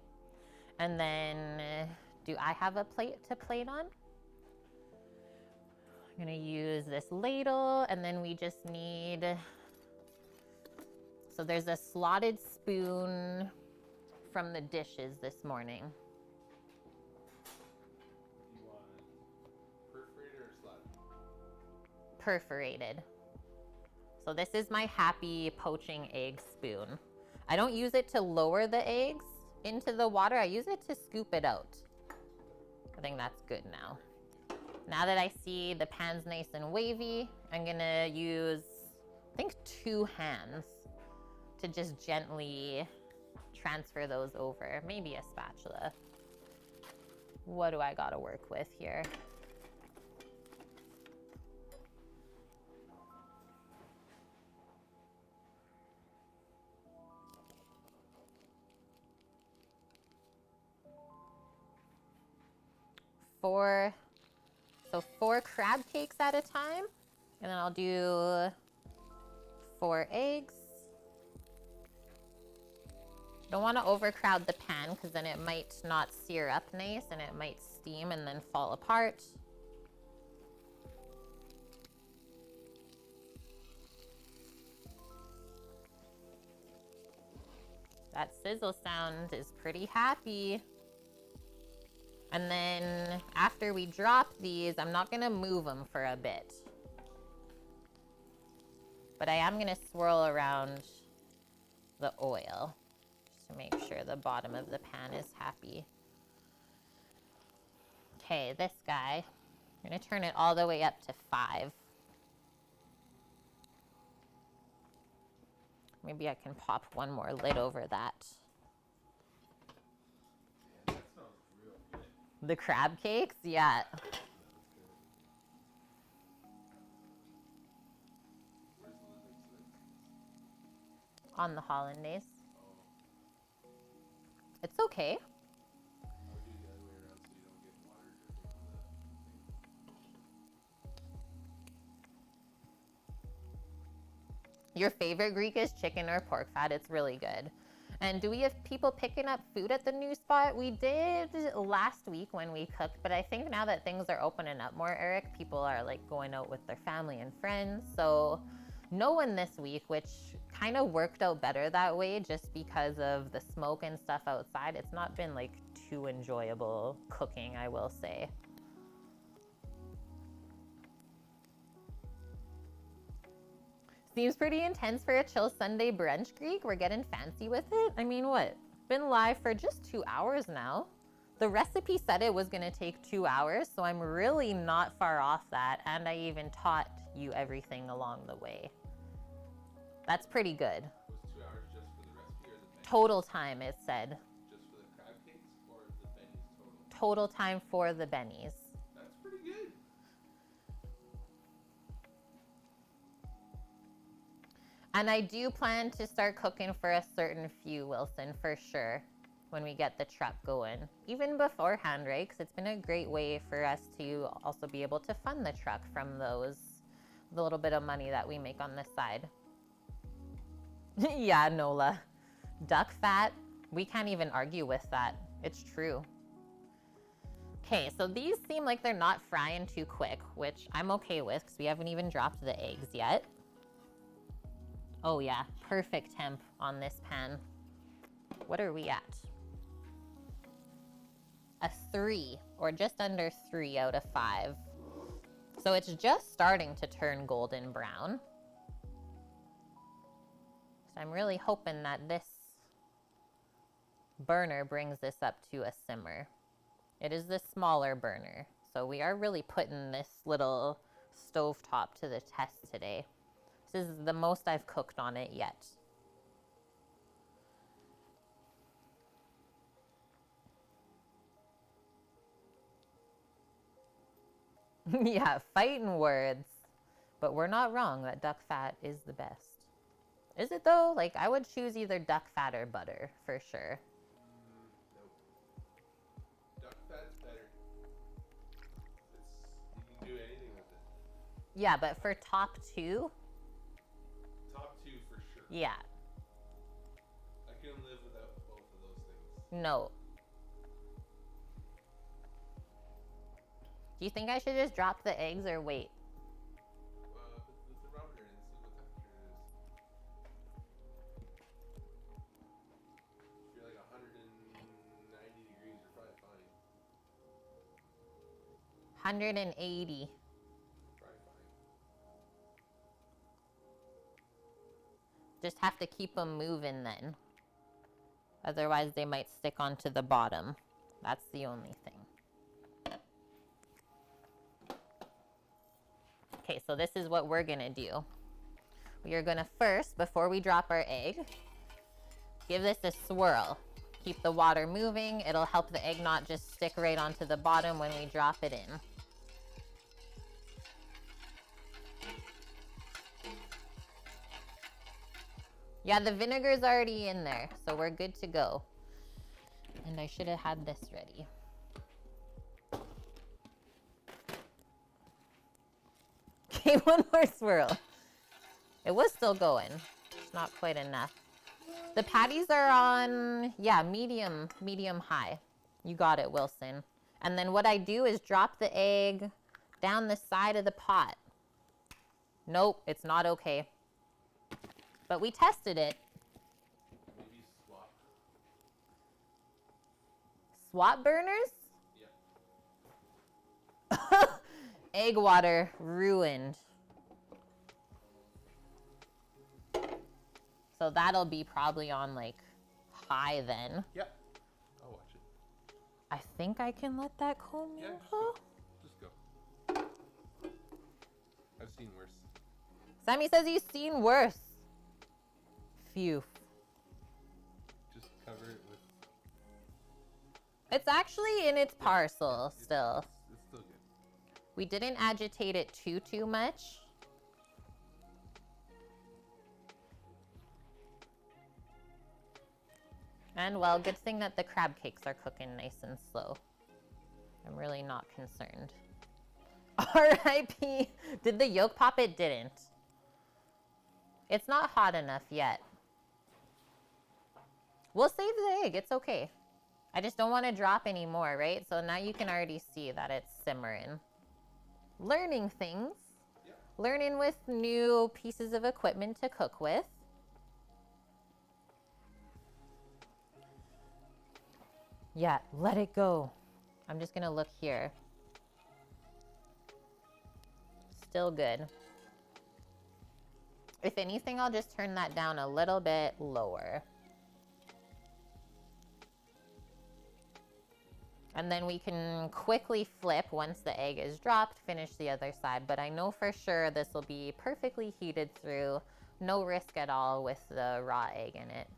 Speaker 1: And then, do I have a plate to plate on? I'm gonna use this ladle, and then we just need, so there's a slotted spoon from the dishes this morning.
Speaker 2: You want perforated or slotted?
Speaker 1: Perforated. So this is my happy poaching egg spoon. I don't use it to lower the eggs into the water. I use it to scoop it out. I think that's good now. Now that I see the pan's nice and wavy, I'm gonna use, I think, 2 hands to just gently transfer those over. Maybe a spatula. What do I gotta work with here? So 4 crab cakes at a time. And then I'll do 4 eggs. Don't want to overcrowd the pan because then it might not sear up nice and it might steam and then fall apart. That sizzle sound is pretty happy. And then after we drop these, I'm not gonna move them for a bit. But I am gonna swirl around the oil just to make sure the bottom of the pan is happy. Okay, this guy, I'm gonna turn it all the way up to 5. Maybe I can pop one more lid over that.
Speaker 2: Yeah, that smells real good.
Speaker 1: The crab cakes, yeah.
Speaker 2: That looks good. Where's the lid next to it?
Speaker 1: On the hollandaise.
Speaker 2: Oh,
Speaker 1: It's okay.
Speaker 2: I would do the other way around so you don't get water dripping on the thing.
Speaker 1: Your favorite Greek is chicken or pork fat. It's really good. And do we have people picking up food at the new spot? We did last week when we cooked, but I think now that things are opening up more, Eric, people are like going out with their family and friends. So no one this week, which kind of worked out better that way just because of the smoke and stuff outside. It's not been like too enjoyable cooking, I will say. Seems pretty intense for a chill Sunday brunch, Greek. We're getting fancy with it. I mean, what? Been live for just 2 hours now. The recipe said it was gonna take 2 hours, so I'm really not far off that. And I even taught you everything along the way. That's pretty good.
Speaker 2: Was 2 hours just for the recipe or the
Speaker 1: Total time, it said.
Speaker 2: Just for the crab cakes or the bennies total?
Speaker 1: Total time for the bennies.
Speaker 2: That's pretty good.
Speaker 1: And I do plan to start cooking for a certain few, Wilson, for sure, when we get the truck going. Even beforehand, right? Because it's been a great way for us to also be able to fund the truck from the little bit of money that we make on this side. Yeah, Nola. Duck fat, we can't even argue with that. It's true. Okay, so these seem like they're not frying too quick, which I'm okay with because we haven't even dropped the eggs yet. Oh yeah, perfect temp on this pan. What are we at? A 3, or just under 3 out of 5. So it's just starting to turn golden brown. So I'm really hoping that this burner brings this up to a simmer. It is the smaller burner, so we are really putting this little stovetop to the test today. This is the most I've cooked on it yet. Yeah, fighting words. But we're not wrong that duck fat is the best. Is it though? Like, I would choose either duck fat or butter, for sure.
Speaker 2: Nope. Duck fat's better. You can do anything with it.
Speaker 1: Yeah, but for top 2?
Speaker 2: Top 2 for sure.
Speaker 1: Yeah.
Speaker 2: I couldn't live without both of those things.
Speaker 1: No. Do you think I should just drop the eggs or wait?
Speaker 2: Put the thermometer in and see what temperature it is. If you're like 190 degrees, you're probably fine.
Speaker 1: 180.
Speaker 2: Probably fine.
Speaker 1: Just have to keep them moving then. Otherwise, they might stick onto the bottom. That's the only thing. Okay, so this is what we're gonna do. We are gonna first, before we drop our egg, give this a swirl. Keep the water moving. It'll help the egg not just stick right onto the bottom when we drop it in. Yeah, the vinegar's already in there, so we're good to go. And I should have had this ready. Okay, one more swirl. It was still going. It's not quite enough. The patties are on, yeah, medium high. You got it, Wilson. And then what I do is drop the egg down the side of the pot. Nope, it's not okay. But we tested it.
Speaker 2: Maybe swap.
Speaker 1: Swap burners?
Speaker 2: Yep.
Speaker 1: Egg water ruined. So that'll be probably on like high then.
Speaker 2: Yep. I'll watch it.
Speaker 1: I think I can let that comb
Speaker 2: Yeah,
Speaker 1: in.
Speaker 2: just go. I've seen worse.
Speaker 1: Sammy says he's seen worse. Phew.
Speaker 2: Just cover it with.
Speaker 1: It's actually in its parcel still.
Speaker 2: It's still good.
Speaker 1: We didn't agitate it too much. And well, good thing that the crab cakes are cooking nice and slow. I'm really not concerned. R.I.P. Did the yolk pop? It didn't. It's not hot enough yet. We'll save the egg. It's okay. I just don't want to drop any more, right? So now you can already see that it's simmering. Learning things.
Speaker 2: Yep.
Speaker 1: Learning with new pieces of equipment to cook with. Yeah, let it go. I'm just gonna look here. Still good. If anything, I'll just turn that down a little bit lower. And then we can quickly flip once the egg is dropped, finish the other side. But I know for sure this will be perfectly heated through. No risk at all with the raw egg in it.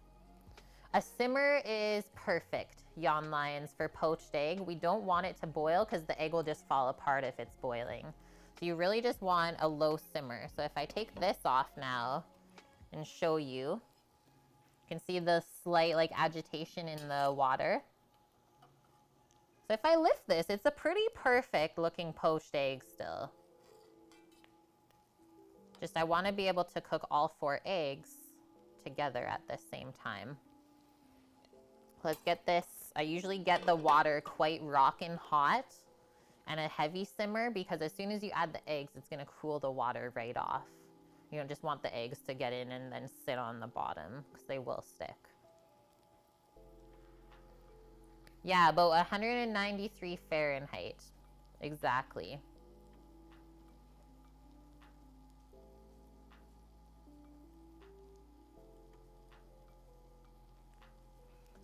Speaker 1: A simmer is perfect, Yon Lions, for poached egg. We don't want it to boil because the egg will just fall apart if it's boiling. So you really just want a low simmer. So if I take this off now and show you, you can see the slight like agitation in the water. So if I lift this, it's a pretty perfect looking poached egg still. Just I want to be able to cook all 4 eggs together at the same time. Let's get this. I usually get the water quite rockin' hot and a heavy simmer because as soon as you add the eggs, it's going to cool the water right off. You don't just want the eggs to get in and then sit on the bottom because they will stick. Yeah, about 193 Fahrenheit. Exactly.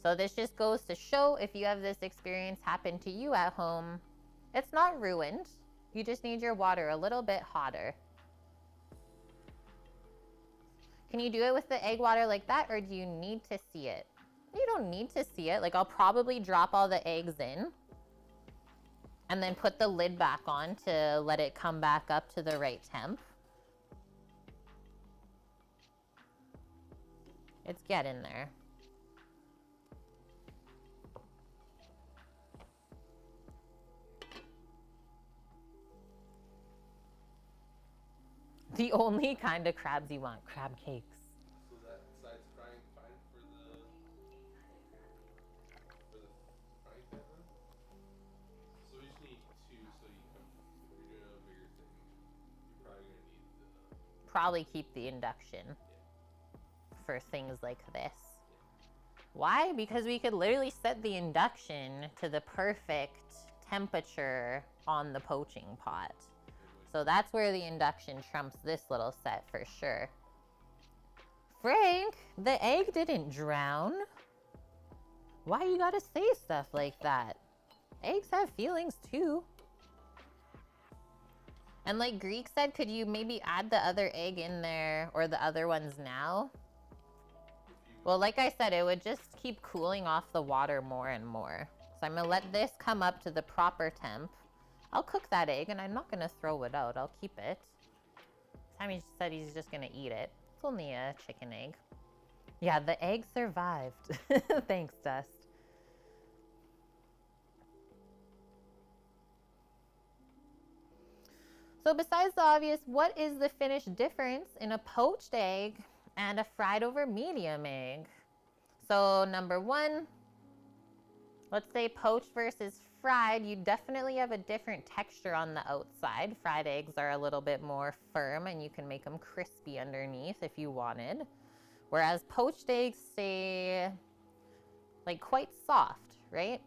Speaker 1: So this just goes to show if you have this experience happen to you at home, it's not ruined. You just need your water a little bit hotter. Can you do it with the egg water like that, or do you need to see it? You don't need to see it. Like, I'll probably drop all the eggs in and then put the lid back on to let it come back up to the right temp. It's getting there. The only kind of crabs you want, crab cakes.
Speaker 2: So that side's frying fine for the frying pan then? So we just need 2 so you have, if you're doing a bigger thing, you're probably gonna need the
Speaker 1: Probably keep the induction for things like this.
Speaker 2: Yeah.
Speaker 1: Why? Because we could literally set the induction to the perfect temperature on the poaching pot. So that's where the induction trumps this little set for sure. Frank, the egg didn't drown. Why you gotta say stuff like that? Eggs have feelings too. And like Greek said, could you maybe add the other egg in there or the other ones now? Well, like I said, it would just keep cooling off the water more and more. So I'm gonna let this come up to the proper temp. I'll cook that egg and I'm not gonna throw it out. I'll keep it. Sammy said he's just gonna eat it. It's only a chicken egg. Yeah, the egg survived. Thanks, Dust. So besides the obvious, what is the finished difference in a poached egg and a fried over medium egg? So number 1, let's say poached versus fried, you definitely have a different texture on the outside. Fried eggs are a little bit more firm and you can make them crispy underneath if you wanted. Whereas poached eggs stay like quite soft, right?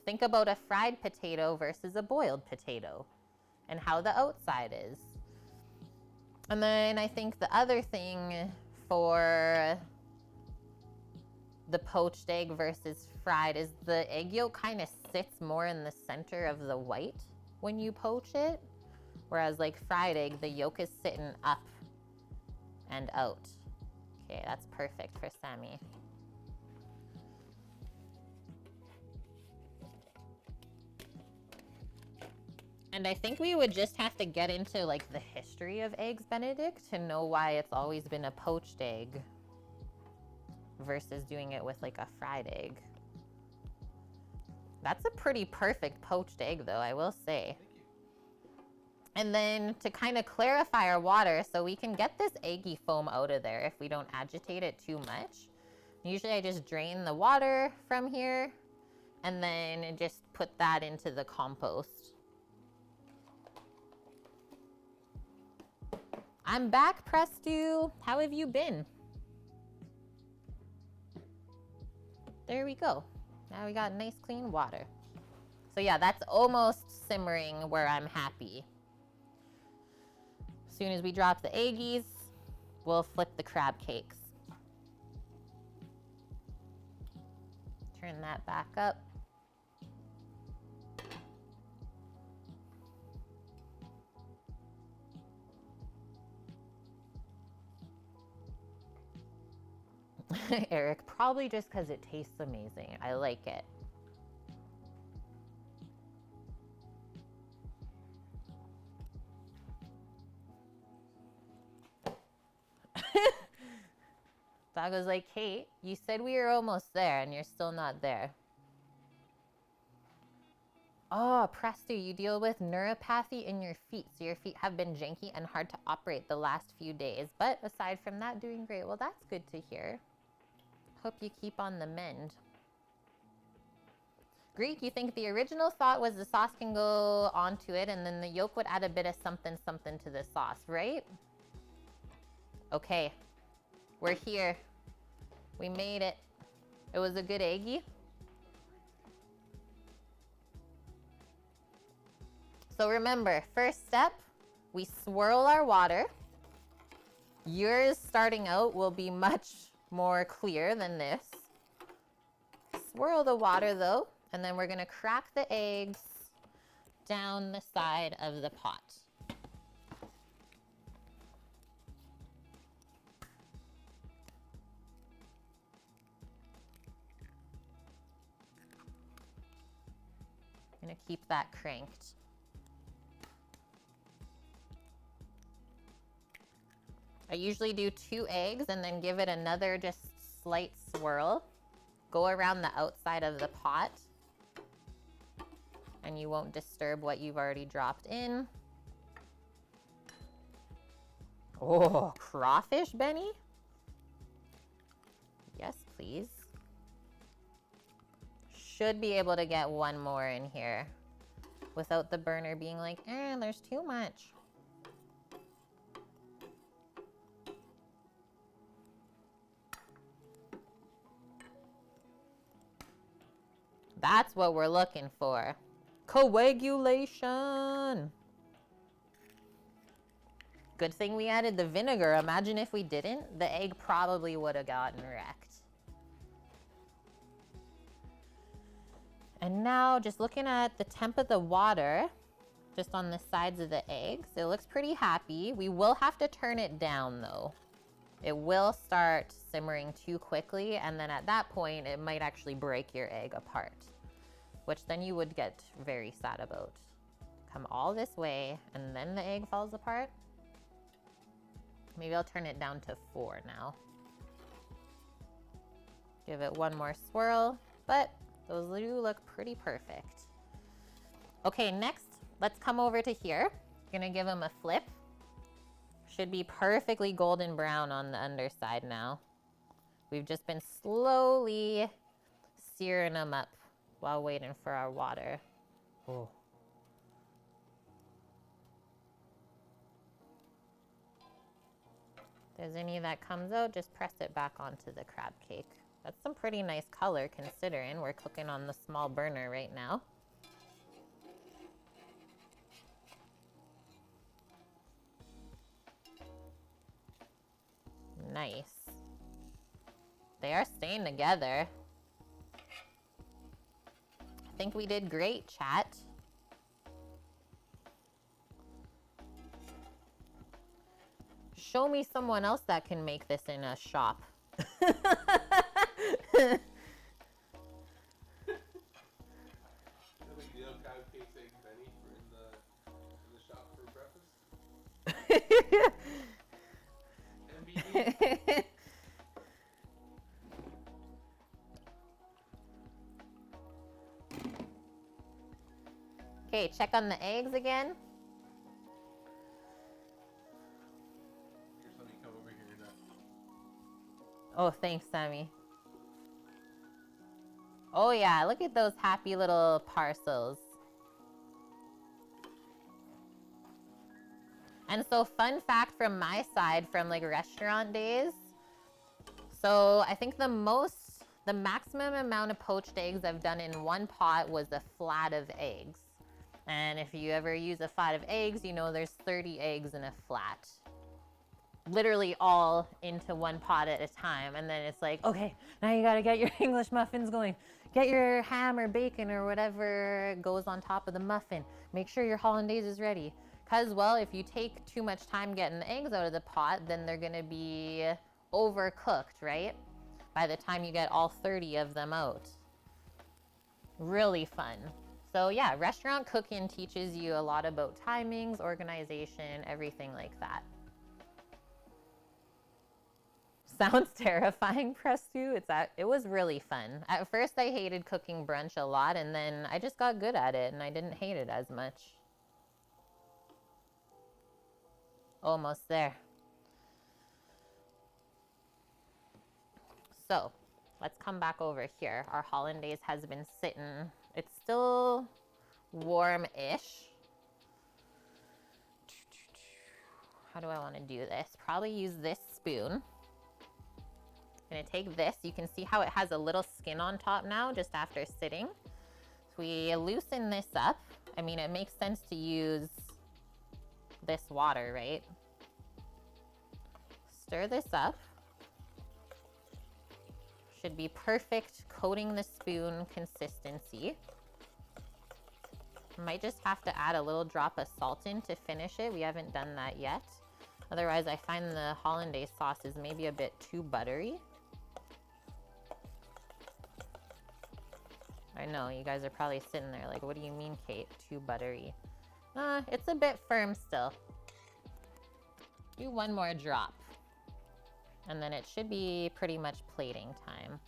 Speaker 1: Think about a fried potato versus a boiled potato and how the outside is. And then I think the other thing for the poached egg versus fried is the egg yolk kind of sits more in the center of the white when you poach it. Whereas like fried egg, the yolk is sitting up and out. Okay, that's perfect for Sammy. And I think we would just have to get into like the history of eggs Benedict to know why it's always been a poached egg versus doing it with like a fried egg. That's a pretty perfect poached egg though, I will say.
Speaker 2: Thank you.
Speaker 1: And then to kind of clarify our water so we can get this eggy foam out of there if we don't agitate it too much. Usually I just drain the water from here and then just put that into the compost. I'm back, Prestu. How have you been? There we go. Now we got nice clean water. So yeah, that's almost simmering where I'm happy. As soon as we drop the eggies, we'll flip the crab cakes. Turn that back up. Eric, probably just because it tastes amazing. I like it. Dog was like, Kate, you said we were almost there and you're still not there. Oh, Presto, you deal with neuropathy in your feet. So your feet have been janky and hard to operate the last few days. But aside from that, doing great. Well, that's good to hear. Hope you keep on the mend. Greek, you think the original thought was the sauce can go onto it and then the yolk would add a bit of something something to the sauce, right? Okay. We're here. We made it. It was a good eggie. So remember, first step, we swirl our water. Yours starting out will be much more clear than this. Swirl the water though, and then we're gonna crack the eggs down the side of the pot. I'm gonna keep that cranked. I usually do 2 eggs and then give it another just slight swirl. Go around the outside of the pot and you won't disturb what you've already dropped in. Oh, crawfish, Benny? Yes, please. Should be able to get one more in here without the burner being like, there's too much. That's what we're looking for. Coagulation. Good thing we added the vinegar. Imagine if we didn't, the egg probably would have gotten wrecked. And now just looking at the temp of the water, just on the sides of the eggs, it looks pretty happy. We will have to turn it down though. It will start simmering too quickly, and then at that point, it might actually break your egg apart, which then you would get very sad about. Come all this way, and then the egg falls apart. Maybe I'll turn it down to 4 now. Give it one more swirl, but those do look pretty perfect. Okay, next, let's come over to here. Gonna give them a flip. Should be perfectly golden brown on the underside now. We've just been slowly searing them up while waiting for our water. Oh. If there's any that comes out, just press it back onto the crab cake. That's some pretty nice color considering we're cooking on the small burner right now. Nice. They are staying together. I think we did great, chat. Show me someone else that can make this in a shop.
Speaker 2: Like the other guy who takes eggs Benny in the shop for breakfast. MBD.
Speaker 1: Okay, check on the eggs again.
Speaker 2: Here's let me come over here now.
Speaker 1: Oh, thanks, Sammy. Oh yeah, look at those happy little parcels. And so fun fact from my side from like restaurant days. So I think the maximum amount of poached eggs I've done in one pot was a flat of eggs. And if you ever use a flat of eggs, you know there's 30 eggs in a flat. Literally all into one pot at a time. And then it's like, okay, now you gotta get your English muffins going. Get your ham or bacon or whatever goes on top of the muffin. Make sure your hollandaise is ready. Because, well, if you take too much time getting the eggs out of the pot, then they're gonna be overcooked, right? by the time you get all 30 of them out. Really fun. So yeah, restaurant cooking teaches you a lot about timings, organization, everything like that. Sounds terrifying, Prestu. It was really fun. At first I hated cooking brunch a lot, and then I just got good at it and I didn't hate it as much. Almost there. So let's come back over here. Our hollandaise has been sitting. It's still warm-ish. How do I want to do this? Probably use this spoon. I'm gonna take this. You can see how it has a little skin on top now just after sitting. So we loosen this up. I mean, it makes sense to use this water, right? Stir this up. Should be perfect coating the spoon consistency. Might just have to add a little drop of salt in to finish it. We haven't done that yet. Otherwise, I find the hollandaise sauce is maybe a bit too buttery. I know, you guys are probably sitting there like, what do you mean, Kate? Too buttery. It's a bit firm still. Do one more drop. And then it should be pretty much plating time.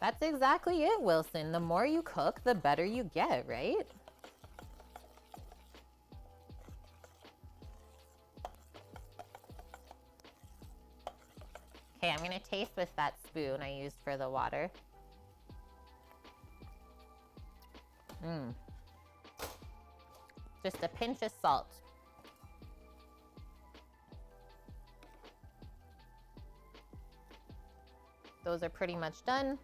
Speaker 1: That's exactly it, Wilson. The more you cook, the better you get, right? Okay, I'm gonna taste with that spoon I used for the water. Just a pinch of salt. Those are pretty much done.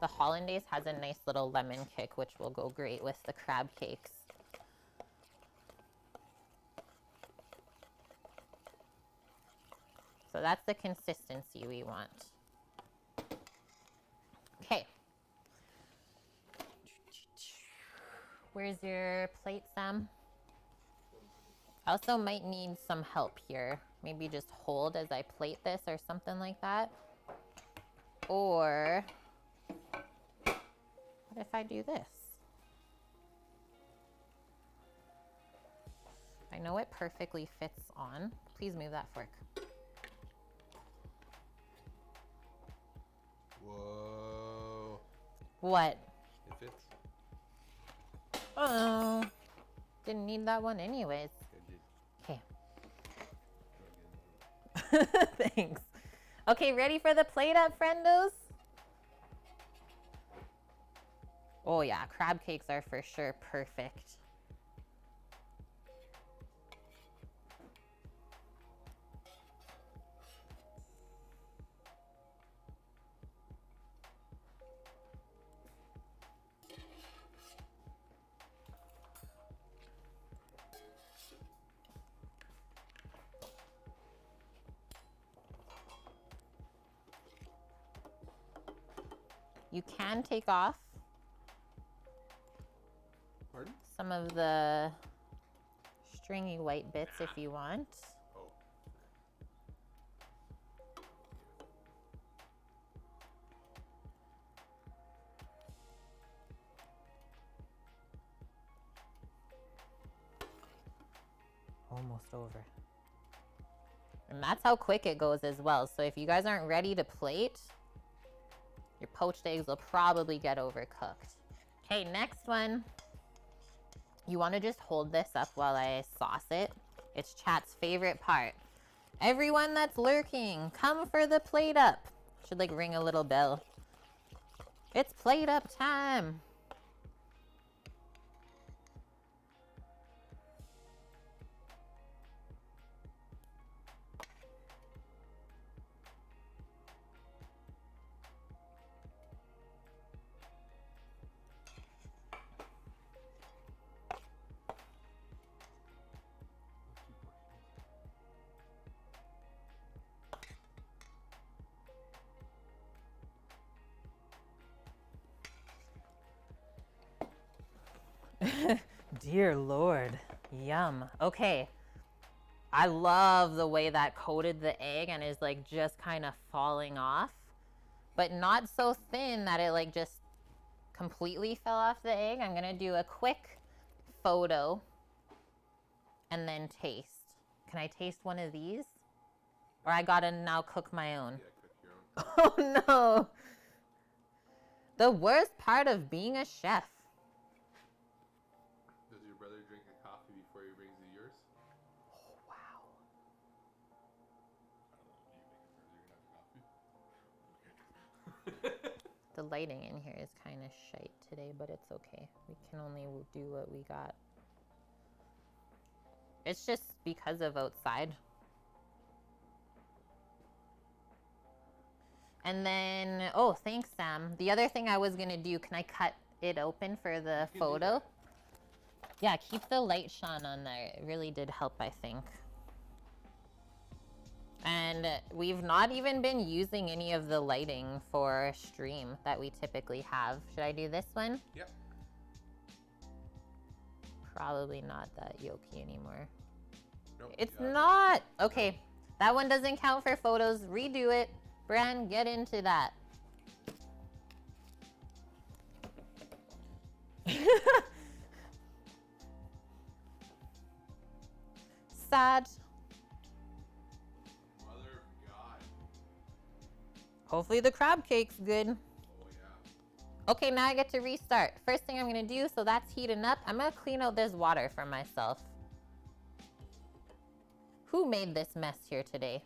Speaker 1: The hollandaise has a nice little lemon kick, which will go great with the crab cakes. So that's the consistency we want. Okay. Where's your plate, Sam? I also might need some help here. Maybe just hold as I plate this or something like that. Or what if I do this? I know it perfectly fits on. Please move that fork.
Speaker 2: Whoa.
Speaker 1: What?
Speaker 2: It fits.
Speaker 1: Oh, didn't need that one anyways. Okay. Thanks. Okay, ready for the plate up, friendos? Oh yeah, crab cakes are for sure perfect. You can take off
Speaker 2: Pardon?
Speaker 1: some of the stringy white bits if you want.
Speaker 2: Oh.
Speaker 1: Almost over. And that's how quick it goes as well. So if you guys aren't ready to plate, your poached eggs will probably get overcooked. Okay, next one. You want to just hold this up while I sauce it. It's chat's favorite part. Everyone that's lurking, come for the plate up. Should like ring a little bell. It's plate up time. Dear Lord. Yum. Okay. I love the way that coated the egg and is like just kind of falling off, but not so thin that it like just completely fell off the egg. I'm gonna do a quick photo and then taste. Can I taste one of these? Or I gotta now cook my own?
Speaker 2: Yeah, cook your own.
Speaker 1: Oh no. The worst part of being a chef.
Speaker 2: Does your brother drink a coffee before he brings you yours?
Speaker 1: Oh, wow.
Speaker 2: I don't know. Do you make it first? You're gonna have coffee?
Speaker 1: The lighting in here is kind of shite today, but it's okay. We can only do what we got. It's just because of outside. And then, oh, thanks, Sam. The other thing I was gonna do, can I cut it open for the photo? Yeah, keep the light shone on there. It really did help, I think. And we've not even been using any of the lighting for stream that we typically have. Should I do this one?
Speaker 2: Yep.
Speaker 1: Probably not that yolky anymore.
Speaker 2: Nope,
Speaker 1: It's not. Okay, that one doesn't count for photos. Redo it. Bran, get into that. Sad.
Speaker 2: Mother of God.
Speaker 1: Hopefully the crab cake's good.
Speaker 2: Oh, yeah.
Speaker 1: Okay, now I get to restart. First thing I'm gonna do, so that's heating up. I'm gonna clean out this water for myself. Who made this mess here today?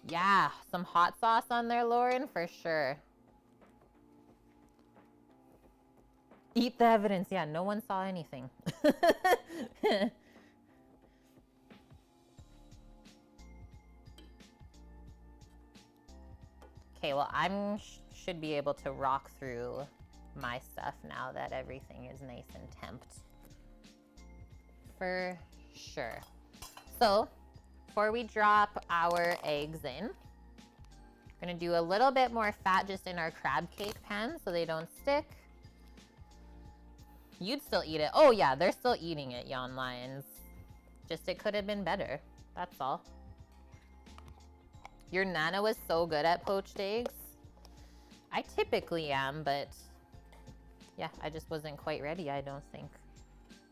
Speaker 1: Yeah, some hot sauce on there, Lauren, for sure. Eat the evidence. Yeah, no one saw anything. Okay, well, should be able to rock through my stuff now that everything is nice and temped. For sure. So, before we drop our eggs in, I'm gonna do a little bit more fat just in our crab cake pan so they don't stick. You'd still eat it. Oh yeah, they're still eating it, Yon Lions. Just it could have been better. That's all. Your Nana was so good at poached eggs. I typically am, but yeah, I just wasn't quite ready, I don't think.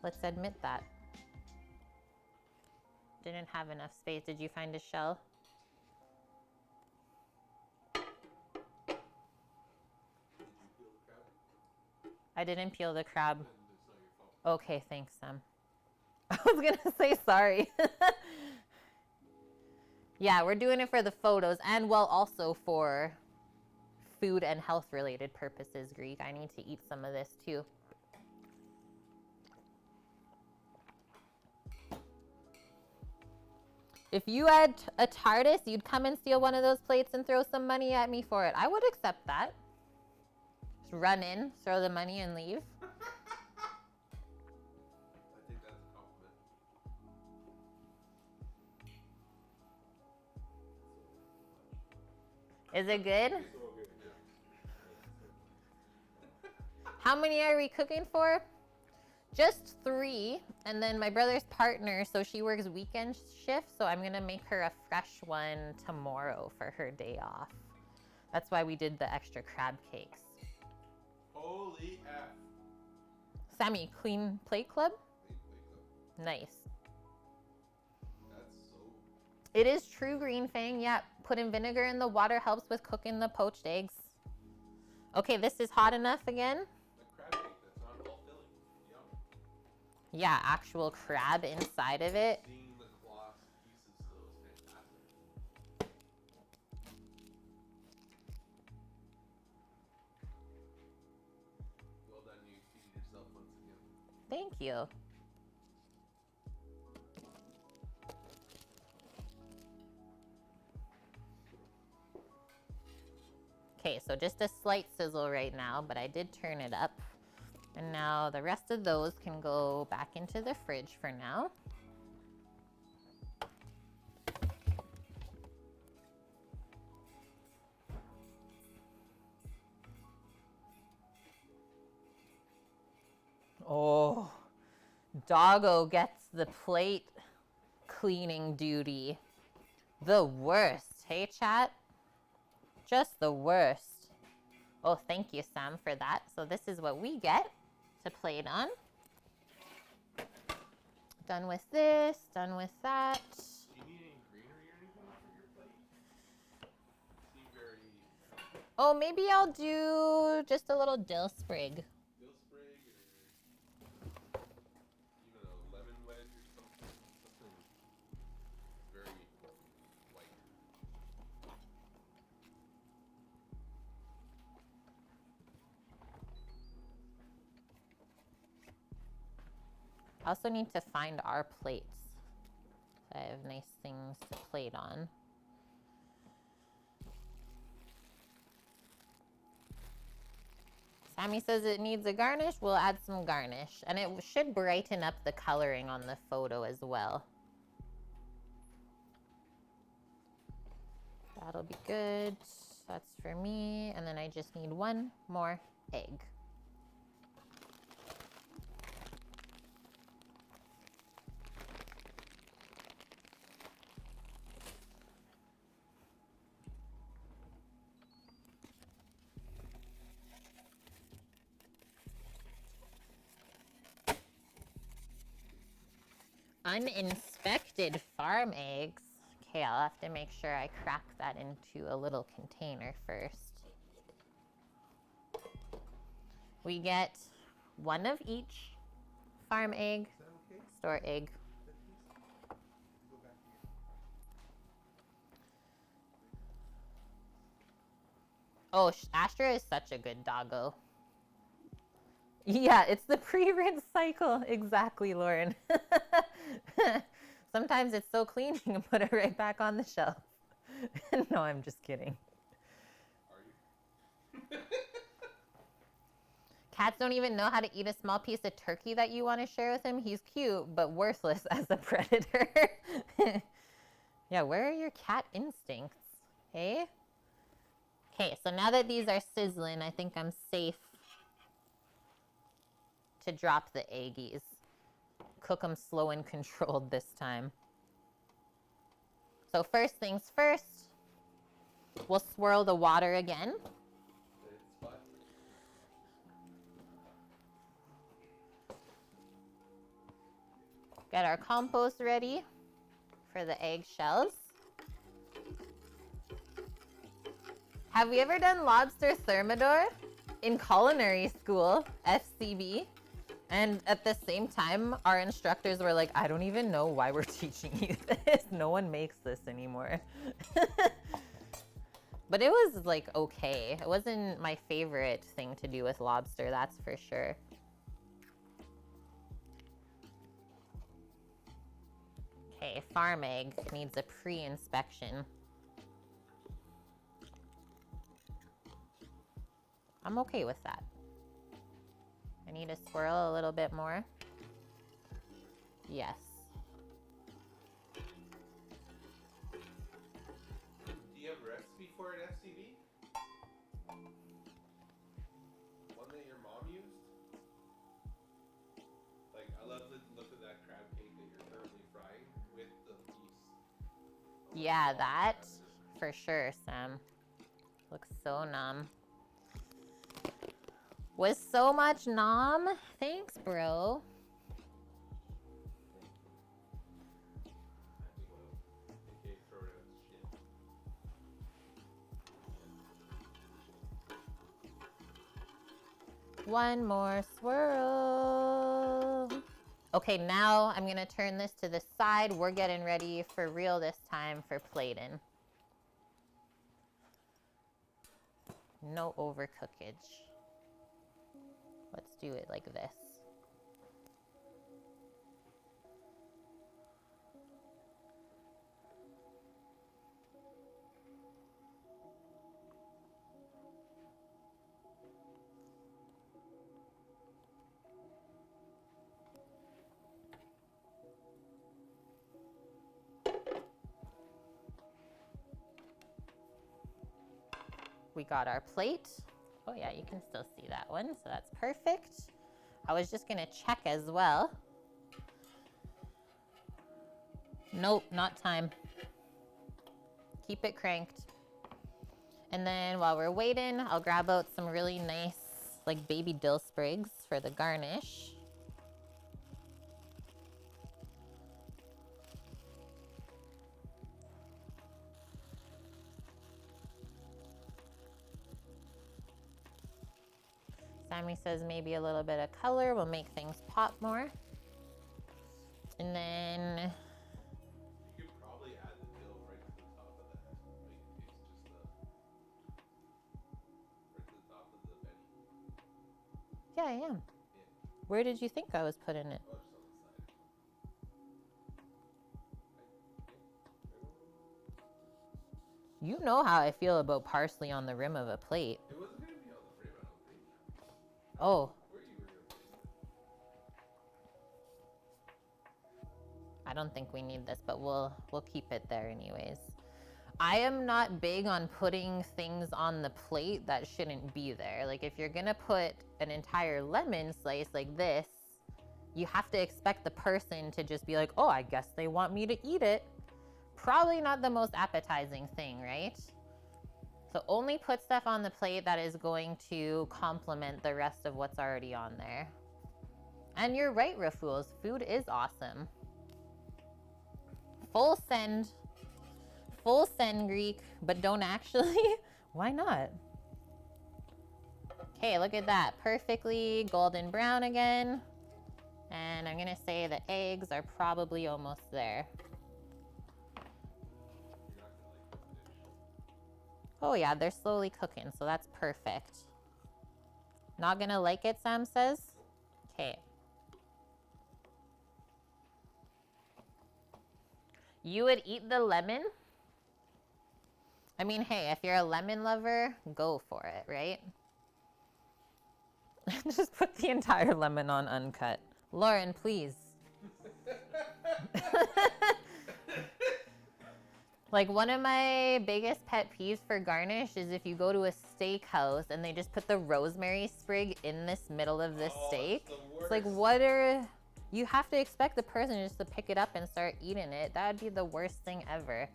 Speaker 1: Let's admit that. Didn't have enough space. Did you find a shell?
Speaker 2: Did you peel the crab?
Speaker 1: I didn't peel the crab.
Speaker 2: Then it's not your fault.
Speaker 1: Okay, thanks, Sam. I was gonna say sorry. Yeah, we're doing it for the photos and well also for food and health related purposes, Greek. I need to eat some of this too. If you had a TARDIS, you'd come and steal one of those plates and throw some money at me for it. I would accept that. Just run in, throw the money and leave.
Speaker 2: I think that's a compliment.
Speaker 1: Is it good?
Speaker 2: So good, yeah.
Speaker 1: How many are we cooking for? Just 3. And then my brother's partner, so she works weekend shift, so I'm gonna make her a fresh one tomorrow for her day off. That's why we did the extra crab cakes.
Speaker 2: Holy F.
Speaker 1: Sammy, clean plate club? Nice.
Speaker 2: That's so...
Speaker 1: It is true, Green Fang. Yeah, putting vinegar in the water helps with cooking the poached eggs. Okay, this is hot enough again.
Speaker 2: A crab cake that's not all filling. Yum.
Speaker 1: Yeah, actual crab inside of it.
Speaker 2: Seeing the cloth pieces still is fantastic. Well done, you feeding yourself once again.
Speaker 1: Thank you. Okay, so just a slight sizzle right now, but I did turn it up. And now the rest of those can go back into the fridge for now. Oh, Doggo gets the plate cleaning duty. The worst. Hey, chat? Just the worst. Oh, thank you, Sam, for that. So this is what we get to plate on. Done with this, done with that.
Speaker 2: Do you need any greenery or anything for your plate? Seem very.
Speaker 1: Oh, maybe I'll do just a little dill sprig.
Speaker 2: Dill sprig or even a lemon wedge or something. Something very white.
Speaker 1: I also need to find our plates. So I have nice things to plate on. Sammy says it needs a garnish. We'll add some garnish. And it should brighten up the coloring on the photo as well. That'll be good. That's for me. And then I just need one more egg. Uninspected farm eggs. Okay, I'll have to make sure I crack that into a little container first. We get one of each farm egg,
Speaker 2: Okay?
Speaker 1: store egg.
Speaker 2: Go back here.
Speaker 1: Oh, Astra is such a good doggo. Yeah, it's the pre-rinse cycle. Exactly, Lauren. Sometimes it's so clean you can put it right back on the shelf. No, I'm just kidding.
Speaker 2: Are you?
Speaker 1: Cats don't even know how to eat a small piece of turkey that you want to share with him. He's cute, but worthless as a predator. Yeah, where are your cat instincts? Hey? Okay, so now that these are sizzling, I think I'm safe to drop the eggies. Cook them slow and controlled this time. So first things first, we'll swirl the water again. Get our compost ready for the eggshells. Have we ever done lobster thermidor in culinary school, FCB? And at the same time, our instructors were like, I don't even know why we're teaching you this. No one makes this anymore. But it was like okay. It wasn't my favorite thing to do with lobster, that's for sure. Okay, farm egg needs a pre-inspection. I'm okay with that. I need to swirl a little bit more. Yes.
Speaker 2: Do you have a recipe for it, FCB? One that your mom used? Like, I love the look of that crab cake that you're currently frying with the piece.
Speaker 1: Yeah, that for sure, Sam. Looks so numb. Was so much nom. Thanks, bro.
Speaker 2: Okay, throw it out. Shit.
Speaker 1: One more swirl. Okay, now I'm gonna turn this to the side. We're getting ready for real this time for plating. No overcookage. Let's do it like this. We got our plate. Oh yeah, you can still see that one, so that's perfect. I was just gonna check as well. Nope, not time. Keep it cranked. And then while we're waiting, I'll grab out some really nice like baby dill sprigs for the garnish. Sammy says maybe a little bit of color will make things pop more. And then
Speaker 2: You could probably add the dill right to the top of that. Make it taste just right to the top of the Benny.
Speaker 1: yeah, I am.
Speaker 2: Yeah.
Speaker 1: Where did you think I was putting it?
Speaker 2: Oh, just on the side.
Speaker 1: You know how I feel about parsley on the rim of a plate.
Speaker 2: It wasn't gonna be on the rim, I don't think.
Speaker 1: Oh,
Speaker 2: Where you were gonna place it?
Speaker 1: I don't think we need this, but we'll keep it there anyways. I am not big on putting things on the plate that shouldn't be there. Like if you're gonna put an entire lemon slice like this, you have to expect the person to just be like, oh, I guess they want me to eat it. Probably not the most appetizing thing, right? So only put stuff on the plate that is going to complement the rest of what's already on there. And you're right, Rafuls, food is awesome. Full send Greek, but don't actually. Why not? Okay, look at that. Perfectly golden brown again. And I'm gonna say the eggs are probably almost there.
Speaker 2: You're not gonna like this dish.
Speaker 1: Oh yeah, they're slowly cooking, so that's perfect. Not gonna like it, Sam says? Okay. You would eat the lemon? I mean, hey, if you're a lemon lover, go for it, right? Just put the entire lemon on uncut. Lauren, please. Like one of my biggest pet peeves for garnish is if you go to a steakhouse and they just put the rosemary sprig in this middle of this steak. It's like, what are... You have to expect the person just to pick it up and start eating it. That would be the worst thing ever.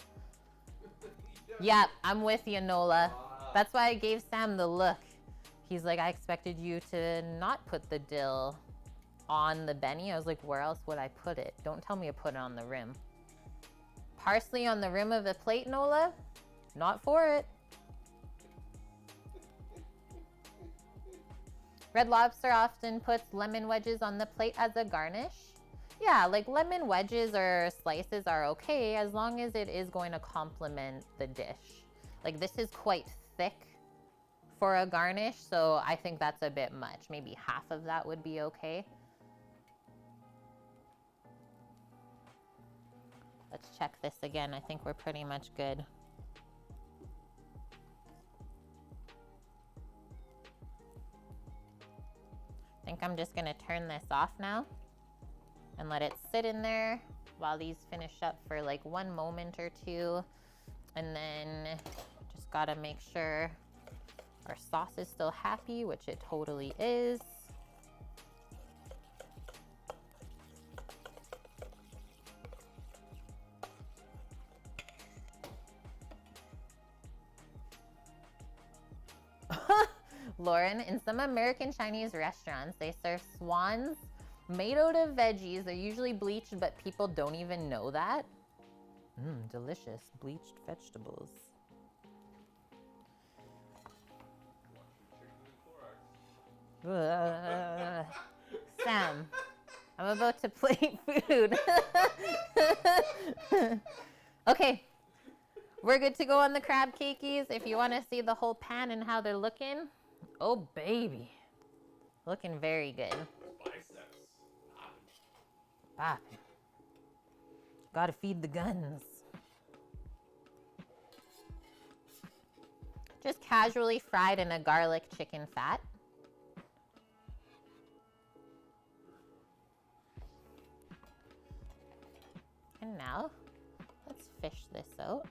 Speaker 1: Yeah, I'm with you, Nola. That's why I gave Sam the look. He's like, I expected you to not put the dill on the Benny. I was like, where else would I put it? Don't tell me to put it on the rim. Parsley on the rim of the plate, Nola? Not for it. Red Lobster often puts lemon wedges on the plate as a garnish. Yeah, like lemon wedges or slices are okay as long as it is going to complement the dish. Like this is quite thick for a garnish, so I think that's a bit much. Maybe half of that would be okay. Let's check this again. I think we're pretty much good. I think I'm just gonna turn this off now and let it sit in there while these finish up for like 1 moment or two. And then just gotta make sure our sauce is still happy, which it totally is. Lauren, in some American Chinese restaurants, they serve swans made out of veggies. They're usually bleached, but people don't even know that. Delicious bleached vegetables. Sam, I'm about to plate food. Okay, we're good to go on the crab cakeys. If you want to see the whole pan and how they're looking. Oh, baby. Looking very good.
Speaker 2: Biceps.
Speaker 1: Bop. Gotta feed the guns. Just casually fried in a garlic chicken fat. And now, let's fish this out.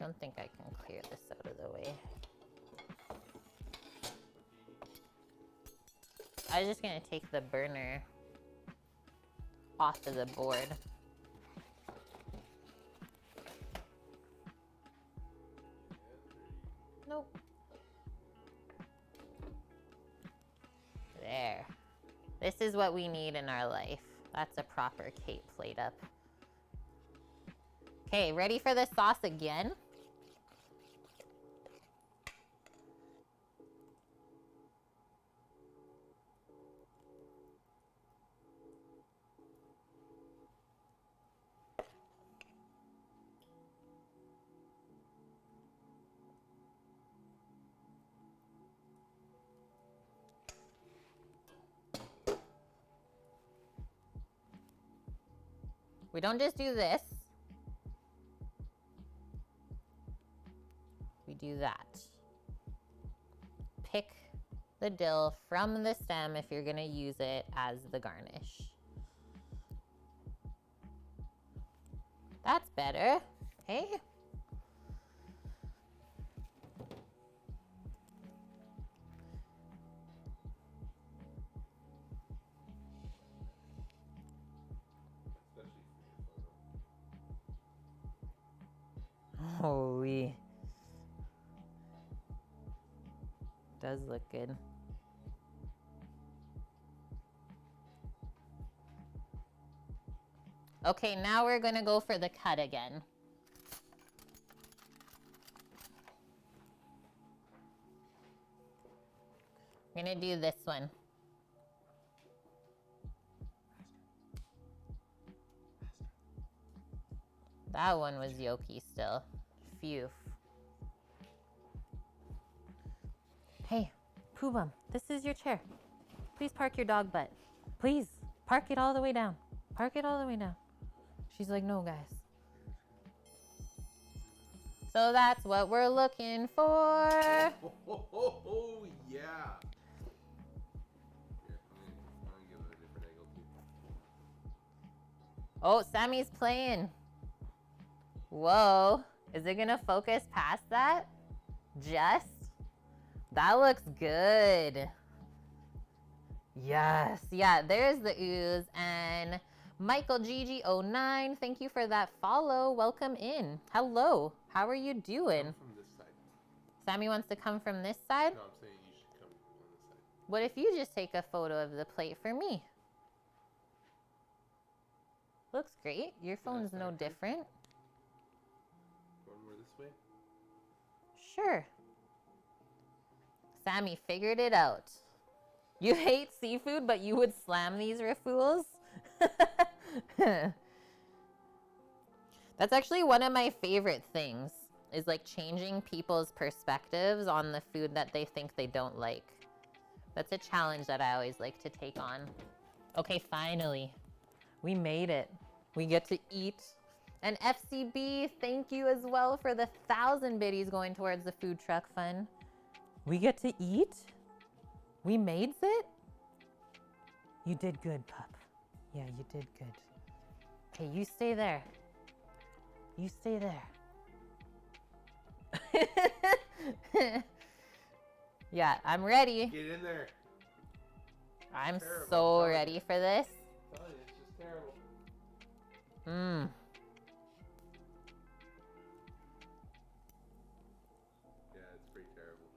Speaker 1: Don't think I can clear this out of the way. I was just gonna take the burner off of the board. Nope. There. This is what we need in our life. That's a proper cake plate up. Okay, ready for the sauce again? We don't just do this. We do that. Pick the dill from the stem if you're gonna use it as the garnish. That's better. Okay. Holy. Does look good. Okay, now we're gonna go for the cut again. We're gonna do this one. That one was yolky still. Phew. Hey, Pooh Bum, this is your chair. Please park your dog butt. Please, park it all the way down. Park it all the way down. She's like, no, guys. So that's what we're looking for.
Speaker 2: Oh, yeah. Here, I'm gonna give it a different angle too.
Speaker 1: Oh, Sammy's playing. Whoa. Is it gonna focus past that? Just? That looks good. Yes. Yeah, there's the ooze. And Michael GG09, thank you for that follow. Welcome in. Hello. How are you doing?
Speaker 2: Come from this side.
Speaker 1: Sammy wants to come from this side?
Speaker 2: No, I'm saying you should come on this side.
Speaker 1: What if you just take a photo of the plate for me? Looks great. Your phone's no different.
Speaker 2: One more this way.
Speaker 1: Sure. Sammy figured it out. You hate seafood, but you would slam these refoules? That's actually one of my favorite things, is like changing people's perspectives on the food that they think they don't like. That's a challenge that I always like to take on. Okay, finally. We made it. We get to eat. And FCB, thank you as well for the 1,000 biddies going towards the food truck fund. We get to eat? We made it? You did good, pup. Yeah, you did good. Okay, you stay there. You stay there. Yeah, I'm ready.
Speaker 2: Get in there.
Speaker 1: I'm
Speaker 2: Terrible,
Speaker 1: so
Speaker 2: I'm
Speaker 1: ready for this.
Speaker 2: I'm telling you, it's just terrible.
Speaker 1: Mmm.
Speaker 2: Yeah, it's pretty terrible.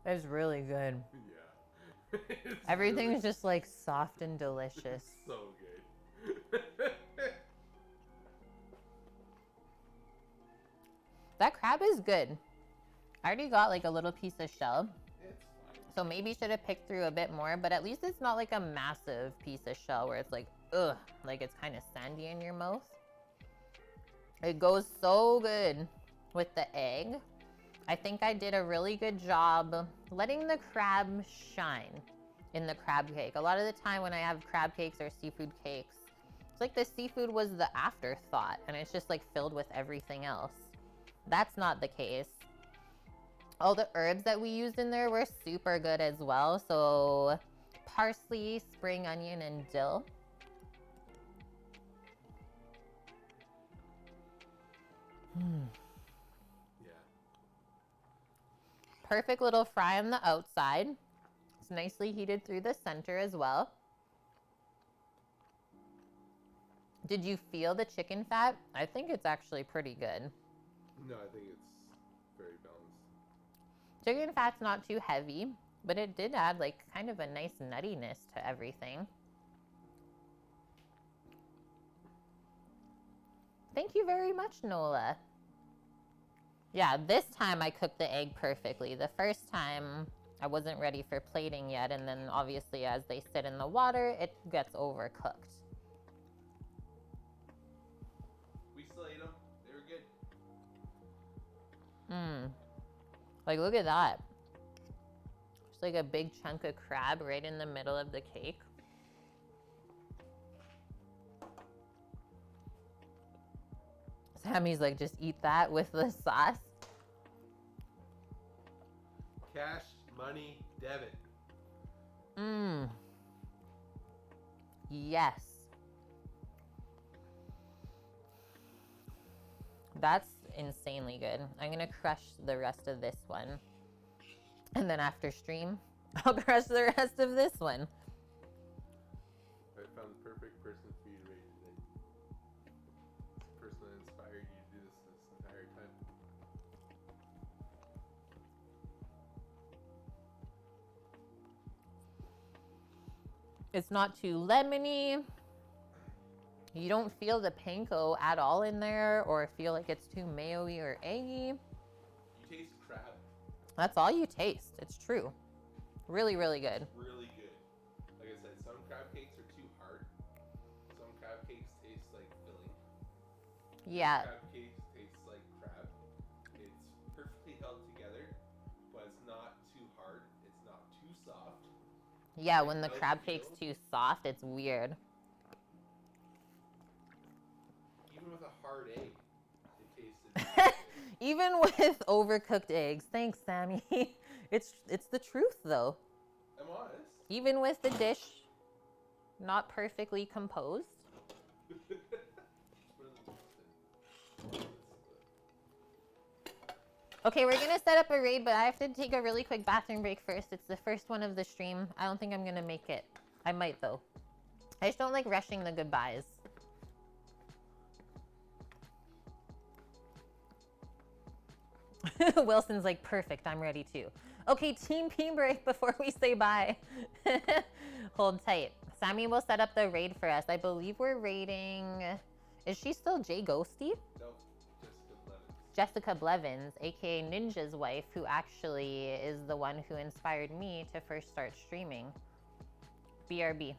Speaker 1: It's really good.
Speaker 2: Yeah. It's
Speaker 1: Everything's
Speaker 2: really
Speaker 1: just like soft and delicious.
Speaker 2: so good.
Speaker 1: That crab is good. I already got like a little piece of shell,
Speaker 2: It's fine.
Speaker 1: so maybe should have picked through a bit more, but at least it's not like a massive piece of shell where it's like, ugh, like it's kind of sandy in your mouth. It goes so good with the egg. I think I did a really good job letting the crab shine in the crab cake. A lot of the time when I have crab cakes or seafood cakes, it's like the seafood was the afterthought and it's just like filled with everything else. That's not the case. All the herbs that we used in there were super good as well. So parsley, spring onion, and dill.
Speaker 2: Yeah.
Speaker 1: Perfect little fry on the outside. It's nicely heated through the center as well. Did you feel the chicken fat? I think it's actually pretty good.
Speaker 2: No, I think it's very balanced.
Speaker 1: Chicken fat's not too heavy, but it did add like kind of a nice nuttiness to everything. Thank you very much, Nola. Yeah, this time I cooked the egg perfectly. The first time I wasn't ready for plating yet, and then obviously as they sit in the water, it gets overcooked.
Speaker 2: We still ate them. They were good.
Speaker 1: Mmm. Like, look at that. Just like a big chunk of crab right in the middle of the cake. Sammy's like, just eat that with the sauce.
Speaker 2: Cash, money, debit.
Speaker 1: Mmm. Yes. That's insanely good. I'm gonna crush the rest of this one. And then after stream, I'll crush the rest of this one.
Speaker 2: I found the perfect person for you to rate today. The person that inspired you to do this entire time.
Speaker 1: It's not too lemony. You don't feel the panko at all in there or feel like it's too mayo-y or eggy.
Speaker 2: You taste crab.
Speaker 1: That's all you taste. It's true. Really, really good.
Speaker 2: Really good. Like I said, some crab cakes are too hard. Some crab cakes taste like filling.
Speaker 1: Yeah.
Speaker 2: Crab cake tastes like crab. It's perfectly held together, but it's not too hard. It's not too soft.
Speaker 1: Yeah, when the crab cake's too soft, it's weird.
Speaker 2: Even with a hard egg, it tasted good.
Speaker 1: Even with overcooked eggs. Thanks, Sammy. It's the truth though.
Speaker 2: I'm honest.
Speaker 1: Even with the dish not perfectly composed. Okay, we're gonna set up a raid, but I have to take a really quick bathroom break first. It's the first one of the stream. I don't think I'm gonna make it. I might though. I just don't like rushing the goodbyes. Wilson's like, perfect, I'm ready too. Okay, team pee break before we say bye. Hold tight. Sammy will set up the raid for us. I believe we're raiding... Is she still Jay Ghosty?
Speaker 2: No,
Speaker 1: Jessica Blevins, aka Ninja's wife, who actually is the one who inspired me to first start streaming. BRB.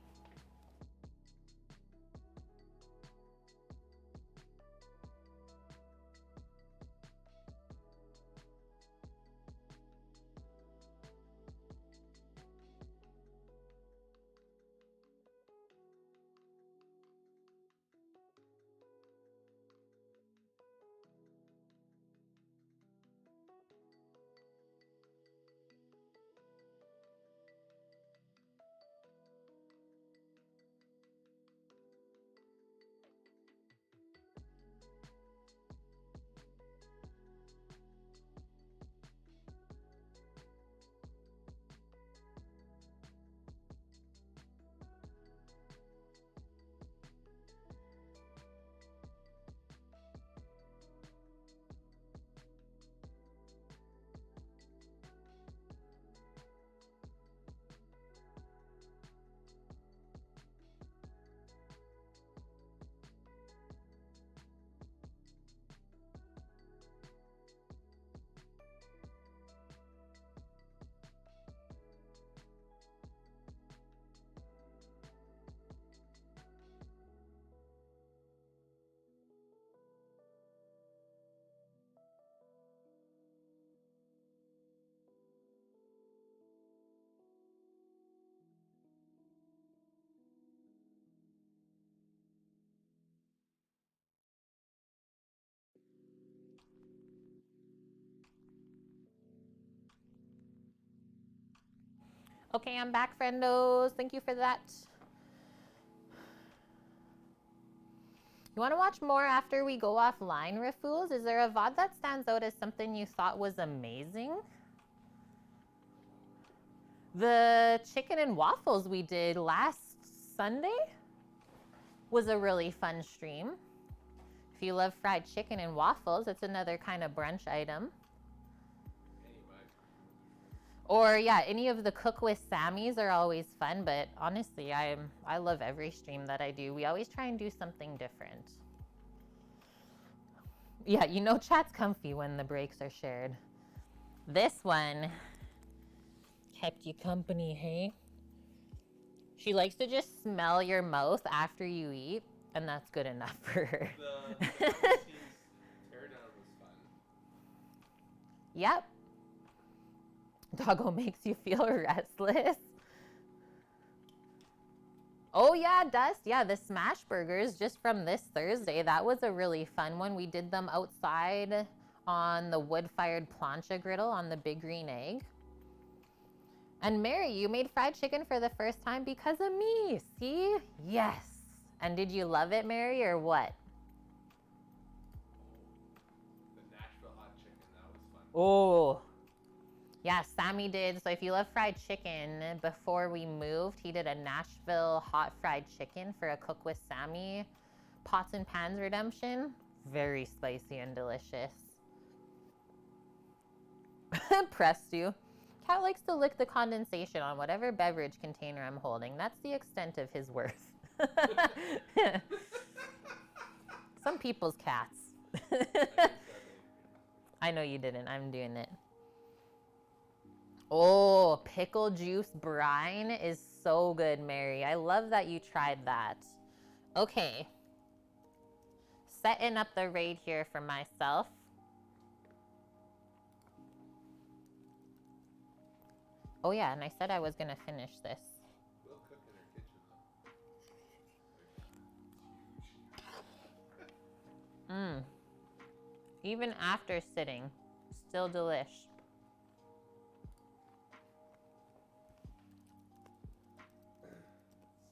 Speaker 1: Okay, I'm back, friendos. Thank you for that. You want to watch more after we go offline, Rafools? Is there a VOD that stands out as something you thought was amazing? The chicken and waffles we did last Sunday was a really fun stream. If you love fried chicken and waffles, it's another kind of brunch item. Or yeah, any of the cook with Sammys are always fun, but honestly, I love every stream that I do. We always try and do something different. Yeah, you know chat's comfy when the breaks are shared. This one kept you company, hey? She likes to just smell your mouth after you eat, and that's good enough for her.
Speaker 2: The teardown was fun.
Speaker 1: Yep. Doggo makes you feel restless. Oh yeah, Dust. Yeah, the smash burgers just from this Thursday. That was a really fun one. We did them outside on the wood-fired plancha griddle on the Big Green Egg. And Mary, you made fried chicken for the first time because of me. See? Yes. And did you love it, Mary, or what?
Speaker 2: The Nashville hot chicken, that was fun.
Speaker 1: Oh. Yeah, Sammy did. So if you love fried chicken, before we moved, he did a Nashville hot fried chicken for a Cook with Sammy pots and pans redemption. Very spicy and delicious. Pressed you. Cat likes to lick the condensation on whatever beverage container I'm holding. That's the extent of his worth. Some people's cats. I know you didn't. I'm doing it. Oh, pickle juice brine is so good, Mary. I love that you tried that. Okay. Setting up the raid here for myself. Oh yeah, and I said I was gonna finish this.
Speaker 2: We'll cook in her kitchen though.
Speaker 1: Mmm. Even after sitting, still delish.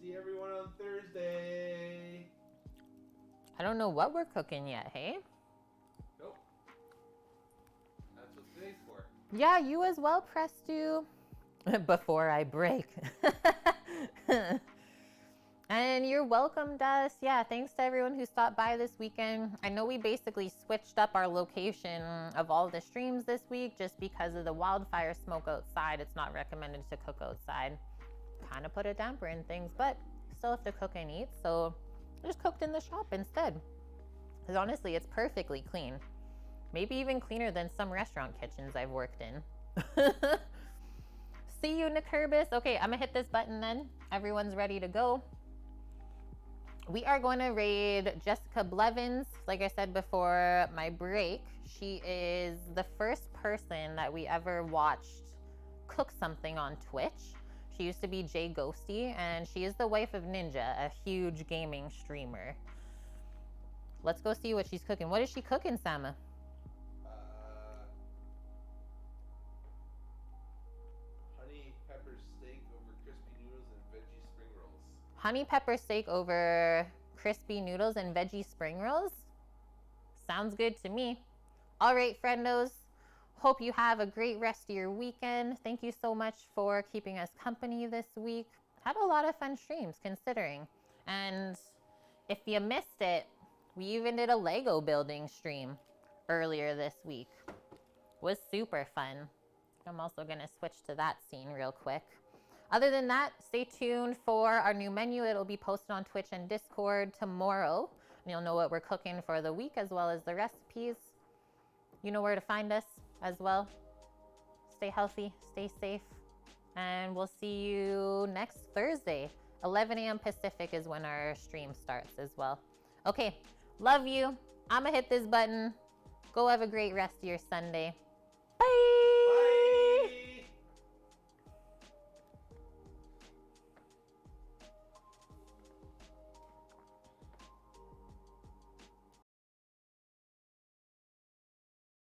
Speaker 2: See everyone on Thursday.
Speaker 1: I don't know what we're cooking yet, hey?
Speaker 2: Nope. That's what today's for.
Speaker 1: Yeah, you as well, Prestu. Before I break. And you're welcome, Dust. Yeah, thanks to everyone who stopped by this weekend. I know we basically switched up our location of all the streams this week just because of the wildfire smoke outside. It's not recommended to cook outside. Kind of put a damper in things, but still have to cook and eat. So I just cooked in the shop instead. Because honestly, it's perfectly clean. Maybe even cleaner than some restaurant kitchens I've worked in. See you, Nicurbis. Okay, I'm gonna hit this button then. Everyone's ready to go. We are going to raid Jessica Blevins. Like I said before my break, she is the first person that we ever watched cook something on Twitch. She used to be Jay Ghosty, and she is the wife of Ninja, a huge gaming streamer. Let's go see what she's cooking. What is she cooking, Sama?
Speaker 2: Honey pepper steak over crispy noodles and veggie spring rolls.
Speaker 1: Honey pepper steak over crispy noodles and veggie spring rolls? Sounds good to me. All right, friendos. Hope you have a great rest of your weekend. Thank you so much for keeping us company this week. Had a lot of fun streams considering. And if you missed it, we even did a Lego building stream earlier this week. Was super fun. I'm also gonna switch to that scene real quick. Other than that, stay tuned for our new menu. It'll be posted on Twitch and Discord tomorrow. And you'll know what we're cooking for the week as well as the recipes. You know where to find us as well. Stay healthy, stay safe, and we'll see you next Thursday. 11 a.m. Pacific is when our stream starts as well. Okay, love you. I'm gonna hit this button. Go have a great rest of your Sunday. Bye.